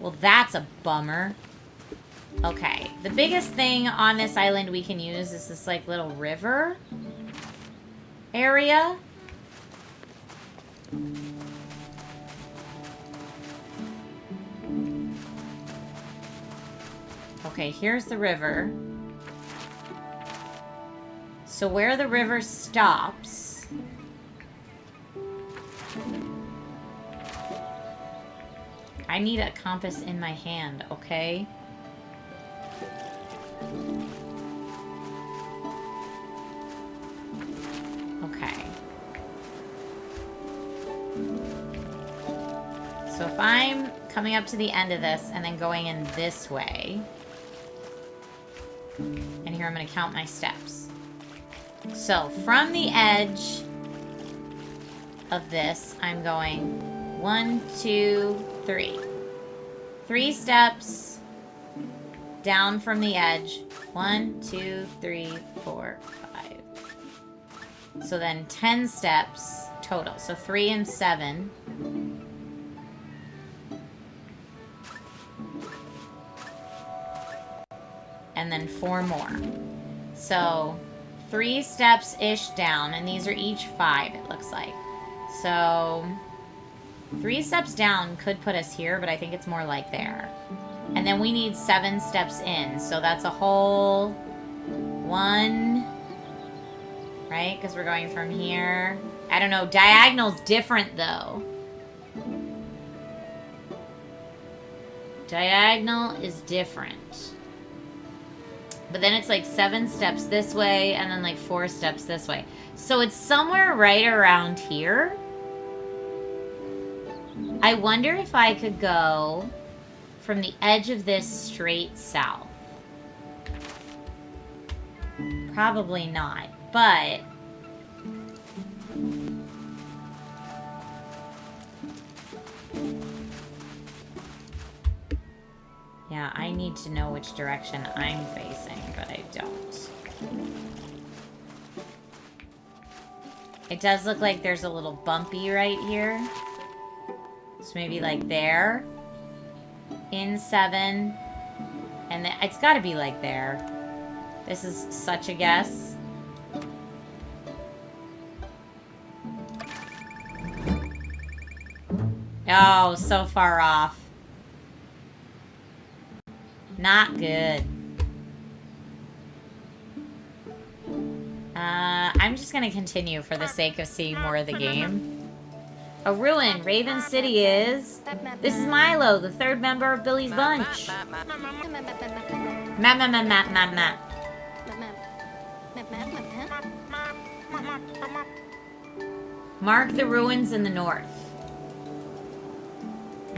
Speaker 1: Well, that's a bummer. Okay. The biggest thing on this island we can use is this, like, little river area. Okay, here's the river. So where the river stops... I need a compass in my hand, okay? Okay. So if I'm coming up to the end of this and then going in this way... And here I'm going to count my steps. So from the edge of this, I'm going 1, 2, 3. 3 steps down from the edge. 1, 2, 3, 4, 5. So then 10 steps total. So 3 and 7. And then 4 more. So 3 steps-ish down, and these are each 5, it looks like. So 3 steps down could put us here, but I think it's more like there. And then we need 7 steps in, so that's a whole 1, right? Because we're going from here. I don't know, diagonal's different though. Diagonal is different. But then it's like 7 steps this way, and then like 4 steps this way. So it's somewhere right around here. I wonder if I could go from the edge of this straight south. Probably not, but... Yeah, I need to know which direction I'm facing, but I don't. It does look like there's a little bumpy right here. So maybe like there. In 7. And then it's got to be like there. This is such a guess. Oh, so far off. Not good. I'm just gonna continue for the sake of seeing more of the game. A ruin. Raven City is... This is Milo, the third member of Billy's Bunch. Map. Mark the ruins in the north.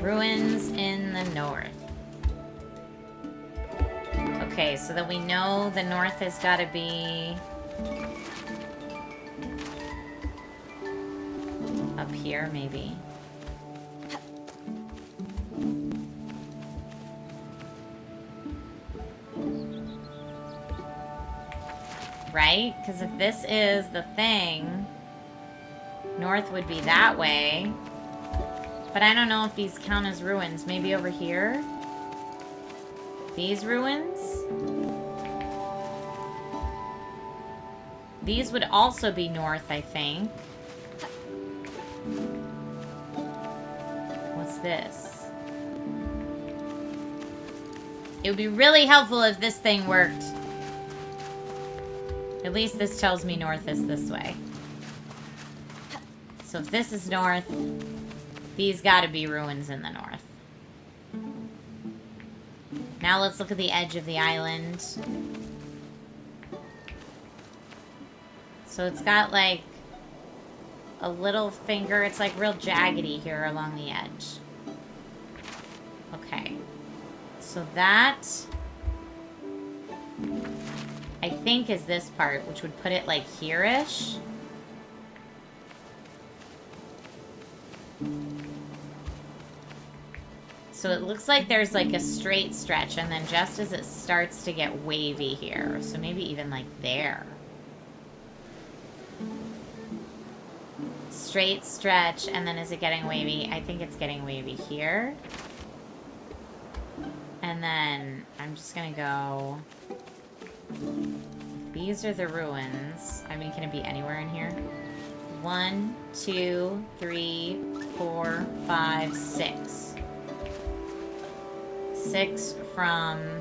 Speaker 1: Ruins in the north. Okay, so that we know the north has got to be... up here, maybe. Right? Because if this is the thing, north would be that way. But I don't know if these count as ruins. Maybe over here? These ruins? These would also be north, I think. What's this? It would be really helpful if this thing worked. At least this tells me north is this way. So if this is north, these gotta be ruins in the north. Now let's look at the edge of the island. So it's got like a little finger. It's like real jaggedy here along the edge. Okay. So that, I think, is this part, which would put it like here-ish. So it looks like there's like a straight stretch, and then just as it starts to get wavy here, so maybe even like there. Straight stretch, and then is it getting wavy? I think it's getting wavy here. And then I'm just gonna go... These are the ruins. I mean, can it be anywhere in here? 1, 2, 3, 4, 5, 6. 6 from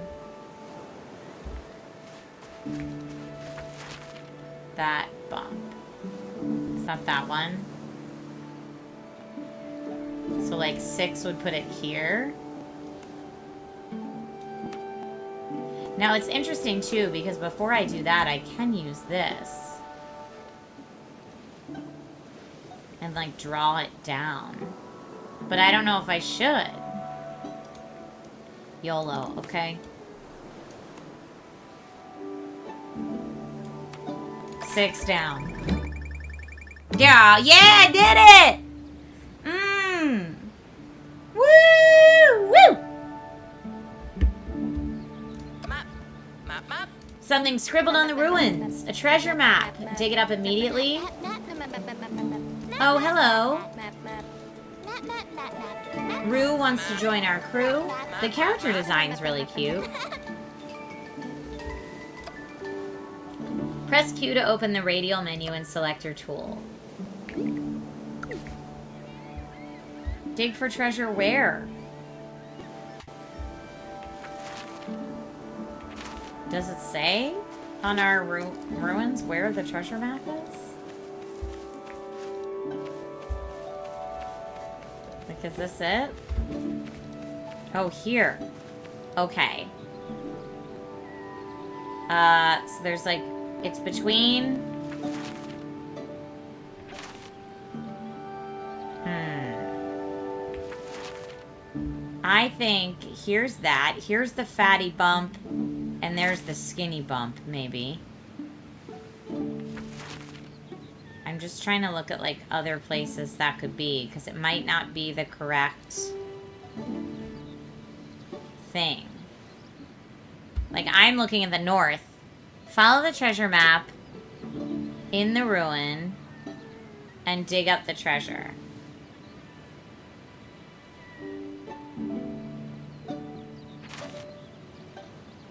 Speaker 1: that bump. It's not that one. So like 6 would put it here. Now it's interesting too, because before I do that, I can use this and like draw it down. But I don't know if I should. YOLO, okay? 6 down. Yeah, I did it! Woo! Woo!
Speaker 8: Map.
Speaker 1: Something scribbled on the ruins. A treasure map. Dig it up immediately. Oh, hello. Rue wants to join our crew. The character design's really cute. Press Q to open the radial menu and select your tool. Dig for treasure where? Does it say on our ruins where the treasure map is? Like, is this it? Oh, here. Okay. So there's like, it's between... I think here's that. Here's the fatty bump. And there's the skinny bump, maybe. I'm just trying to look at, like, other places that could be, because it might not be the correct thing. Like, I'm looking at the north. Follow the treasure map in the ruin and dig up the treasure.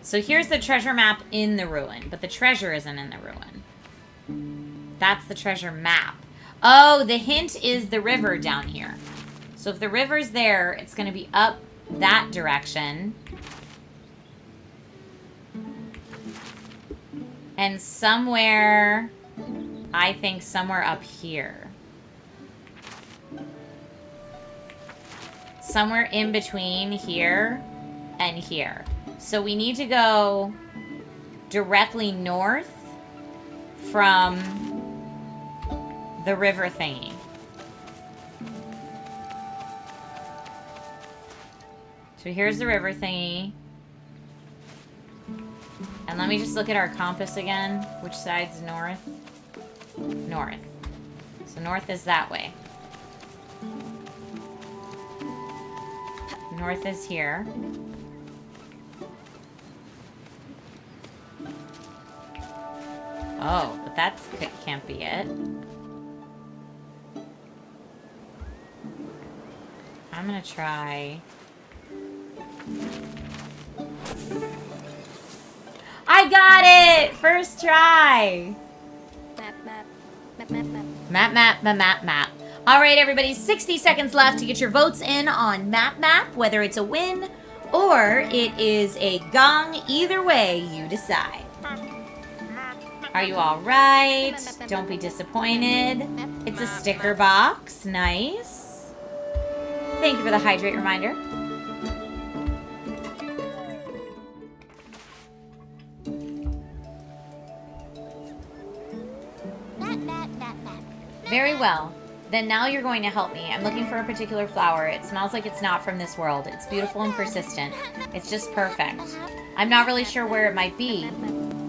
Speaker 1: So here's the treasure map in the ruin, but the treasure isn't in the ruin. That's the treasure map. Oh, the hint is the river down here. So if the river's there, it's going to be up that direction. And somewhere, I think somewhere up here. Somewhere in between here and here. So we need to go directly north from the river thingy. So here's the river thingy. And let me just look at our compass again. Which side's north? North. So north is that way. North is here. Oh, but that can't be it. I'm gonna try... I got it! First try! Map. All right, everybody, 60 seconds left to get your votes in on Map, whether it's a win or it is a gong. Either way, you decide. Are you all right? Don't be disappointed. It's a sticker box. Nice. Thank you for the hydrate reminder. Very well. Then now you're going to help me. I'm looking for a particular flower. It smells like it's not from this world. It's beautiful and persistent. It's just perfect. I'm not really sure where it might be.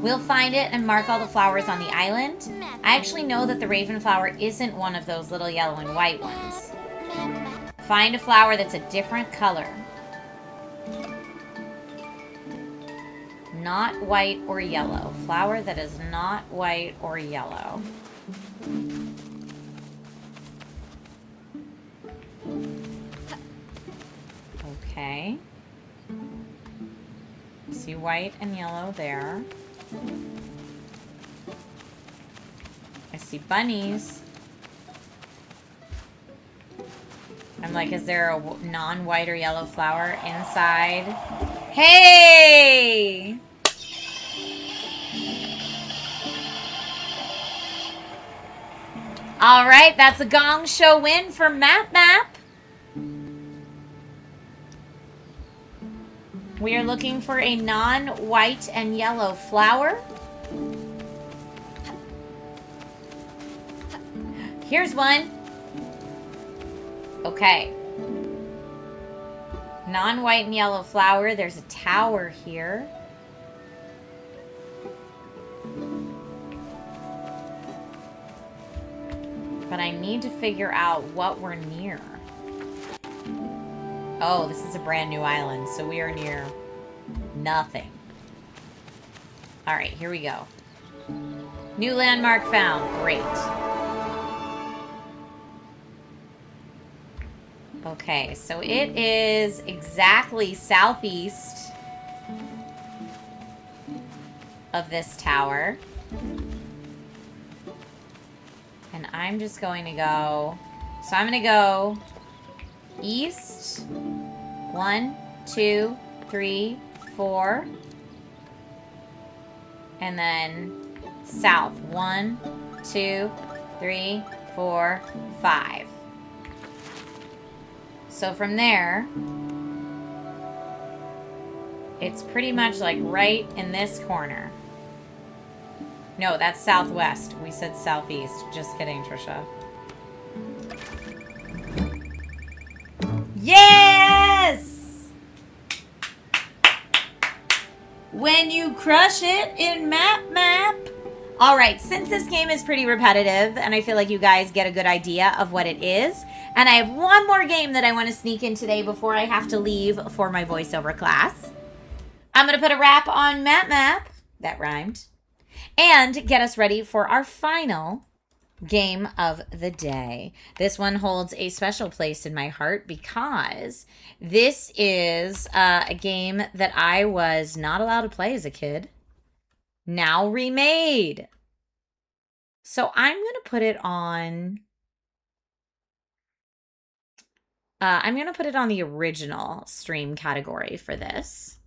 Speaker 1: We'll find it and mark all the flowers on the island. I actually know that the raven flower isn't one of those little yellow and white ones. Find a flower that's a different color. Not white or yellow. Flower that is not white or yellow. Okay. See white and yellow there. I see bunnies. I'm like, is there a non-white or yellow flower inside? Hey! All right, that's a Gong Show win for Map. We are looking for a non-white and yellow flower. Here's one. Okay. Non-white and yellow flower. There's a tower here. But I need to figure out what we're near. Oh, this is a brand new island, so we are near nothing. All right, here we go. New landmark found. Great. Okay, so it is exactly southeast of this tower. And I'm just going to go... So I'm going to go east. 1, 2, 3, 4. And then south. 1, 2, 3, 4, 5. So from there, it's pretty much like right in this corner. No, that's southwest. We said southeast. Just kidding, Trisha. Yes! When you crush it in Map. All right, since this game is pretty repetitive, and I feel like you guys get a good idea of what it is, and I have one more game that I want to sneak in today before I have to leave for my voiceover class. I'm going to put a wrap on Map. That rhymed. And get us ready for our final game of the day. This one holds a special place in my heart because this is a game that I was not allowed to play as a kid. Now remade. So I'm going to put it on... I'm going to put it on the original stream category for this.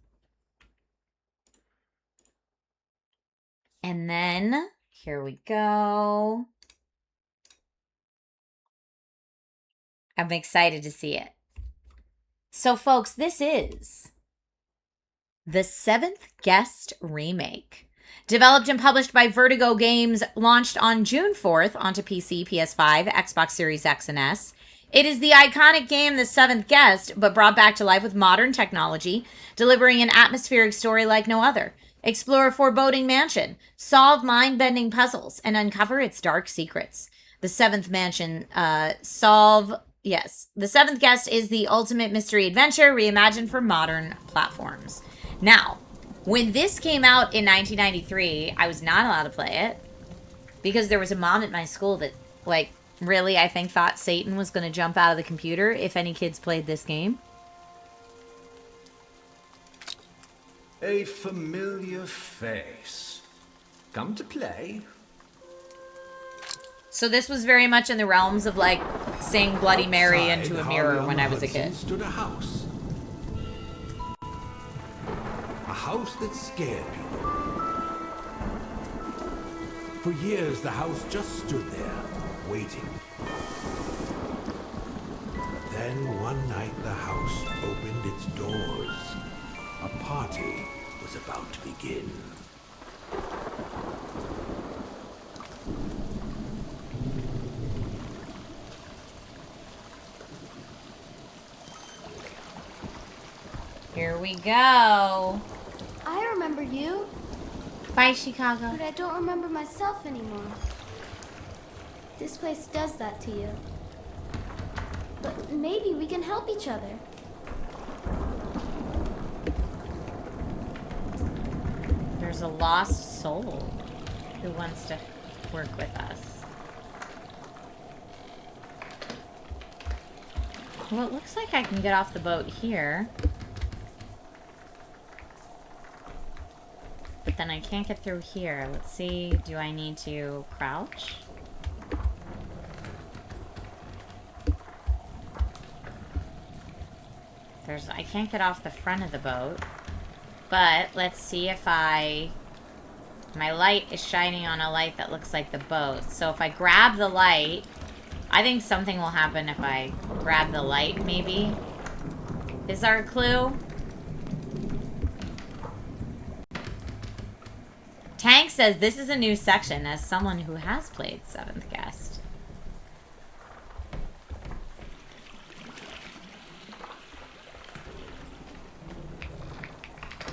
Speaker 1: And then, here we go. I'm excited to see it. So, folks, this is the 7th Guest Remake. Developed and published by Vertigo Games, launched on June 4th onto PC, PS5, Xbox Series X and S. It is the iconic game The 7th Guest, but brought back to life with modern technology, delivering an atmospheric story like no other. Explore a foreboding mansion, solve mind-bending puzzles, and uncover its dark secrets. The 7th Mansion, The 7th Guest is the ultimate mystery adventure reimagined for modern platforms. Now, when this came out in 1993, I was not allowed to play it because there was a mom at my school that, like, really, I think, thought Satan was going to jump out of the computer if any kids played this game.
Speaker 2: A familiar face. Come to play.
Speaker 1: So this was very much in the realms of, like, saying Bloody Mary
Speaker 2: Outside
Speaker 1: into a mirror
Speaker 2: Harlem
Speaker 1: when I was a
Speaker 2: Hudson
Speaker 1: kid.
Speaker 2: stood a house. A house that scared people. For years, the house just stood there, waiting. But then one night, the house opened its doors. A party was about to begin.
Speaker 1: Here we go.
Speaker 8: I remember you,
Speaker 1: Bye, Chicago.
Speaker 8: but I don't remember myself anymore. This place does that to you. But maybe we can help each other.
Speaker 1: There's a lost soul who wants to work with us. Well, it looks like I can get off the boat here. But then I can't get through here. Let's see, do I need to crouch? I can't get off the front of the boat. But let's see if my light is shining on a light that looks like the boat. So if I grab the light, I think something will happen if I grab the light, maybe. Is our clue? Tank says this is a new section as someone who has played 7th Guest.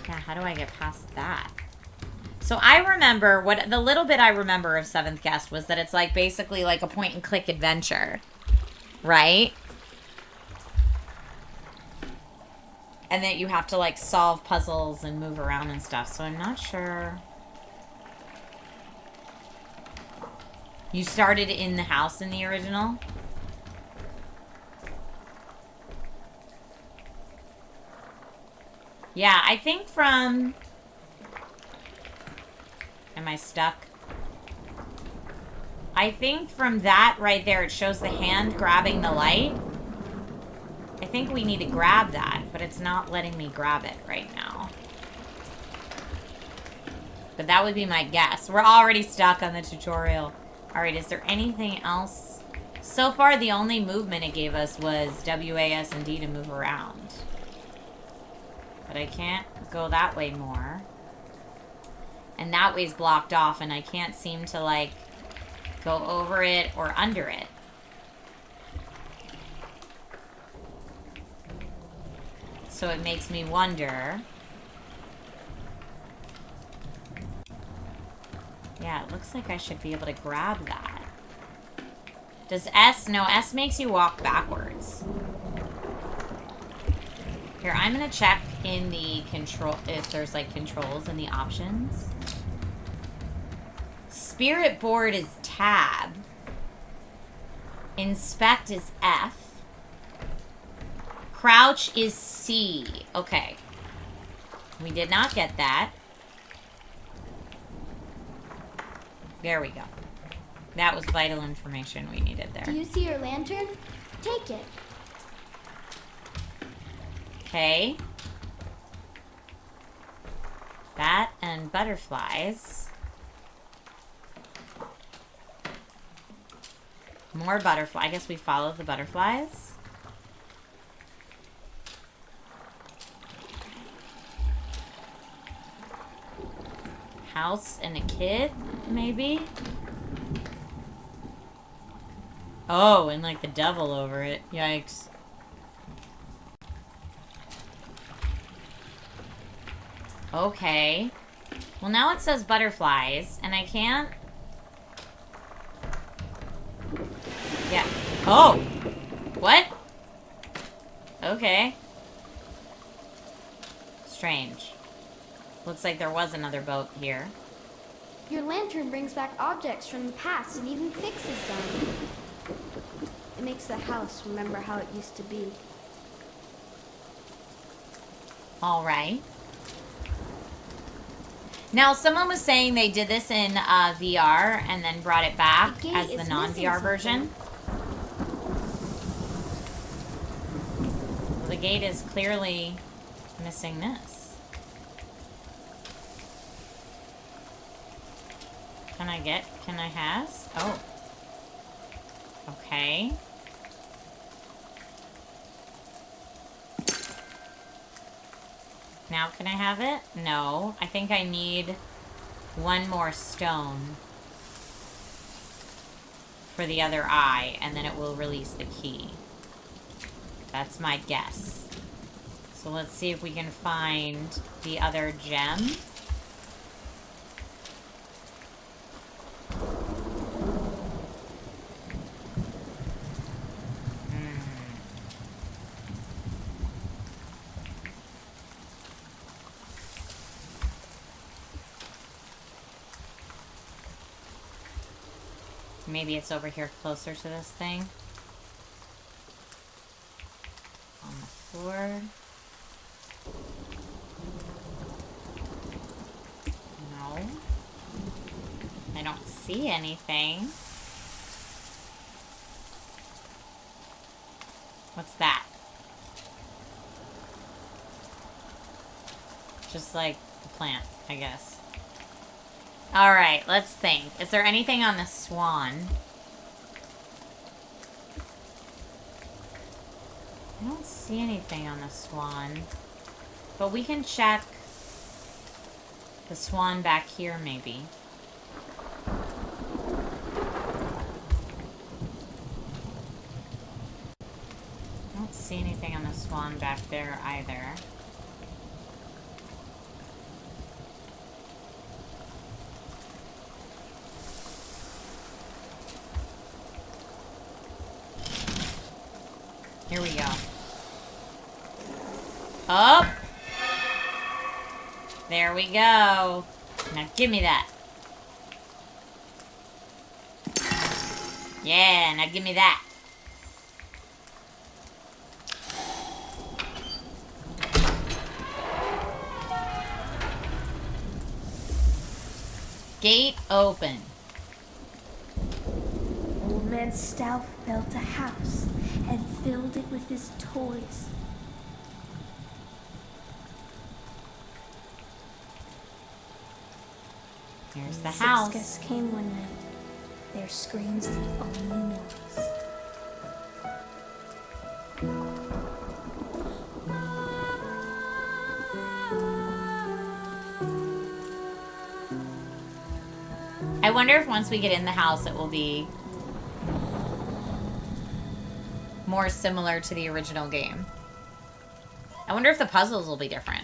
Speaker 1: Yeah, how do I get past that? So I remember, the little bit I remember of 7th Guest was that it's like basically like a point and click adventure, right? And that you have to like solve puzzles and move around and stuff, so I'm not sure. You started in the house in the original? Yeah, I think from... Am I stuck? I think from that right there, it shows the hand grabbing the light. I think we need to grab that, but it's not letting me grab it right now. But that would be my guess. We're already stuck on the tutorial. Alright, is there anything else? So far, the only movement it gave us was WAS and D to move around. But I can't go that way more. And that way's blocked off, and I can't seem to, like, go over it or under it. So it makes me wonder... Yeah, it looks like I should be able to grab that. Does S? No, S makes you walk backwards. Here, I'm gonna check in the control, if there's like controls in the options. Spirit board is tab. Inspect is F. Crouch is C. Okay. We did not get that. There we go. That was vital information we needed there.
Speaker 8: Do you see your lantern? Take it.
Speaker 1: Okay. That and butterflies. More butterfly. I guess we follow the butterflies. House and a kid, maybe? Oh, and like the devil over it. Yikes. Okay. Well, now it says butterflies, and I can't... Yeah. Oh! What? Okay. Strange. Looks like there was another boat here.
Speaker 8: Your lantern brings back objects from the past and even fixes them. It makes the house remember how it used to be.
Speaker 1: All right. Now, someone was saying they did this in VR and then brought it back as the non-VR version. Well, the gate is clearly missing this. Can I has? Oh. Okay. Now can I have it? No. I think I need one more stone for the other eye, and then it will release the key. That's my guess. So let's see if we can find the other gem. Maybe it's over here closer to this thing. On the floor. No. I don't see anything. What's that? Just like the plant, I guess. Alright, let's think. Is there anything on the swan? I don't see anything on the swan. But we can check the swan back here, maybe. I don't see anything on the swan back there either. Here we go. Up. There we go. Now give me that. Yeah, now give me that. Gate open.
Speaker 9: Old Man Stouff built a house and filled it with his toys.
Speaker 1: Here's the
Speaker 9: 6
Speaker 1: house.
Speaker 9: guests came one night. Their screams the only noise.
Speaker 1: I wonder if once we get in the house it will be more similar to the original game. I wonder if the puzzles will be different.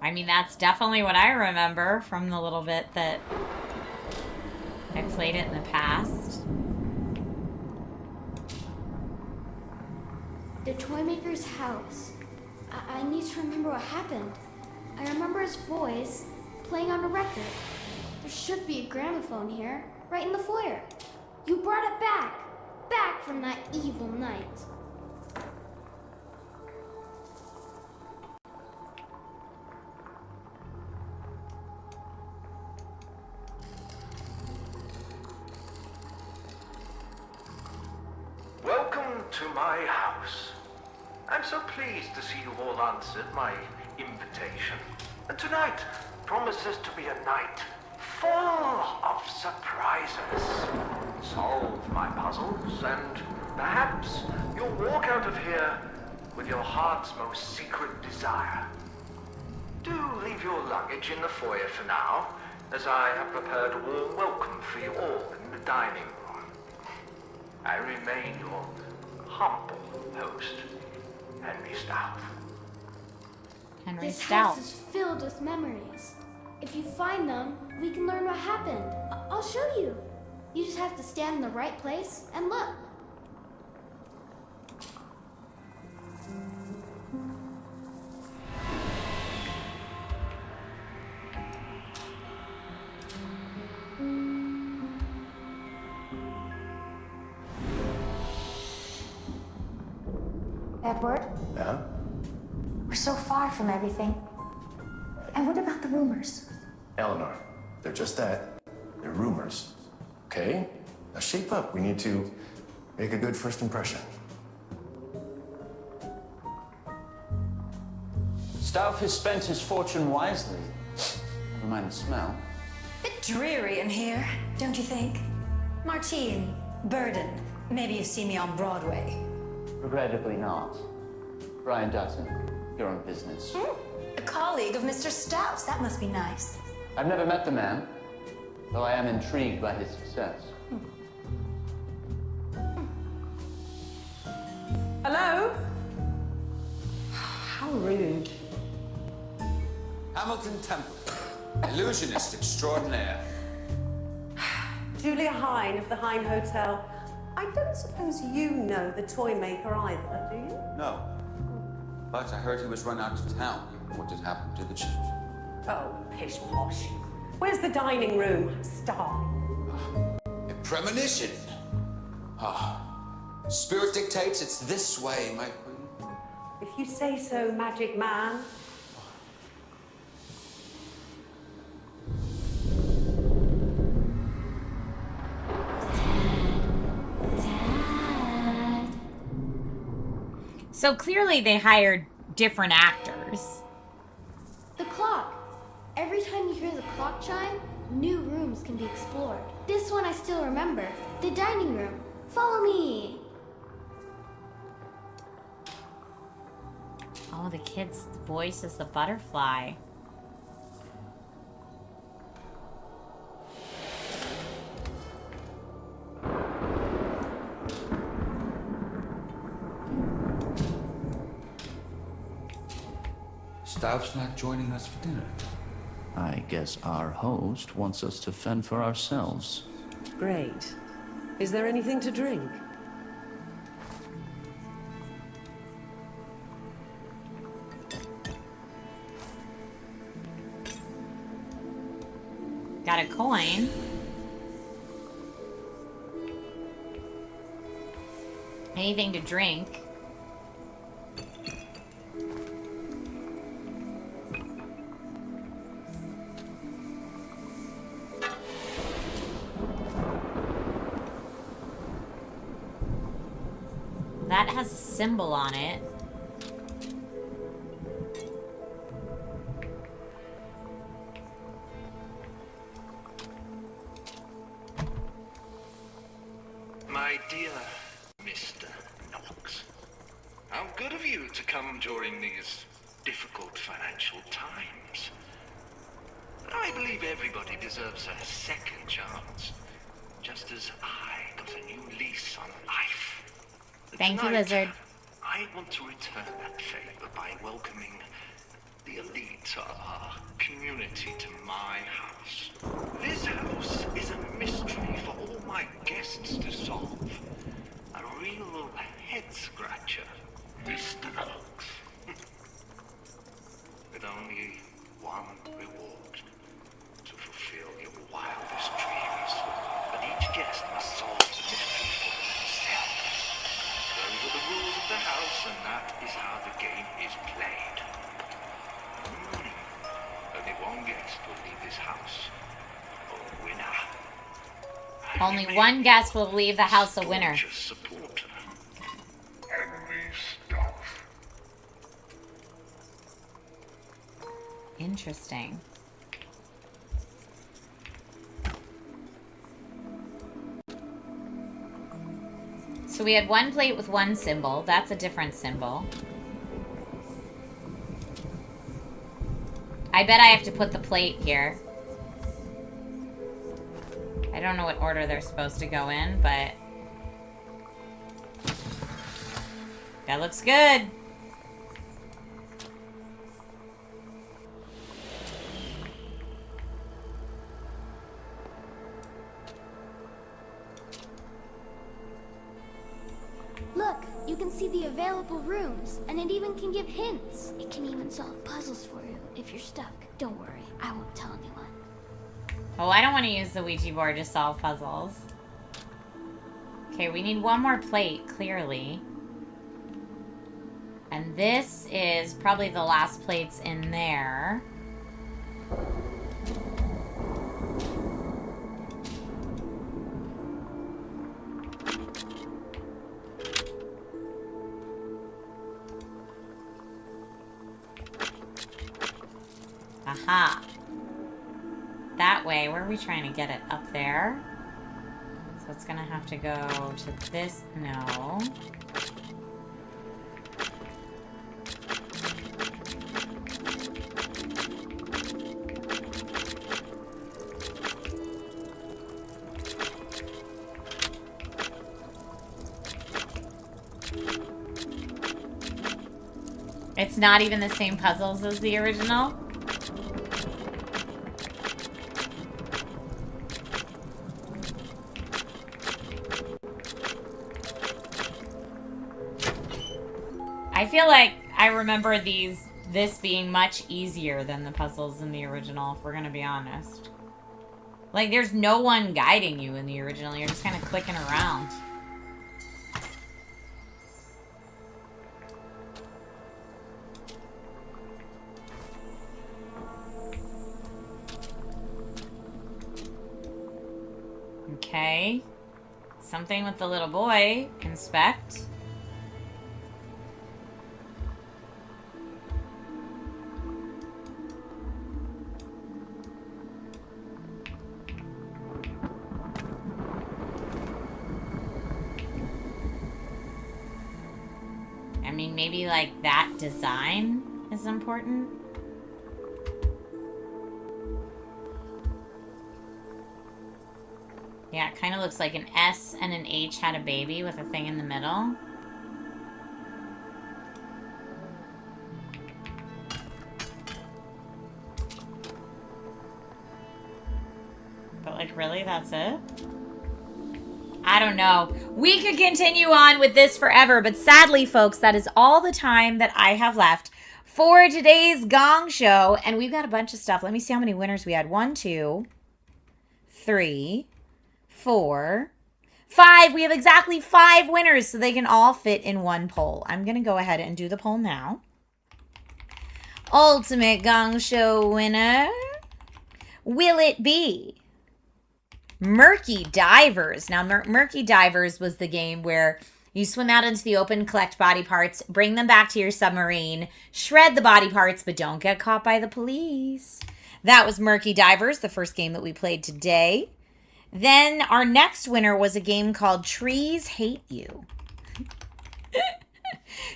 Speaker 1: I mean, that's definitely what I remember from the little bit that I played it in the past.
Speaker 8: The toy maker's house. I need to remember what happened. I remember his voice playing on a record. There should be a gramophone here, right in the foyer. You brought it back. Back from that evil night.
Speaker 10: my house. I'm so pleased to see you all answered my invitation. And tonight promises to be a night full of surprises. Solve my puzzles, and perhaps you'll walk out of here with your heart's most secret desire. Do leave your luggage in the foyer for now, as I have prepared a warm welcome for you all in the dining room. I remain your humble host, Henry Stout.
Speaker 1: Henry
Speaker 8: This
Speaker 1: Stout.
Speaker 8: house is filled with memories. If you find them, we can learn what happened. I'll show you. You just have to stand in the right place and look.
Speaker 11: Edward,
Speaker 3: Yeah?
Speaker 11: we're so far from everything. And what about the rumors?
Speaker 3: Eleanor, they're just that. They're rumors. Okay? Now shape up. We need to make a good first impression.
Speaker 12: Stauf has spent his fortune wisely. Never mind the smell.
Speaker 13: Bit dreary in here, don't you think? Martine, Burden, maybe you've seen me on Broadway.
Speaker 12: Regrettably not. Brian Dutton, your own business.
Speaker 13: A colleague of Mr. Stauf's, that must be nice.
Speaker 12: I've never met the man, though I am intrigued by his success.
Speaker 14: Hello? How rude.
Speaker 15: Hamilton Temple, illusionist extraordinaire.
Speaker 14: Julia Hine of the Hine Hotel. I don't suppose you know the toy maker either, do you?
Speaker 15: No. But I heard he was run out of town. What did happen to the chief?
Speaker 14: Oh, pish posh. Where's the dining room? I'm starving.
Speaker 15: A premonition. Spirit dictates it's this way, my queen.
Speaker 14: If you say so, magic man.
Speaker 1: So clearly they hired different actors.
Speaker 8: The clock. Every time you hear the clock chime, new rooms can be explored. This one I still remember. The dining room. Follow me.
Speaker 1: Oh, the kid's voice is the butterfly.
Speaker 15: Stauf's not joining us for dinner.
Speaker 16: I guess our host wants us to fend for ourselves.
Speaker 14: Great. Is there anything to drink?
Speaker 1: Got a coin. Anything to drink. That has a symbol on it.
Speaker 10: My dear Mr. Knox, how good of you to come during these difficult financial times. I believe everybody deserves a second chance, just as I got a new lease on life.
Speaker 1: Thank you,
Speaker 10: Tonight,
Speaker 1: Lizard.
Speaker 10: I want to return that favor by welcoming the elite of our community to my house. This house is a mystery for all my guests to solve. A real head-scratcher, Mr. Knox. With only one reward, to fulfill your wildest dreams. But each guest must solve the mystery for themselves. Those are the rules of the house, and that is how the game is played. Only one guest will leave this house a winner.
Speaker 1: Only one guest will leave the house a winner.
Speaker 10: Supporter.
Speaker 1: Interesting. So we had one plate with one symbol. That's a different symbol. I bet I have to put the plate here. I don't know what order they're supposed to go in, but... that looks good.
Speaker 8: Look, you can see the available rooms, and it even can give hints. It can even solve puzzles for you if you're stuck. Don't worry, I won't tell anyone.
Speaker 1: Oh, I don't want to use the Ouija board to solve puzzles. Okay, we need one more plate, clearly. And this is probably the last plates in there. Aha. That way. Where are we trying to get it? Up there? So it's gonna have to go to this. No. It's not even the same puzzles as the original? I feel like I remember this being much easier than the puzzles in the original, if we're gonna be honest. Like, there's no one guiding you in the original. You're just kind of clicking around. Okay. Something with the little boy. Inspect. I mean, maybe like that design is important. Yeah, it kind of looks like an S and an H had a baby with a thing in the middle. But like, really, that's it? I don't know. We could continue on with this forever, but sadly, folks, that is all the time that I have left for today's Gong Show. And we've got a bunch of stuff. Let me see how many winners we had. 1, 2, 3, 4, 5. We have exactly 5 winners, so they can all fit in one poll. I'm going to go ahead and do the poll now. Ultimate Gong Show winner. Will it be Murky Divers? Now, Murky Divers was the game where you swim out into the open, collect body parts, bring them back to your submarine, shred the body parts, but don't get caught by the police. That was Murky Divers, the first game that we played today. Then our next winner was a game called Trees Hate You.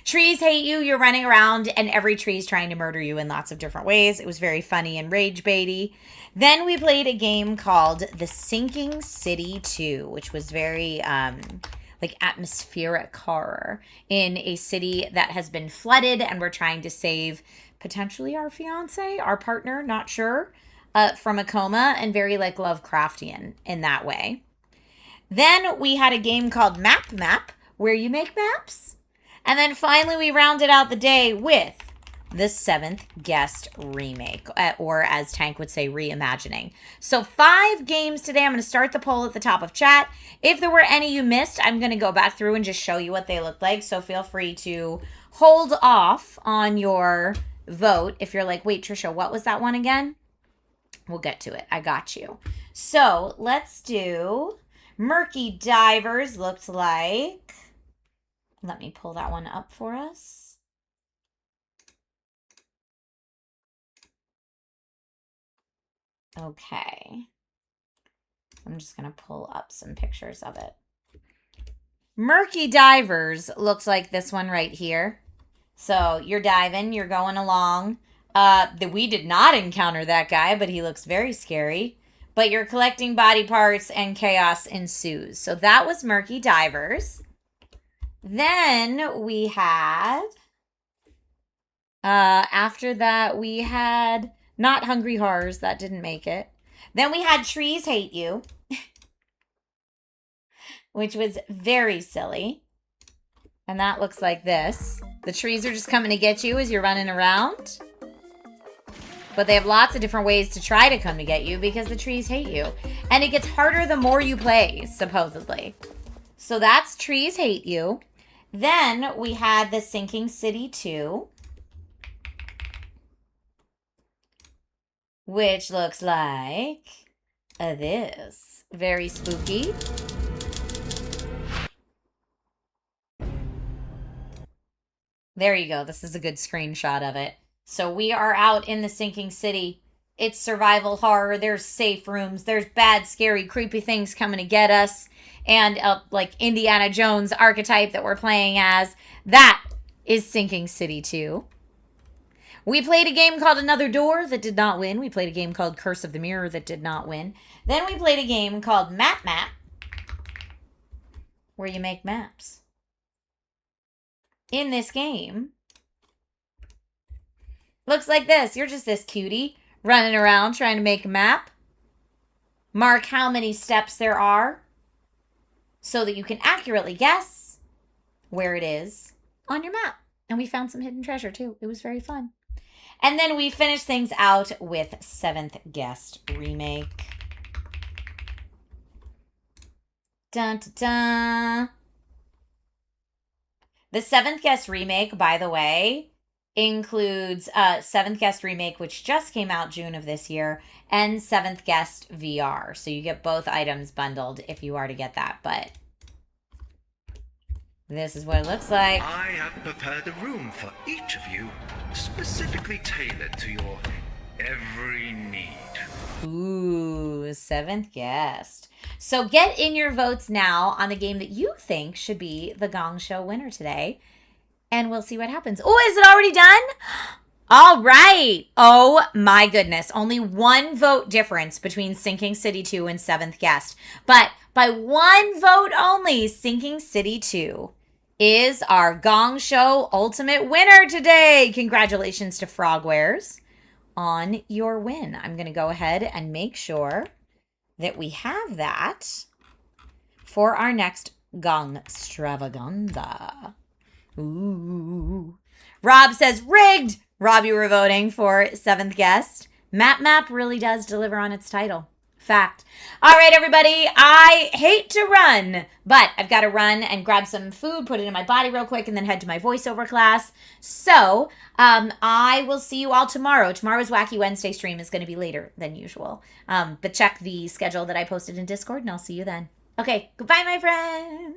Speaker 1: Trees hate you. You're running around and every tree is trying to murder you in lots of different ways. It was very funny and rage baity. Then we played a game called The Sinking City 2, which was very like atmospheric horror in a city that has been flooded, and we're trying to save potentially our fiance, our partner, not sure, from a coma, and very like Lovecraftian in that way. Then we had a game called Map, where you make maps. And then finally we rounded out the day with the 7th Guest Remake, or as Tank would say, reimagining. So 5 games today. I'm going to start the poll at the top of chat. If there were any you missed, I'm going to go back through and just show you what they look like. So feel free to hold off on your vote. If you're like, wait, Trisha, what was that one again? We'll get to it. I got you. So let's do Murky Divers. Looked like, let me pull that one up for us. Okay. I'm just going to pull up some pictures of it. Murky Divers looks like this one right here. So you're diving, you're going along. We did not encounter that guy, but he looks very scary. But you're collecting body parts and chaos ensues. So that was Murky Divers. Then we had, after that, we had Not Hungry Horrors. That didn't make it. Then we had Trees Hate You, which was very silly. And that looks like this. The trees are just coming to get you as you're running around. But they have lots of different ways to try to come to get you because the trees hate you. And it gets harder the more you play, supposedly. So that's Trees Hate You. Then we had the Sinking City 2. Which looks like this. Very spooky. There you go. This is a good screenshot of it. So we are out in the sinking city. It's survival horror. There's safe rooms. There's bad, scary, creepy things coming to get us. And like Indiana Jones archetype that we're playing as. That is Sinking City 2. We played a game called Another Door that did not win. We played a game called Curse of the Mirror that did not win. Then we played a game called Map, where you make maps. In this game, looks like this. You're just this cutie running around trying to make a map. Mark how many steps there are so that you can accurately guess where it is on your map. And we found some hidden treasure too. It was very fun. And then we finished things out with 7th Guest Remake. Dun, dun, dun. The 7th Guest Remake, by the way, includes 7th Guest Remake, which just came out June of this year, and 7th Guest VR. So you get both items bundled if you are to get that, but this is what it looks like.
Speaker 10: I have prepared a room for each of you, specifically tailored to your every need.
Speaker 1: Ooh, 7th Guest. So get in your votes now on the game that you think should be the Gong Show winner today. And we'll see what happens. Oh, is it already done? All right. Oh my goodness. Only one vote difference between Sinking City 2 and 7th Guest. But by one vote only, Sinking City 2 is our Gong Show ultimate winner today. Congratulations to Frogwares on your win. I'm going to go ahead and make sure that we have that for our next Gong Stravaganza. Ooh. Rob says, rigged! Rob, you were voting for 7th Guest. Map really does deliver on its title. Fact. All right, everybody. I hate to run, but I've got to run and grab some food, put it in my body real quick, and then head to my voiceover class. So I will see you all tomorrow. Tomorrow's Wacky Wednesday stream is going to be later than usual. But check the schedule that I posted in Discord, and I'll see you then. Okay, goodbye, my friends.